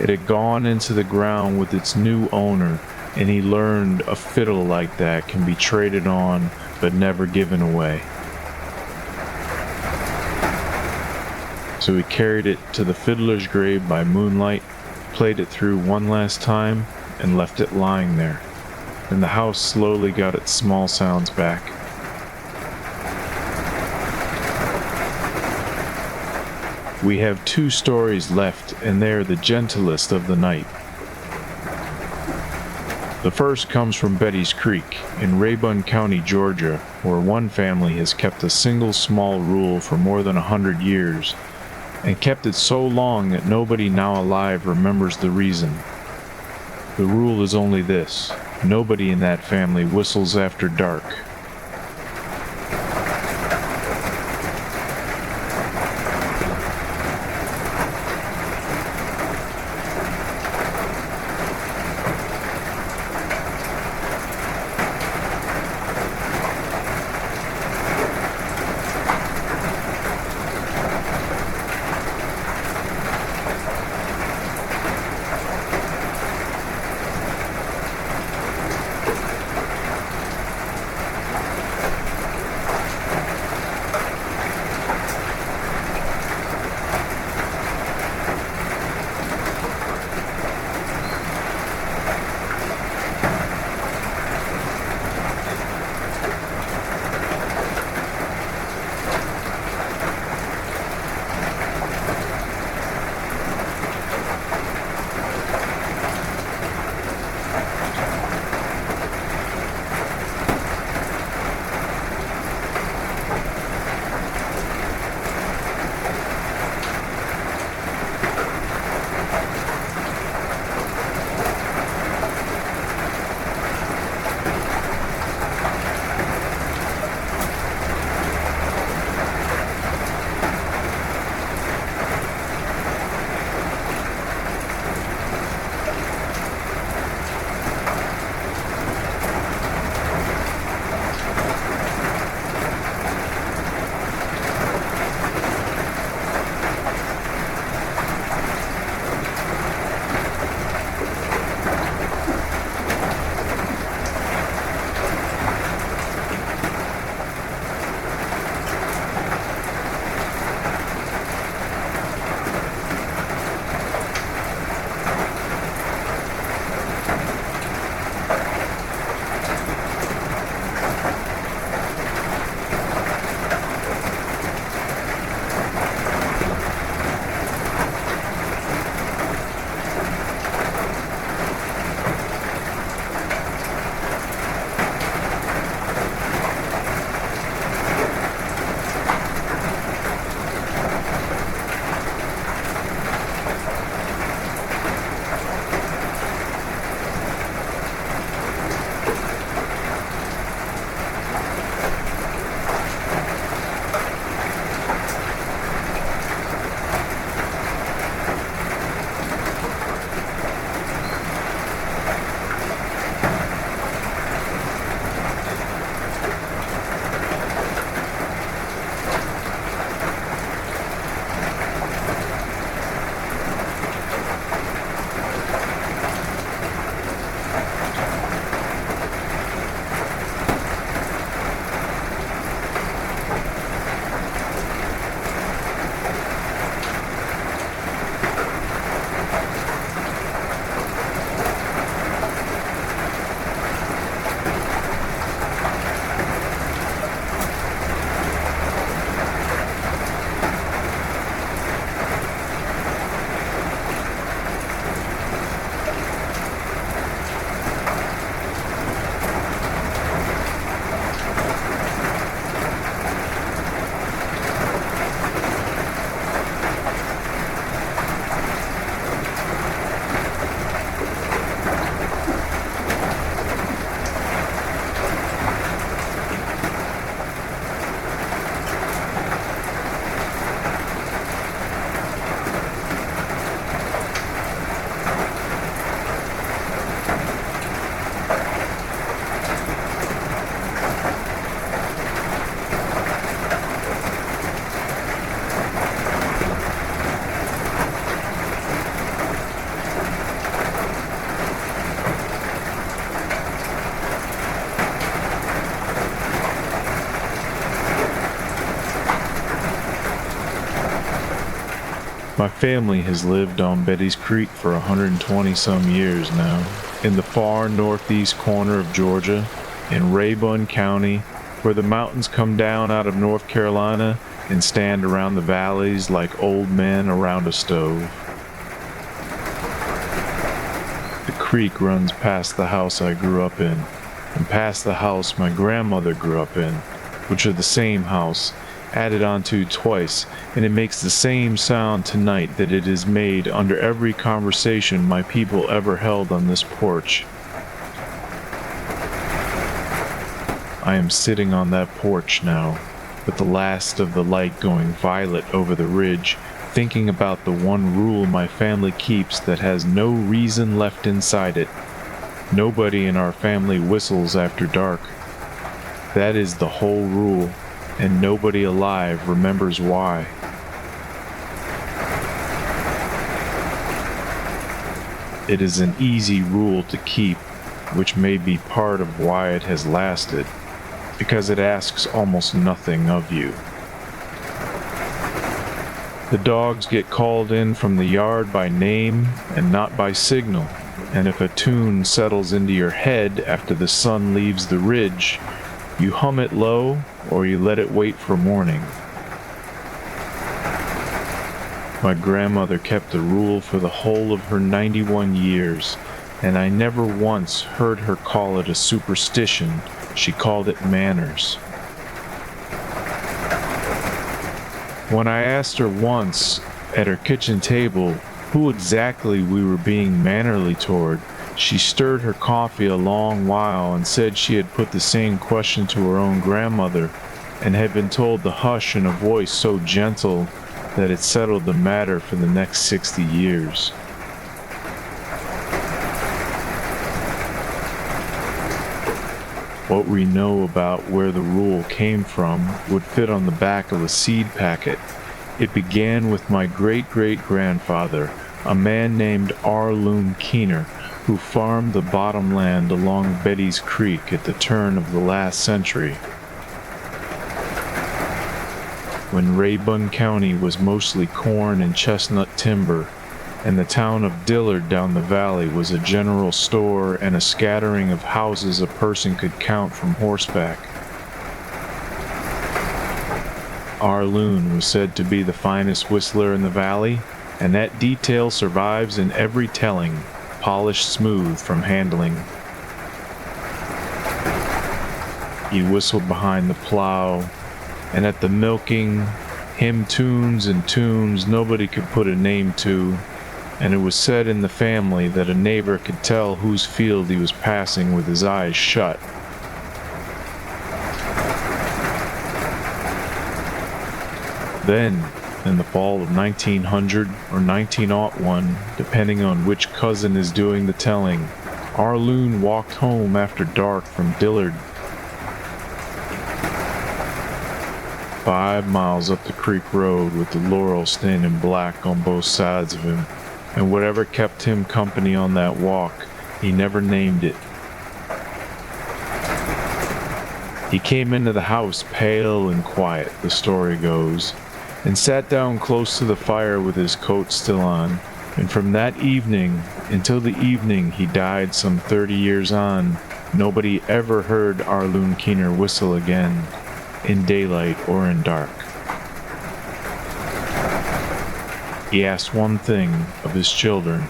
It had gone into the ground with its new owner, and he learned a fiddle like that can be traded on but never given away. So he carried it to the fiddler's grave by moonlight, played it through one last time, and left it lying there. And the house slowly got its small sounds back. We have 2 stories left, and they are the gentlest of the night. The first comes from Betty's Creek in Rayburn County, Georgia, where one family has kept a single small rule for more than 100 years, and kept it so long that nobody now alive remembers the reason. The rule is only this: nobody in that family whistles after dark. My family has lived on Betty's Creek for 120 some years now, in the far northeast corner of Georgia, in Rayburn County, where the mountains come down out of North Carolina and stand around the valleys like old men around a stove. The creek runs past the house I grew up in, and past the house my grandmother grew up in, which are the same house, added onto twice, and it makes the same sound tonight that it has made under every conversation my people ever held on this porch. I am sitting on that porch now, with the last of the light going violet over the ridge, thinking about the one rule my family keeps that has no reason left inside it. Nobody in our family whistles after dark. That is the whole rule, and nobody alive remembers why. It is an easy rule to keep, which may be part of why it has lasted, because it asks almost nothing of you. The dogs get called in from the yard by name and not by signal, and if a tune settles into your head after the sun leaves the ridge, you hum it low or you let it wait for morning. My grandmother kept the rule for the whole of her 91 years, and I never once heard her call it a superstition. She called it manners. When I asked her once, at her kitchen table, who exactly we were being mannerly toward, she stirred her coffee a long while and said she had put the same question to her own grandmother, and had been told to hush in a voice so gentle that it settled the matter for the next 60 years. What we know about where the rule came from would fit on the back of a seed packet. It began with my great-great-grandfather, a man named Arloon Keener, who farmed the bottomland along Betty's Creek at the turn of the last century, when Rayburn County was mostly corn and chestnut timber, and the town of Dillard down the valley was a general store and a scattering of houses a person could count from horseback. Arloon was said to be the finest whistler in the valley, and that detail survives in every telling, polished smooth from handling. He whistled behind the plow, and at the milking, hymn tunes and tunes nobody could put a name to, and it was said in the family that a neighbor could tell whose field he was passing with his eyes shut. Then, in the fall of 1900 or 1901, depending on which cousin is doing the telling, Arloon walked home after dark from Dillard. 5 miles up the creek road with the laurel standing black on both sides of him, and whatever kept him company on that walk, he never named it. He came into the house pale and quiet, the story goes, and sat down close to the fire with his coat still on, and from that evening until the evening he died some 30 years on, nobody ever heard Arloon Keener whistle again, in daylight or in dark. He asked one thing of his children,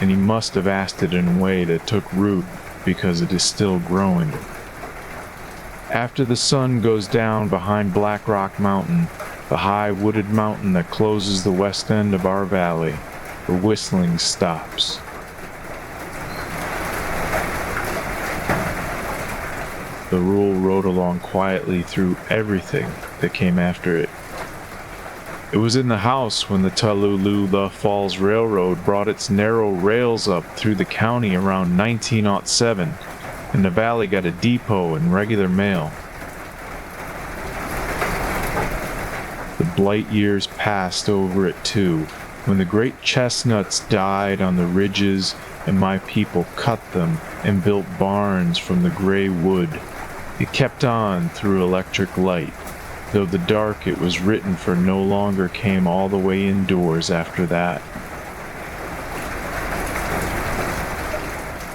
and he must have asked it in a way that took root, because it is still growing. After the sun goes down behind Black Rock Mountain, the high wooded mountain that closes the west end of our valley, the whistling stops. The rule rode along quietly through everything that came after it. It was in the house when the Tallulah Falls Railroad brought its narrow rails up through the county around 1907, and the valley got a depot and regular mail. The blight years passed over it too, when the great chestnuts died on the ridges and my people cut them and built barns from the gray wood. It kept on through electric light. though the dark it was written for no longer came all the way indoors after that.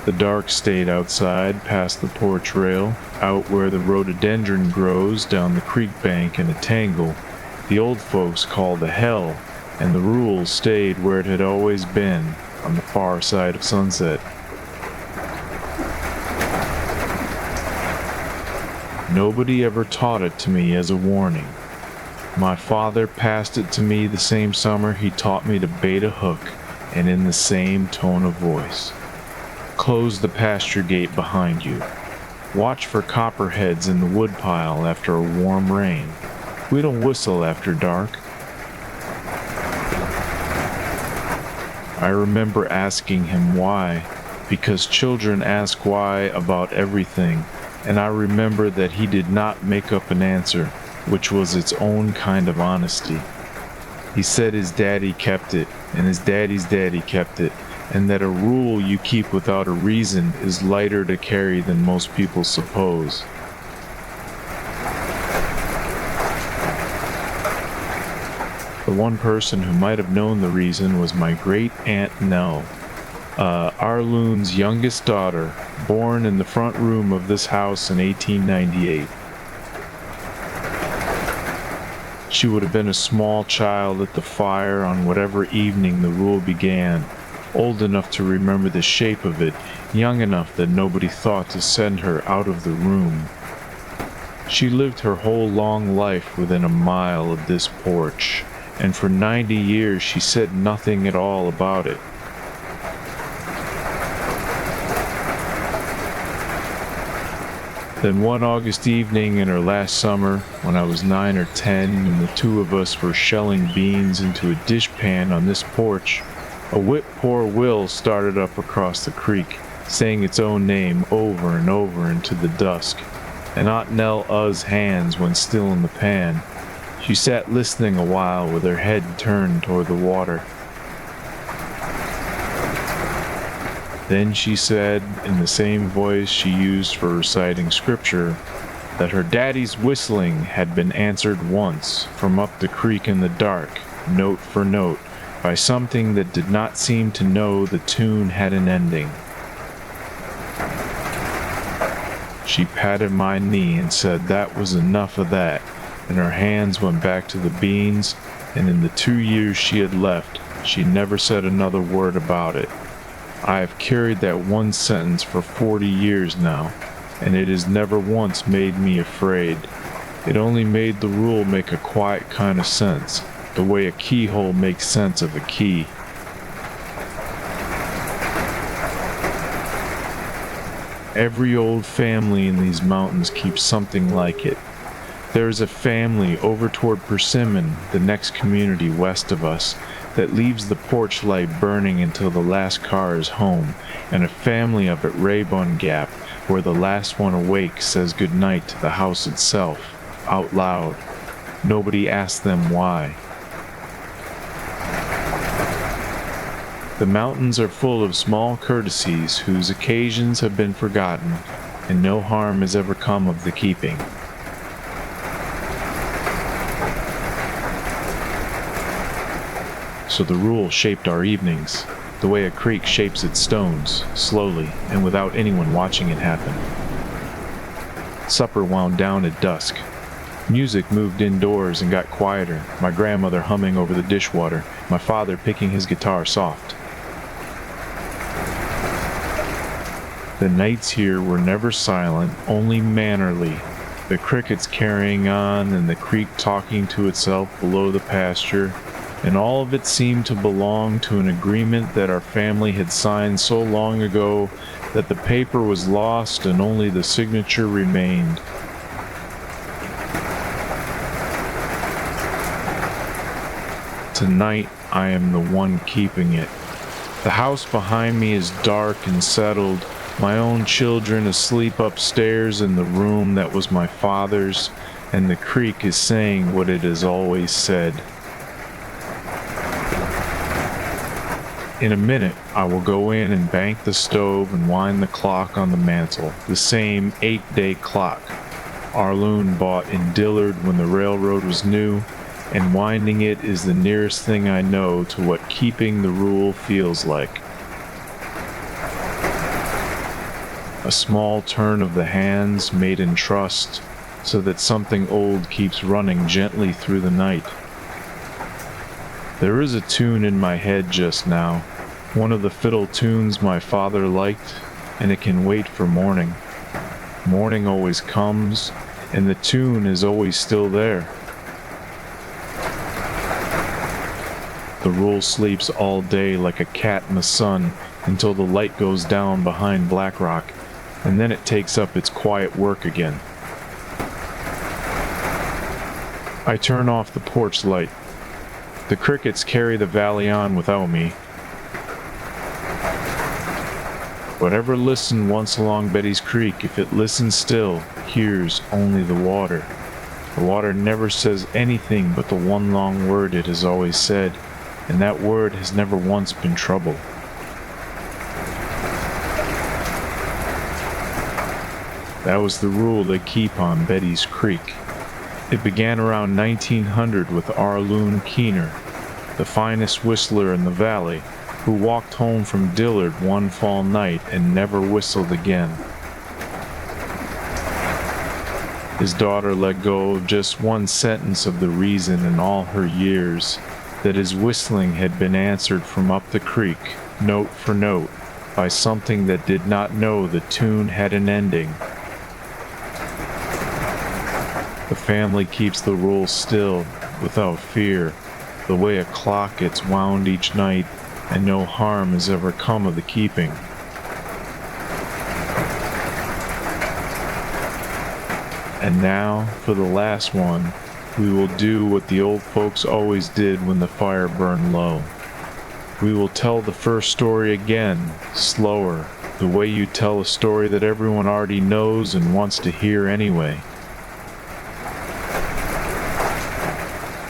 The dark stayed outside, past the porch rail, out where the rhododendron grows down the creek bank in a tangle the old folks called the hell, and the rule stayed where it had always been, on the far side of Sunset. Nobody ever taught it to me as a warning. My father passed it to me the same summer he taught me to bait a hook, and in the same tone of voice. Close the pasture gate behind you. Watch for copperheads in the woodpile after a warm rain. We don't whistle after dark. I remember asking him why, because children ask why about everything, and I remember that he did not make up an answer, which was its own kind of honesty. He said his daddy kept it, and his daddy's daddy kept it, and that a rule you keep without a reason is lighter to carry than most people suppose. The one person who might have known the reason was my great-aunt Nell, Arloon's youngest daughter, born in the front room of this house in 1898. She would have been a small child at the fire on whatever evening the rule began, old enough to remember the shape of it, young enough that nobody thought to send her out of the room. She lived her whole long life within a mile of this porch, and for 90 years she said nothing at all about it. Then one August evening in her last summer, when I was 9 or 10 and the two of us were shelling beans into a dishpan on this porch, a whip-poor-will started up across the creek, saying its own name over and over into the dusk, and Aunt Nell-U's hands went still in the pan. She sat listening a while with her head turned toward the water. Then she said, in the same voice she used for reciting scripture, that her daddy's whistling had been answered once, from up the creek in the dark, note for note, by something that did not seem to know the tune had an ending. She patted my knee and said that was enough of that, and her hands went back to the beans, and in the 2 years she had left, she never said another word about it. I have carried that one sentence for 40 years now, and it has never once made me afraid. It only made the rule make a quiet kind of sense, the way a keyhole makes sense of a key. Every old family in these mountains keeps something like it. There is a family over toward Persimmon, the next community west of us, that leaves the porch light burning until the last car is home, and a family up at Raybun Gap, where the last one awake says goodnight to the house itself, out loud. Nobody asks them why. The mountains are full of small courtesies whose occasions have been forgotten, and no harm has ever come of the keeping. So the rule shaped our evenings, the way a creek shapes its stones, slowly, and without anyone watching it happen. Supper wound down at dusk. Music moved indoors and got quieter, my grandmother humming over the dishwater, my father picking his guitar soft. The nights here were never silent, only mannerly, the crickets carrying on and the creek talking to itself below the pasture, and all of it seemed to belong to an agreement that our family had signed so long ago that the paper was lost and only the signature remained. Tonight, I am the one keeping it. The house behind me is dark and settled, my own children asleep upstairs in the room that was my father's, and the creek is saying what it has always said. In a minute, I will go in and bank the stove and wind the clock on the mantel, the same 8-day clock. Our loon bought in Dillard when the railroad was new, and winding it is the nearest thing I know to what keeping the rule feels like. A small turn of the hands made in trust, so that something old keeps running gently through the night. There is a tune in my head just now, one of the fiddle tunes my father liked, and it can wait for morning. Morning always comes, and the tune is always still there. The rule sleeps all day like a cat in the sun until the light goes down behind Black Rock, and then it takes up its quiet work again. I turn off the porch light. The crickets carry the valley on without me. Whatever listened once along Betty's Creek, if it listens still, hears only the water. The water never says anything but the one long word it has always said, and that word has never once been trouble. That was the rule they keep on Betty's Creek. It began around 1900 with our loon Keener, the finest whistler in the valley, who walked home from Dillard one fall night and never whistled again. His daughter let go of just one sentence of the reason in all her years, that his whistling had been answered from up the creek, note for note, by something that did not know the tune had an ending. The family keeps the rule still, without fear, the way a clock gets wound each night, and no harm has ever come of the keeping. And now, for the last one, we will do what the old folks always did when the fire burned low. We will tell the first story again, slower, the way you tell a story that everyone already knows and wants to hear anyway.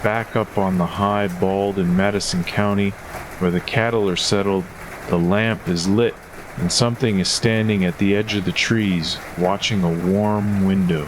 Back up on the high bald in Madison County, where the cattle are settled, the lamp is lit, and something is standing at the edge of the trees, watching a warm window.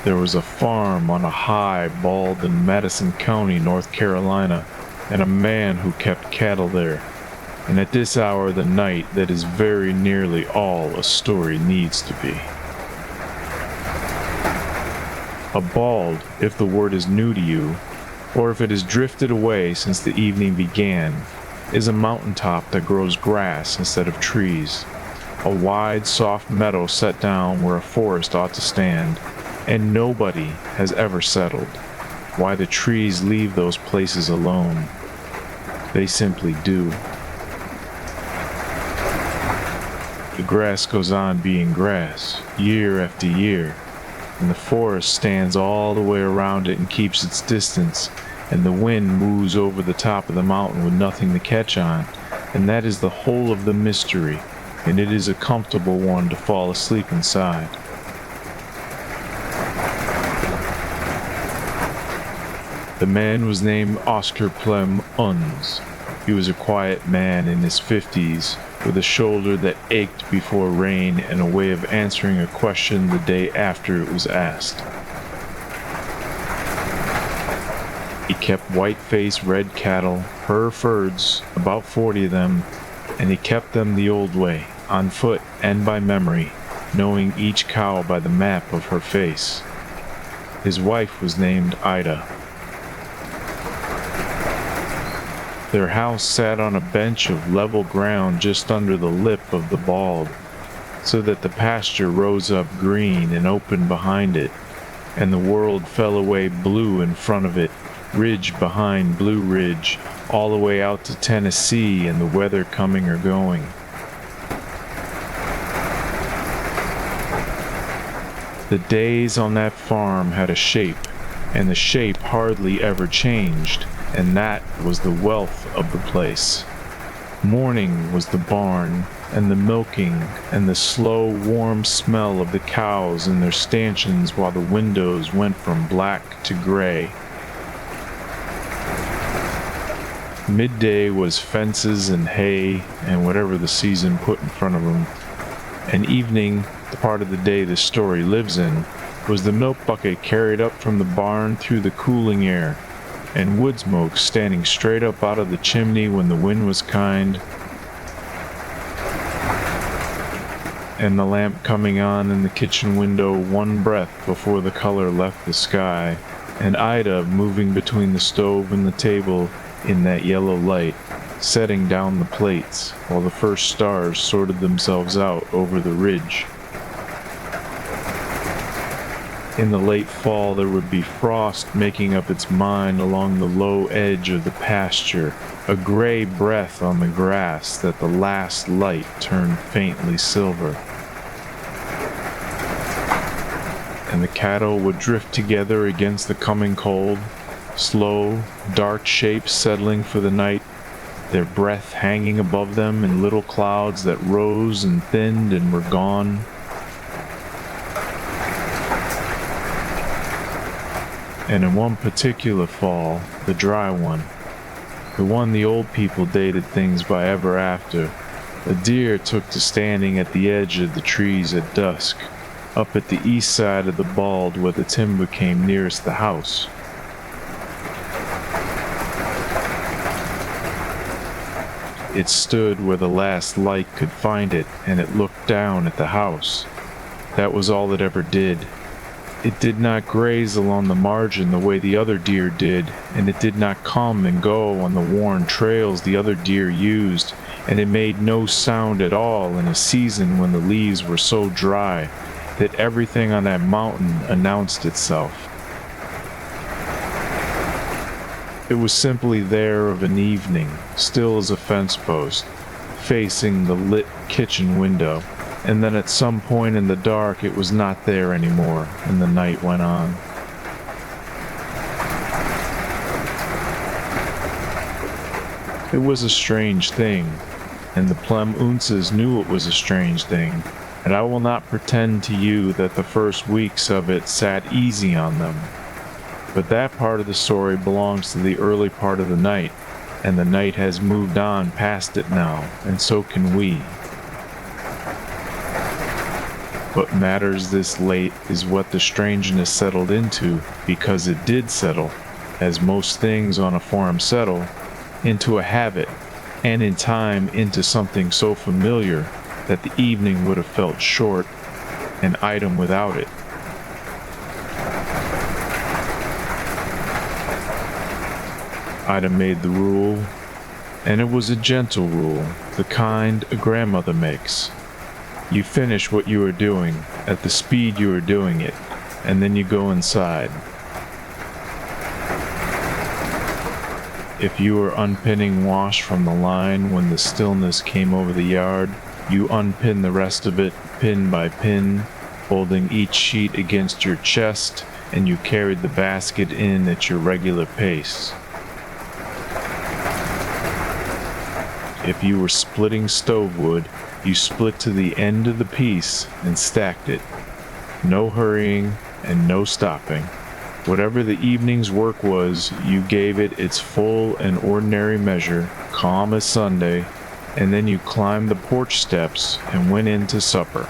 There was a farm on a high bald in Madison County, North Carolina, and a man who kept cattle there. And at this hour of the night, that is very nearly all a story needs to be. A bald, if the word is new to you, or if it has drifted away since the evening began, is a mountaintop that grows grass instead of trees. A wide, soft meadow set down where a forest ought to stand, and nobody has ever settled. Why the trees leave those places alone. They simply do. The grass goes on being grass, year after year, and the forest stands all the way around it and keeps its distance, and the wind moves over the top of the mountain with nothing to catch on, and that is the whole of the mystery, and it is a comfortable one to fall asleep inside. The man was named Oscar Plem Unz. He was a quiet man in his 50s, with a shoulder that ached before rain and a way of answering a question the day after it was asked. He kept white-faced red cattle, Herefords, about 40 of them, and he kept them the old way, on foot and by memory, knowing each cow by the map of her face. His wife was named Ida. Their house sat on a bench of level ground just under the lip of the bald, so that the pasture rose up green and open behind it, and the world fell away blue in front of it, ridge behind blue ridge, all the way out to Tennessee and the weather coming or going. The days on that farm had a shape, and the shape hardly ever changed, and that was the wealth of the place. Morning was the barn, and the milking, and the slow, warm smell of the cows in their stanchions while the windows went from black to gray. Midday was fences and hay and whatever the season put in front of them. And evening, the part of the day this story lives in, was the milk bucket carried up from the barn through the cooling air, and wood smoke standing straight up out of the chimney when the wind was kind, and the lamp coming on in the kitchen window one breath before the color left the sky, and Ida moving between the stove and the table in that yellow light, setting down the plates while the first stars sorted themselves out over the ridge. In the late fall there would be frost making up its mind along the low edge of the pasture, a gray breath on the grass that the last light turned faintly silver. And the cattle would drift together against the coming cold, slow, dark shapes settling for the night, their breath hanging above them in little clouds that rose and thinned and were gone. And in one particular fall, the dry one, the one the old people dated things by ever after, a deer took to standing at the edge of the trees at dusk, up at the east side of the bald where the timber came nearest the house. It stood where the last light could find it, and it looked down at the house. That was all it ever did. It did not graze along the margin the way the other deer did, and it did not come and go on the worn trails the other deer used, and it made no sound at all in a season when the leaves were so dry that everything on that mountain announced itself. It was simply there of an evening, still as a fence post, facing the lit kitchen window, and then at some point in the dark it was not there anymore, and the night went on. It was a strange thing, and the Plem Unzes knew it was a strange thing, and I will not pretend to you that the first weeks of it sat easy on them. But that part of the story belongs to the early part of the night, and the night has moved on past it now, and so can we. What matters this late is what the strangeness settled into, because it did settle, as most things on a farm settle, into a habit, and in time into something so familiar that the evening would have felt short, an item without it. Ida made the rule, and it was a gentle rule, the kind a grandmother makes. You finish what you are doing, at the speed you are doing it, and then you go inside. If you were unpinning wash from the line when the stillness came over the yard, you unpin the rest of it, pin by pin, holding each sheet against your chest, and you carried the basket in at your regular pace. If you were splitting stove wood, you split to the end of the piece and stacked it. No hurrying and no stopping. Whatever the evening's work was, you gave it its full and ordinary measure, calm as Sunday, and then you climbed the porch steps and went in to supper.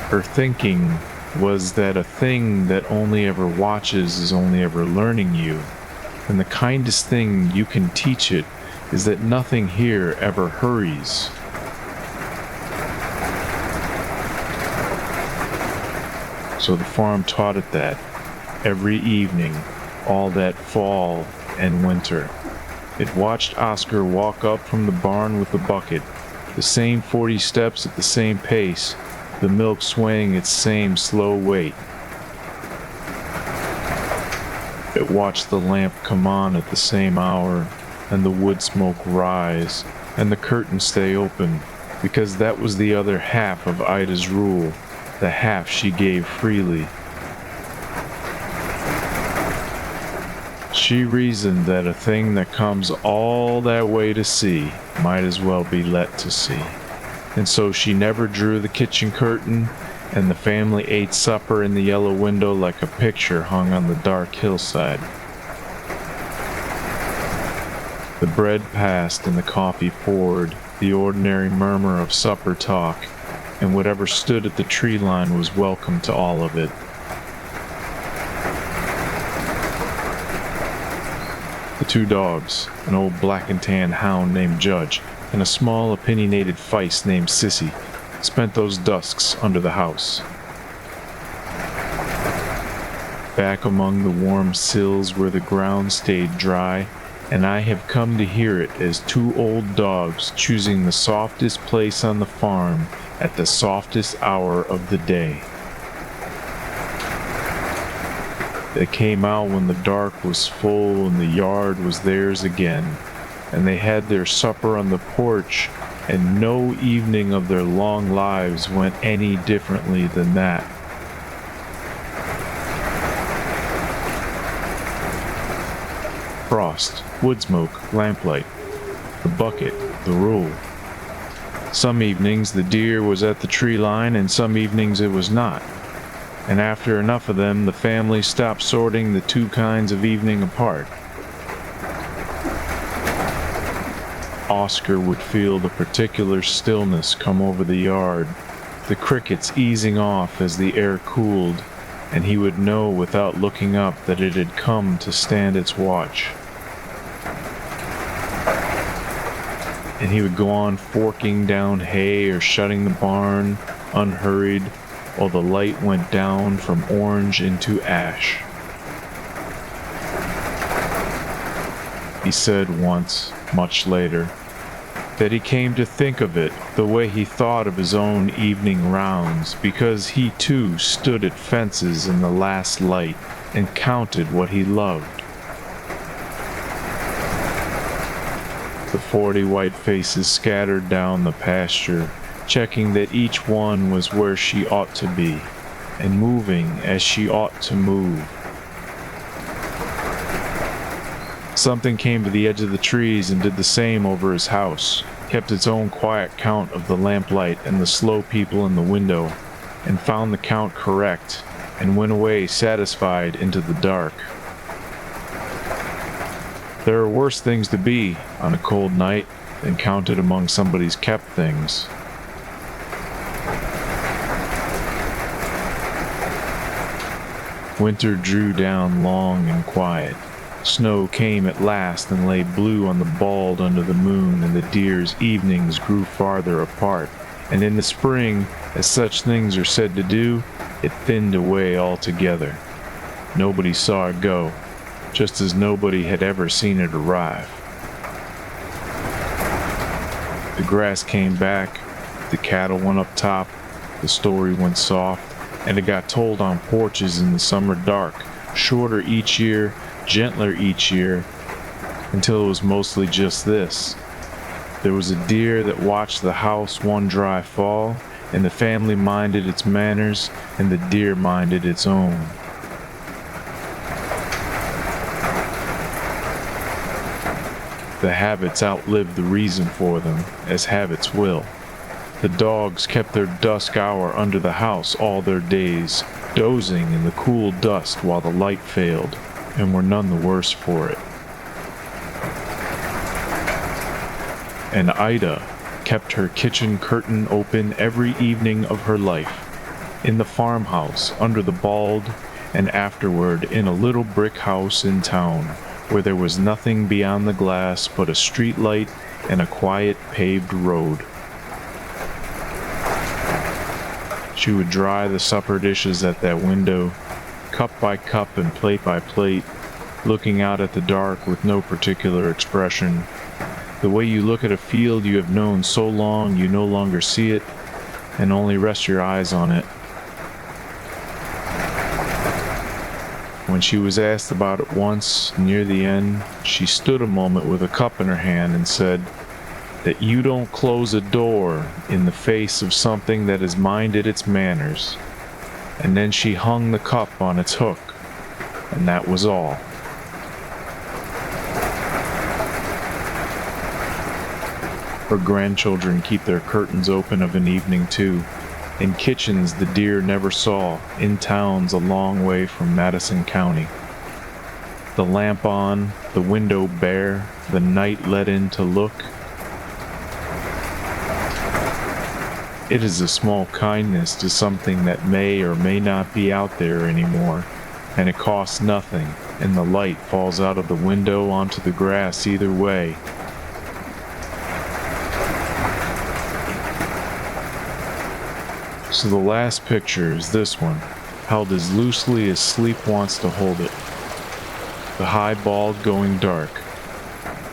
Her thinking was that a thing that only ever watches is only ever learning you, and the kindest thing you can teach it is that nothing here ever hurries. So the farm taught it that, every evening, all that fall and winter. It watched Oscar walk up from the barn with the bucket, the same 40 steps at the same pace, the milk swaying its same slow weight. It watched the lamp come on at the same hour, and the wood smoke rise, and the curtain stay open, because that was the other half of Ida's rule, the half she gave freely. She reasoned that a thing that comes all that way to see might as well be let to see, and so she never drew the kitchen curtain, and the family ate supper in the yellow window like a picture hung on the dark hillside. The bread passed and the coffee poured, the ordinary murmur of supper talk, and whatever stood at the tree line was welcome to all of it. The two dogs, an old black and tan hound named Judge, and a small opinionated feist named Sissy, spent those dusks under the house. Back among the warm sills where the ground stayed dry, and I have come to hear it as two old dogs choosing the softest place on the farm at the softest hour of the day. They came out when the dark was full and the yard was theirs again, and they had their supper on the porch, and no evening of their long lives went any differently than that. Frost, wood smoke, lamplight, the bucket, the rule. Some evenings the deer was at the tree line and some evenings it was not, and after enough of them the family stopped sorting the two kinds of evening apart. Oscar would feel the particular stillness come over the yard, the crickets easing off as the air cooled, and he would know without looking up that it had come to stand its watch. And he would go on forking down hay or shutting the barn, unhurried, while the light went down from orange into ash. He said once, much later, that he came to think of it the way he thought of his own evening rounds, because he too stood at fences in the last light and counted what he loved. The 40 white faces scattered down the pasture, checking that each one was where she ought to be, and moving as she ought to move. Something came to the edge of the trees and did the same over his house, kept its own quiet count of the lamplight and the slow people in the window, and found the count correct, and went away satisfied into the dark. There are worse things to be on a cold night than counted among somebody's kept things. Winter drew down long and quiet. Snow came at last and lay blue on the bald under the moon, and the deer's evenings grew farther apart. And in the spring, as such things are said to do, it thinned away altogether. Nobody saw it go, just as nobody had ever seen it arrive. The grass came back, the cattle went up top, the story went soft, and it got told on porches in the summer dark, shorter each year, gentler each year, until it was mostly just this. There was a deer that watched the house one dry fall, and the family minded its manners, and the deer minded its own. The habits outlived the reason for them, as habits will. The dogs kept their dusk hour under the house all their days, dozing in the cool dust while the light failed, and were none the worse for it. And Ida kept her kitchen curtain open every evening of her life, in the farmhouse under the bald, and afterward in a little brick house in town, where there was nothing beyond the glass but a street light and a quiet paved road. She would dry the supper dishes at that window, cup by cup and plate by plate, looking out at the dark with no particular expression. The way you look at a field you have known so long you no longer see it, and only rest your eyes on it. When she was asked about it once, near the end, she stood a moment with a cup in her hand and said, "That you don't close a door in the face of something that has minded its manners." And then she hung the cup on its hook, and that was all. Her grandchildren keep their curtains open of an evening too, in kitchens the deer never saw, in towns a long way from Madison County. The lamp on, the window bare, the night let in to look. It is a small kindness to something that may or may not be out there anymore, and it costs nothing, and the light falls out of the window onto the grass either way. So the last picture is this one, held as loosely as sleep wants to hold it. The high bald going dark,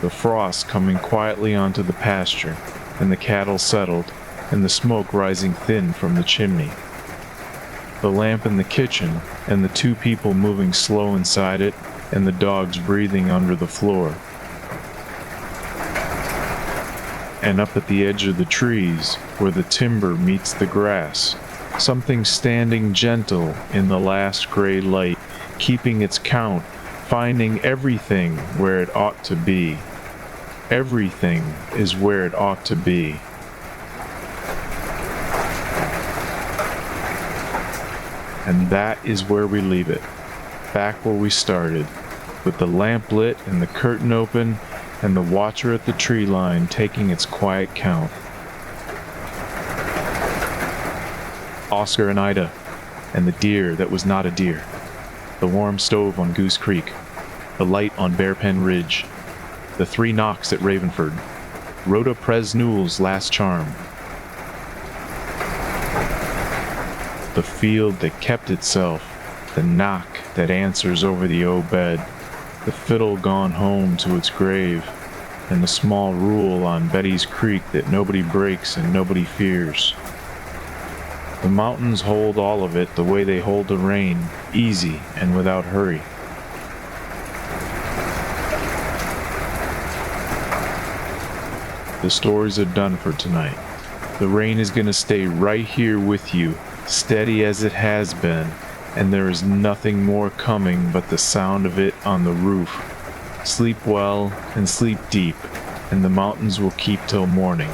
the frost coming quietly onto the pasture, and the cattle settled, and the smoke rising thin from the chimney. The lamp in the kitchen, and the two people moving slow inside it, and the dogs breathing under the floor. And up at the edge of the trees, where the timber meets the grass, something standing gentle in the last gray light, keeping its count, finding everything where it ought to be. Everything is where it ought to be. And that is where we leave it, back where we started, with the lamp lit and the curtain open, and the watcher at the tree line taking its quiet count. Oscar and Ida, and the deer that was not a deer, the warm stove on Goose Creek, the light on Bearpen Ridge, the 3 knocks at Ravenford, Rhoda Pres Newell's last charm, the field that kept itself, the knock that answers over the bed, the fiddle gone home to its grave, and the small rule on Betty's Creek that nobody breaks and nobody fears. The mountains hold all of it the way they hold the rain, easy and without hurry. The stories are done for tonight. The rain is going to stay right here with you, steady as it has been, and there is nothing more coming but the sound of it on the roof. Sleep well and sleep deep, and the mountains will keep till morning.